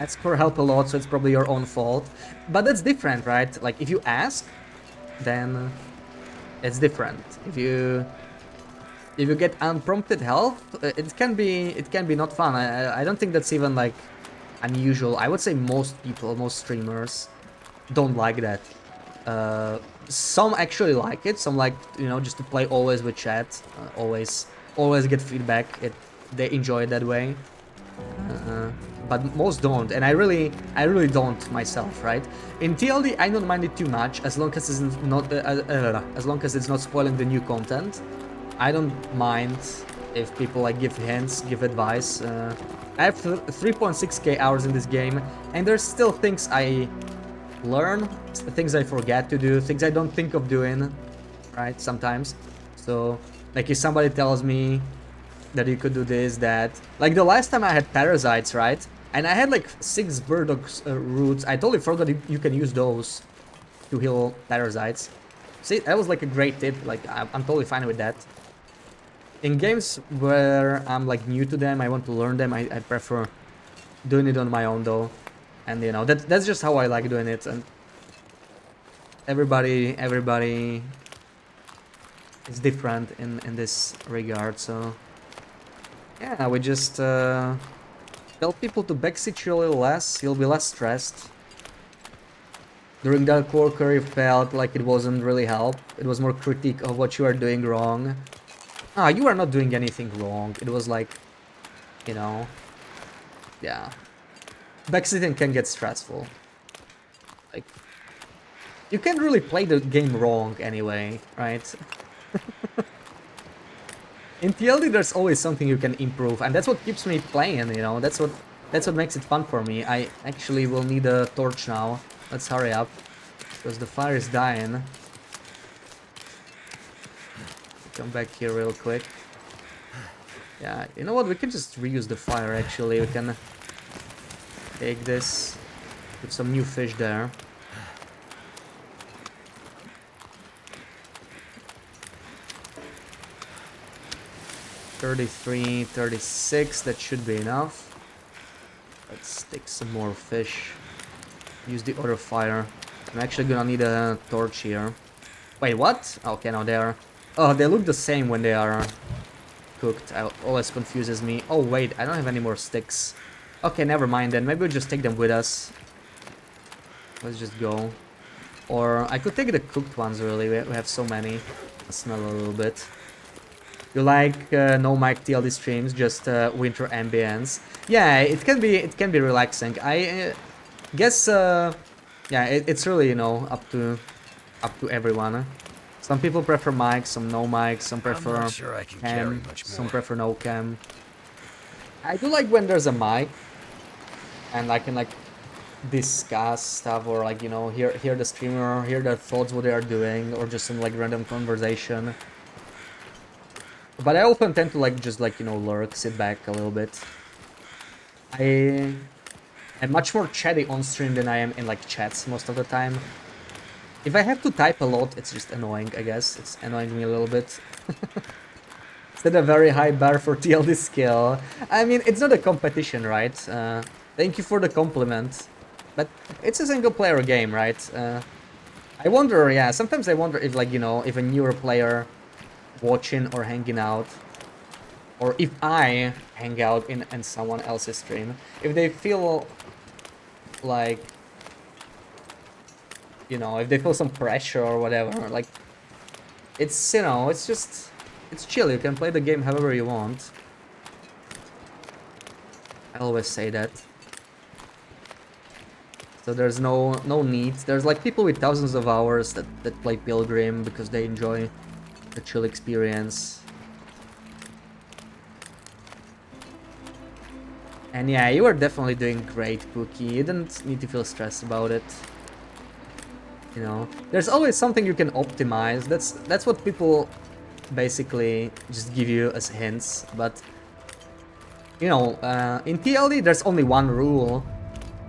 Ask for help a lot, so it's probably your own fault. But that's different, right? Like, if you ask, then it's different. If you get unprompted help, it can be not fun. I don't think that's even like unusual. I would say most people, most streamers, don't like that. Some actually like it. Some like, you know, just to play always with chat, always get feedback. They enjoy it that way. But most don't, and I really don't myself, right? In TLD, I don't mind it too much as long as it's not spoiling the new content. I don't mind if people like give hints, give advice. I have 3.6k hours in this game, and there's still things I learn, things I forget to do, things I don't think of doing, right? Sometimes. So, like, if somebody tells me that you could do this, that... Like, the last time I had parasites, right? And I had like 6 Burdock's roots. I totally forgot you can use those to heal parasites. See, that was like a great tip. Like, I'm totally fine with that. In games where I'm like new to them, I want to learn them, I prefer doing it on my own though. And you know, that's just how I like doing it. And everybody is different in this regard, so... Yeah, we just tell people to backseat you a little less, you'll be less stressed. During that quarter, you felt like it wasn't really help. It was more critique of what you are doing wrong. Ah, you are not doing anything wrong. It was like, you know, yeah. Backseating can get stressful. Like, you can't really play the game wrong anyway, right? In TLD, there's always something you can improve, and that's what keeps me playing, you know. That's what makes it fun for me. I actually will need a torch now. Let's hurry up, because the fire is dying. come back here real quick. Yeah, you know what? We can just reuse the fire, actually. We can take this, put some new fish there. $33, $36, that should be enough. Let's take some more fish. Use the other fire. I'm actually gonna need a torch here. Wait, what? Okay, no, they are... Oh, they look the same when they are cooked. Always confuses me. Oh, wait, I don't have any more sticks. Okay, never mind then. Maybe we'll just take them with us. Let's just go. Or I could take the cooked ones, really. We have so many. I smell a little bit. You like no mic TLD streams, just winter ambience? Yeah, it can be relaxing. I guess yeah, it's really, you know, up to everyone. Some people prefer mic, some no mic, some prefer I'm not sure I can carry cam, much some more. prefer no cam. I do like when there's a mic and I can like discuss stuff, or like, you know, hear the streamer, hear their thoughts, what they are doing, or just some like random conversation. But I often tend to like just like, you know, lurk, sit back a little bit. I am much more chatty on stream than I am in like chats most of the time. If I have to type a lot, it's just annoying, I guess. It's annoying me a little bit. Set a very high bar for TLD skill. I mean, it's not a competition, right? Thank you for the compliment. But it's a single player game, right? I wonder, yeah, sometimes I wonder if, like, you know, if a newer player watching or hanging out, or if I hang out in someone else's stream, if they feel like, you know, if they feel some pressure or whatever, like, it's, you know, it's just, it's chill. You can play the game however you want. I always say that. So there's no need. There's like people with thousands of hours that play Pilgrim because they enjoy the chill experience. And yeah, you are definitely doing great, Pookie. You didn't need to feel stressed about it. You know, there's always something you can optimize. That's what people basically just give you as hints. But you know, in TLD there's only one rule.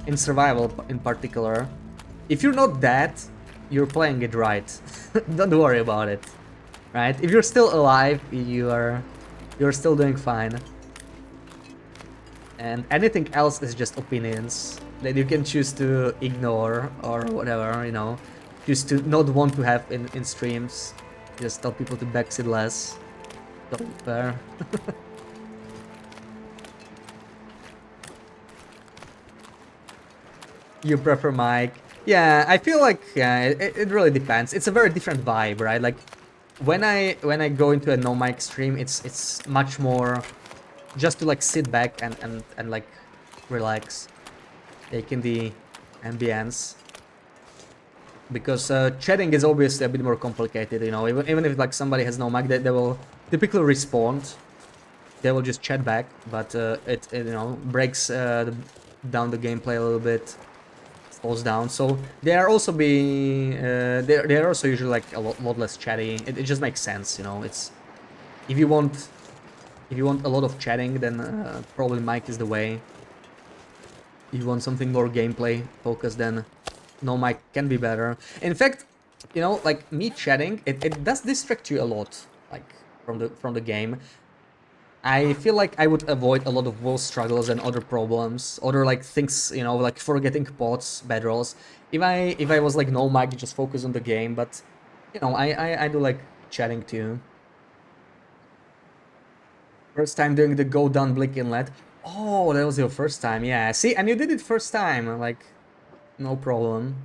In survival in particular, if you're not dead, you're playing it right. Don't worry about it, right? If you're still alive, you're still doing fine. And anything else is just opinions that you can choose to ignore or whatever, you know. Choose to not want to have in streams. Just tell people to backseat less. Totally fair. You prefer mic? Yeah, I feel like, yeah, it really depends. It's a very different vibe, right? Like when I go into a no mic stream, it's much more just to like sit back and like relax, take in the ambience. Because chatting is obviously a bit more complicated, you know. Even if like somebody has no mic, they will typically respond. They will just chat back, but it you know, breaks down the gameplay a little bit. Falls down, so they are also they're also usually like a lot less chatty. It just makes sense, you know. It's if you want a lot of chatting, then probably mic is the way. If you want something more gameplay focused, then no mic can be better. In fact, you know, like me chatting, it does distract you a lot, like from the game. I feel like I would avoid a lot of wall struggles and other problems, other like things, you know, like forgetting pots, bad rolls. If I was like no mic, just focus on the game, but you know, I do like chatting too. First time doing the go down Blick Inlet. Oh, that was your first time, yeah. See, and you did it first time, like no problem.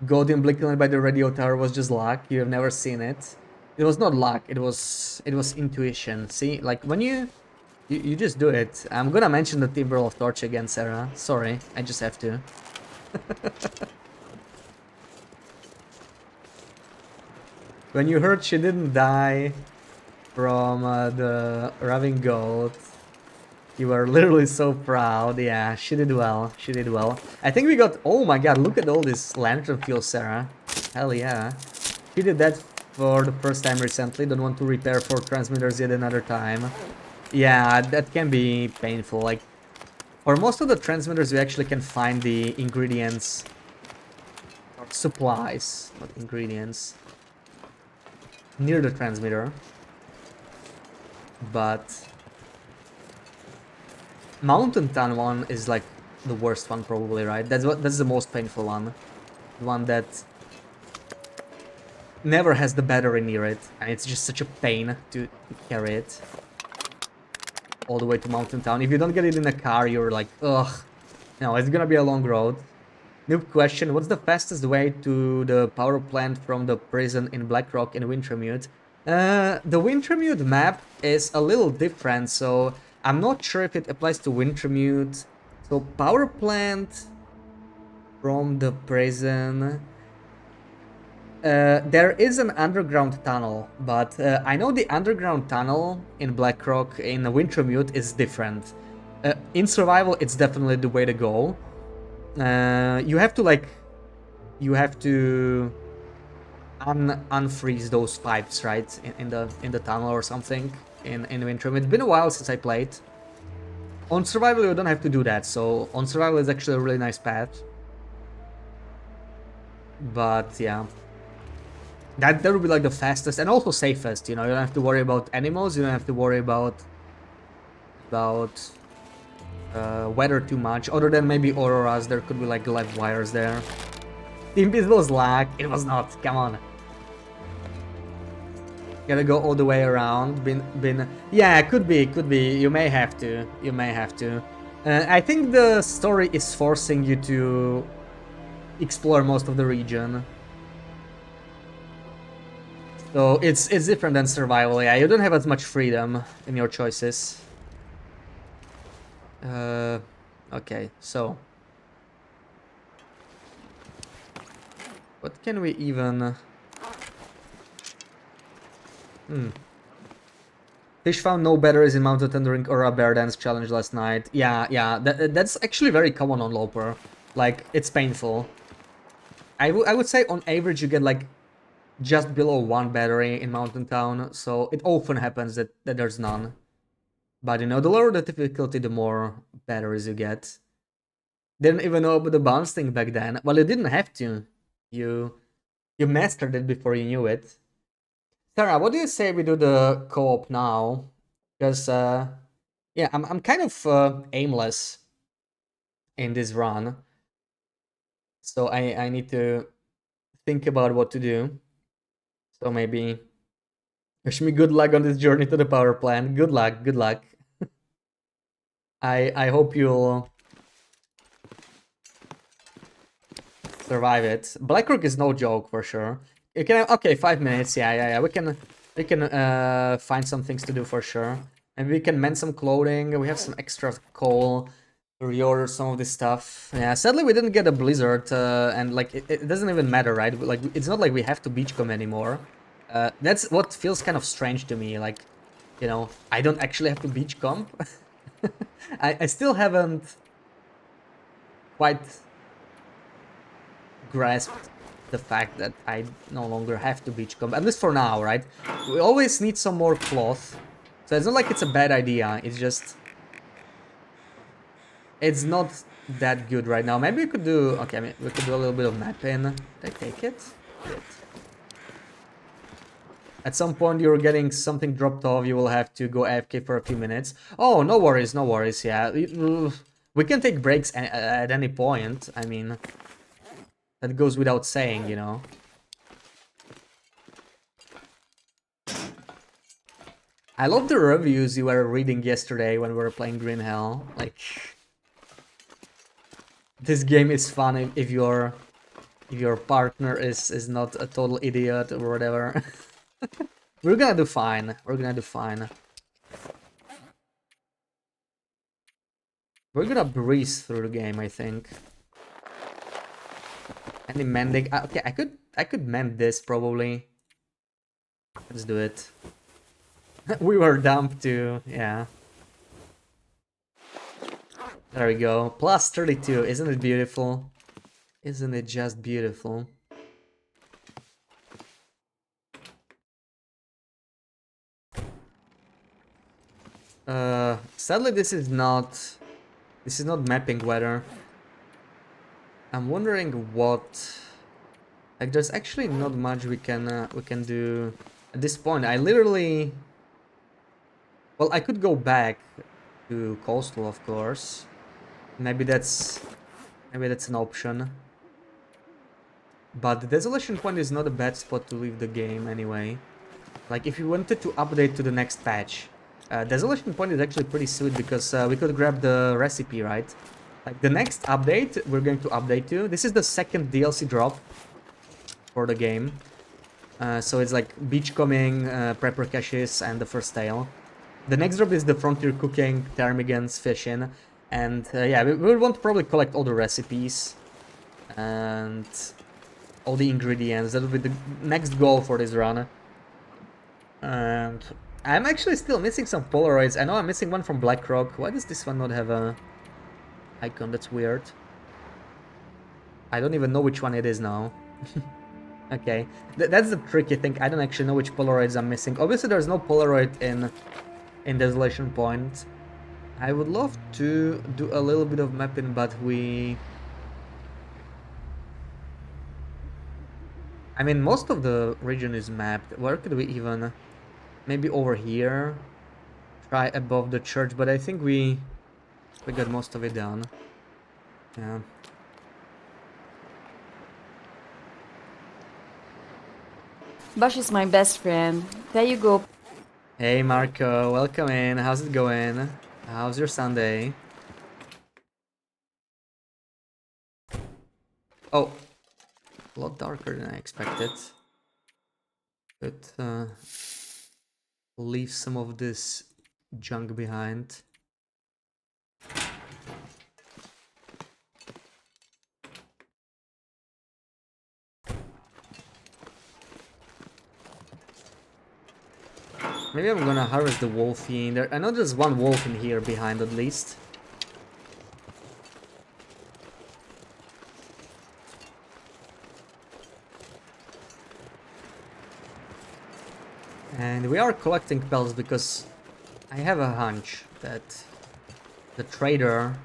Golden Blick Inlet by the radio tower was just luck. You have never seen it. It was not luck, it was intuition. See, like when you just do it. I'm gonna mention the Timber of Torch again, Sarah. Sorry, I just have to. When you heard she didn't die from the Raving Goat, you were literally so proud. Yeah, she did well. She did well. I think we got... Oh my god, look at all this lantern fuel, Sarah. Hell yeah. She did that for the first time recently. Don't want to repair 4 transmitters yet another time. Yeah, that can be painful. Like, for most of the transmitters, you actually can find the ingredients or supplies, not ingredients, near the transmitter. But Mountain Town one is like the worst one probably, right? That's the most painful one. The one that never has the battery near it, and it's just such a pain to carry it all the way to Mountain Town. If you don't get it in a car, you're like, ugh. No, it's gonna be a long road. Noob question, what's the fastest way to the power plant from the prison in Blackrock in Wintermute? The Wintermute map is a little different, so I'm not sure if it applies to Wintermute. So power plant from the prison. There is an underground tunnel, but I know the underground tunnel in Blackrock in Wintermute is different. In survival, it's definitely the way to go. You have to unfreeze those pipes, right, in the tunnel or something in Wintermute. It's been a while since I played. On survival, you don't have to do that, so on survival is actually a really nice path. But yeah. That would be like the fastest and also safest, you know, you don't have to worry about animals, you don't have to worry about weather too much, other than maybe auroras, there could be like live wires there. The invisible lag, it was not, come on. Gotta go all the way around, yeah, could be, you may have to. I think the story is forcing you to explore most of the region. So it's different than survival, yeah, you don't have as much freedom in your choices. Okay, so what can we even... Fish found no batteries in Mountain during Aura Bear Dance challenge last night. Yeah, that's actually very common on Loper. Like, it's painful. I would say on average you get like just below 1 battery in Mountain Town, so it often happens that there's none. But you know, the lower the difficulty, the more batteries you get. Didn't even know about the bounce thing back then. Well, you didn't have to. You mastered it before you knew it. Sarah, what do you say we do the co-op now? Because yeah, I'm kind of aimless in this run, so I need to think about what to do. So maybe wish me good luck on this journey to the power plant. Good luck, good luck. I hope you'll survive it. Blackrock is no joke for sure. You can, okay, 5 minutes. Yeah. We can find some things to do for sure, and we can mend some clothing. We have some extra coal. Reorder some of this stuff. Yeah, sadly we didn't get a blizzard, and like it doesn't even matter, right? Like it's not like we have to beachcomb anymore. That's what feels kind of strange to me. Like, you know, I don't actually have to beachcomb. I still haven't quite grasped the fact that I no longer have to beachcomb, at least for now, right? We always need some more cloth, so it's not like it's a bad idea. It's just it's not that good right now. Maybe we could do... Okay, I mean, we could do a little bit of mapping. Did I take it? Good. At some point you're getting something dropped off, you will have to go AFK for a few minutes. Oh, no worries, yeah. We can take breaks at any point, I mean... That goes without saying, you know. I love the reviews you were reading yesterday when we were playing Green Hell. Like... This game is fun if your partner is not a total idiot or whatever. We're gonna do fine. We're gonna breeze through the game, I think. Any mending? Okay, I could mend this probably. Let's do it. We were dumped too, yeah. There we go. Plus 32. Isn't it beautiful? Isn't it just beautiful? Sadly, this is not mapping weather. I'm wondering what. Like, there's actually not much we can do at this point. I literally. Well, I could go back to coastal, of course. Maybe that's an option. But the Desolation Point is not a bad spot to leave the game anyway. Like, if you wanted to update to the next patch, Desolation Point is actually pretty sweet because we could grab the recipe, right? Like, the next update we're going to update to, this is the second DLC drop for the game. So it's like Beachcombing, Prepper Caches, and the first tale. The next drop is the Frontier Cooking, Ptarmigans, Fishing, and yeah, we will want to probably collect all the recipes and all the ingredients. That will be the next goal for this run. And I'm actually still missing some Polaroids. I know I'm missing one from BlackRock. Why does this one not have a icon? That's weird. I don't even know which one it is now. Okay, that's the tricky thing. I don't actually know which Polaroids I'm missing. Obviously, there's no Polaroid in Desolation Point. I would love to do a little bit of mapping, but I mean, most of the region is mapped. Where could we even... Maybe over here? Try above the church, but I think we got most of it done. Yeah. Bosch is my best friend. There you go. Hey Marco, welcome in. How's it going? How's your Sunday? Oh, a lot darker than I expected. But leave some of this junk behind. Maybe I'm gonna harvest the wolf in there. I know there's one wolf in here behind at least. And we are collecting pelts because I have a hunch that the trader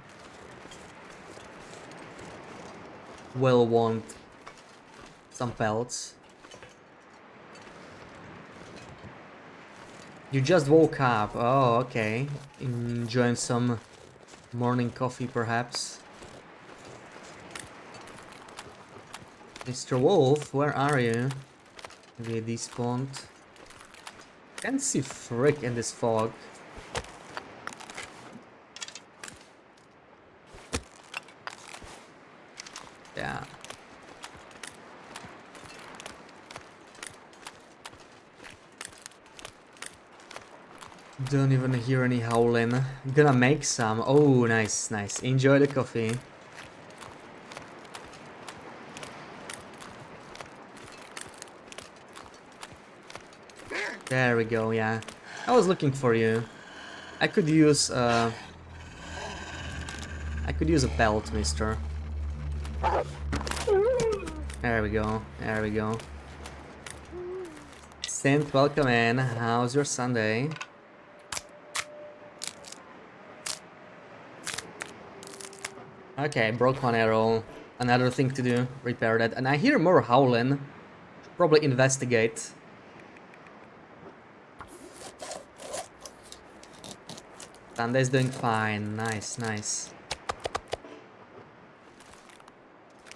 will want some pelts. You just woke up. Oh, okay. Enjoying some morning coffee, perhaps. Mr. Wolf, where are you? Maybe despawned. Can't see frick in this fog. Yeah. Don't even hear any howling. Gonna make some. Oh, nice, nice. Enjoy the coffee. There we go, yeah. I was looking for you. I could use a belt, mister. There we go, there we go. Saint, welcome in. How's your Sunday? Okay, broke one arrow. Another thing to do, repair that. And I hear more howling. Should probably investigate. Sunday's doing fine. Nice, nice.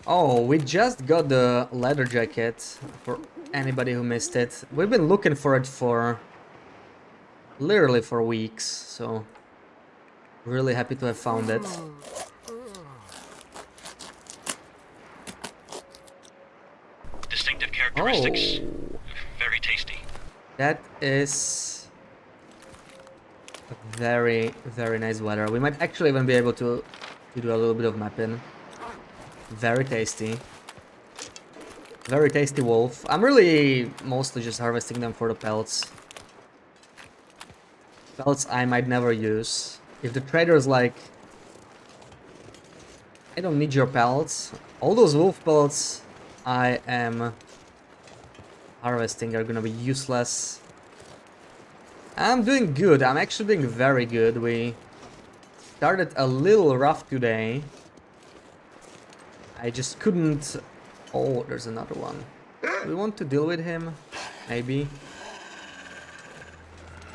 Oh, we just got the leather jacket for anybody who missed it. We've been looking for it for literally for weeks, so really happy to have found it. Distinctive characteristics. Oh, Very tasty. that is a very, very nice weather. We might actually even be able to do a little bit of mapping. Very tasty. Very tasty wolf. I'm really mostly just harvesting them for the pelts. Pelts I might never use. If the trader's like, I don't need your pelts. All those wolf pelts I am harvesting are gonna be useless. I'm doing good. I'm actually doing very good. We started a little rough today. I just couldn't... Oh, there's another one. Do we want to deal with him? Maybe.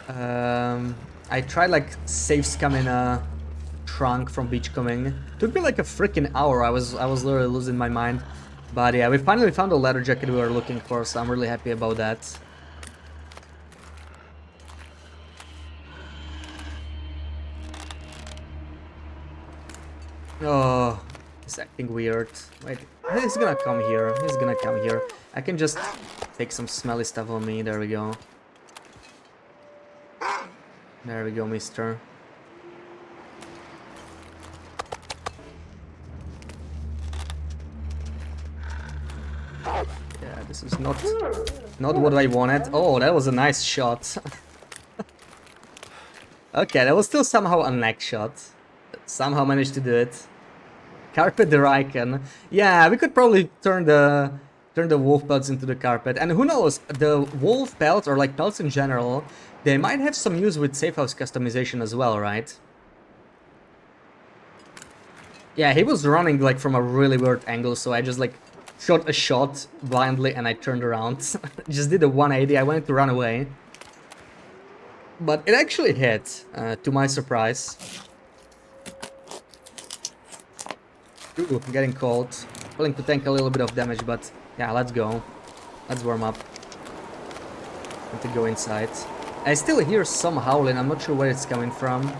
I tried like safe scamming a trunk from beachcombing. Took me like a freaking hour. I was literally losing my mind. But yeah, we finally found the leather jacket we were looking for, so I'm really happy about that. Oh, he's acting weird. Wait, he's gonna come here. He's gonna come here. I can just take some smelly stuff on me. There we go. There we go, mister. Yeah, this is not what I wanted. Oh, that was a nice shot. Okay, that was still somehow a neck shot. Somehow managed to do it. Carpet the Riken. Yeah, we could probably turn the wolf pelts into the carpet. And who knows, the wolf pelts, or like pelts in general, they might have some use with safe house customization as well, right? Yeah, he was running like from a really weird angle, so I just like shot a shot blindly and I turned around. Just did a 180, I wanted to run away. But it actually hit, to my surprise. Ooh, getting cold. Willing to tank a little bit of damage, but yeah, let's go. Let's warm up. Need to go inside. I still hear some howling, I'm not sure where it's coming from.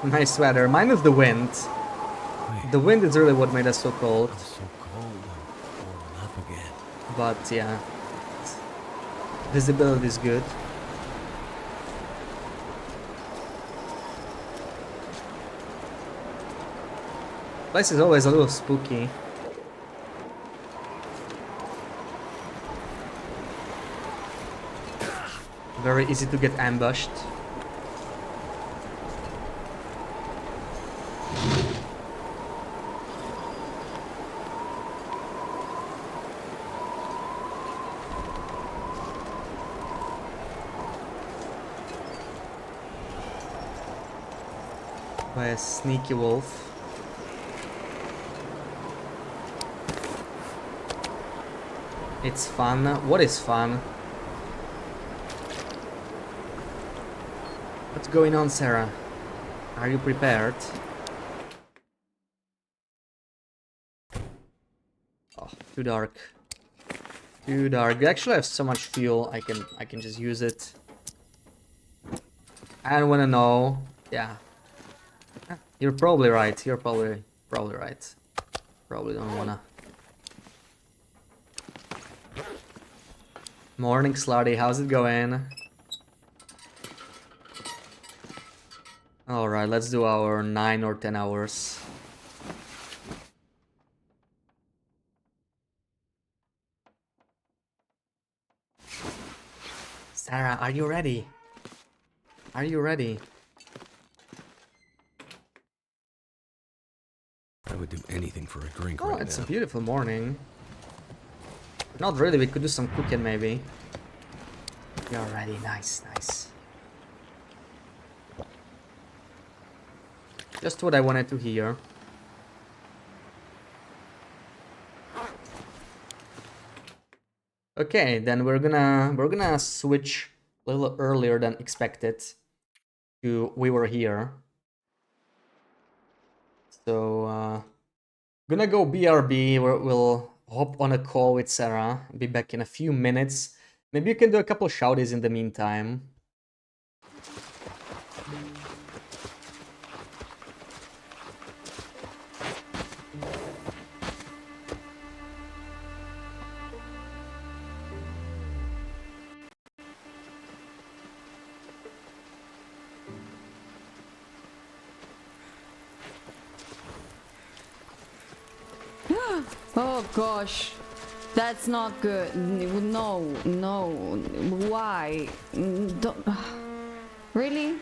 Nice weather, minus the wind. The wind is really what made us so cold. I'm so cold, I'm warming up again. But yeah, visibility is good. Place is always a little spooky. Very easy to get ambushed. By a sneaky wolf. It's fun. What is fun? What's going on, Sarah? Are you prepared? Oh, too dark. Too dark. We actually have so much fuel. I can just use it. I don't wanna know. Yeah. You're probably right. You're probably right. Probably don't wanna. Morning, Slutty. How's it going? Alright, let's do our 9 or 10 hours. Sarah, are you ready? Are you ready? I would do anything for a drink Oh, right it's now. a beautiful morning. Not really, we could do some cooking maybe. You're ready, nice, nice. Just what I wanted to hear. Okay, then we're gonna switch a little earlier than expected to we were here. So gonna go BRB. We'll hop on a call with Sarah. Be back in a few minutes. Maybe you can do a couple shouties in the meantime. Oh gosh, that's not good. No, no. Why? Don't... Really?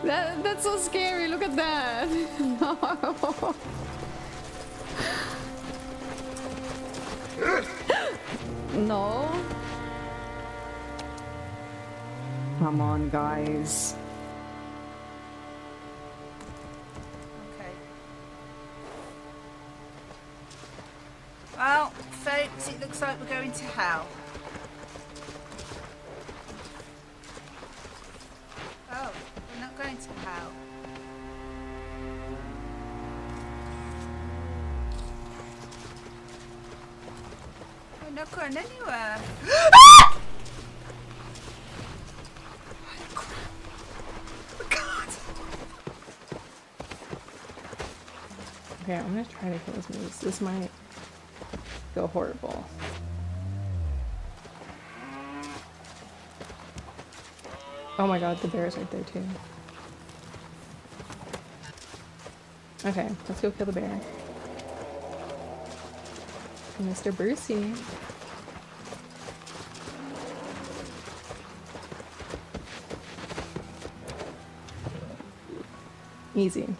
That's so scary. Look at that. No. No. Come on, guys. Okay. Well, folks, it looks like we're going to hell. Oh, we're not going to hell. We're not going anywhere. Okay, I'm gonna try to kill this moose. This might go horrible. Oh my god, the bear's right there too. Okay, let's go kill the bear. Mr. Brucey. Easy.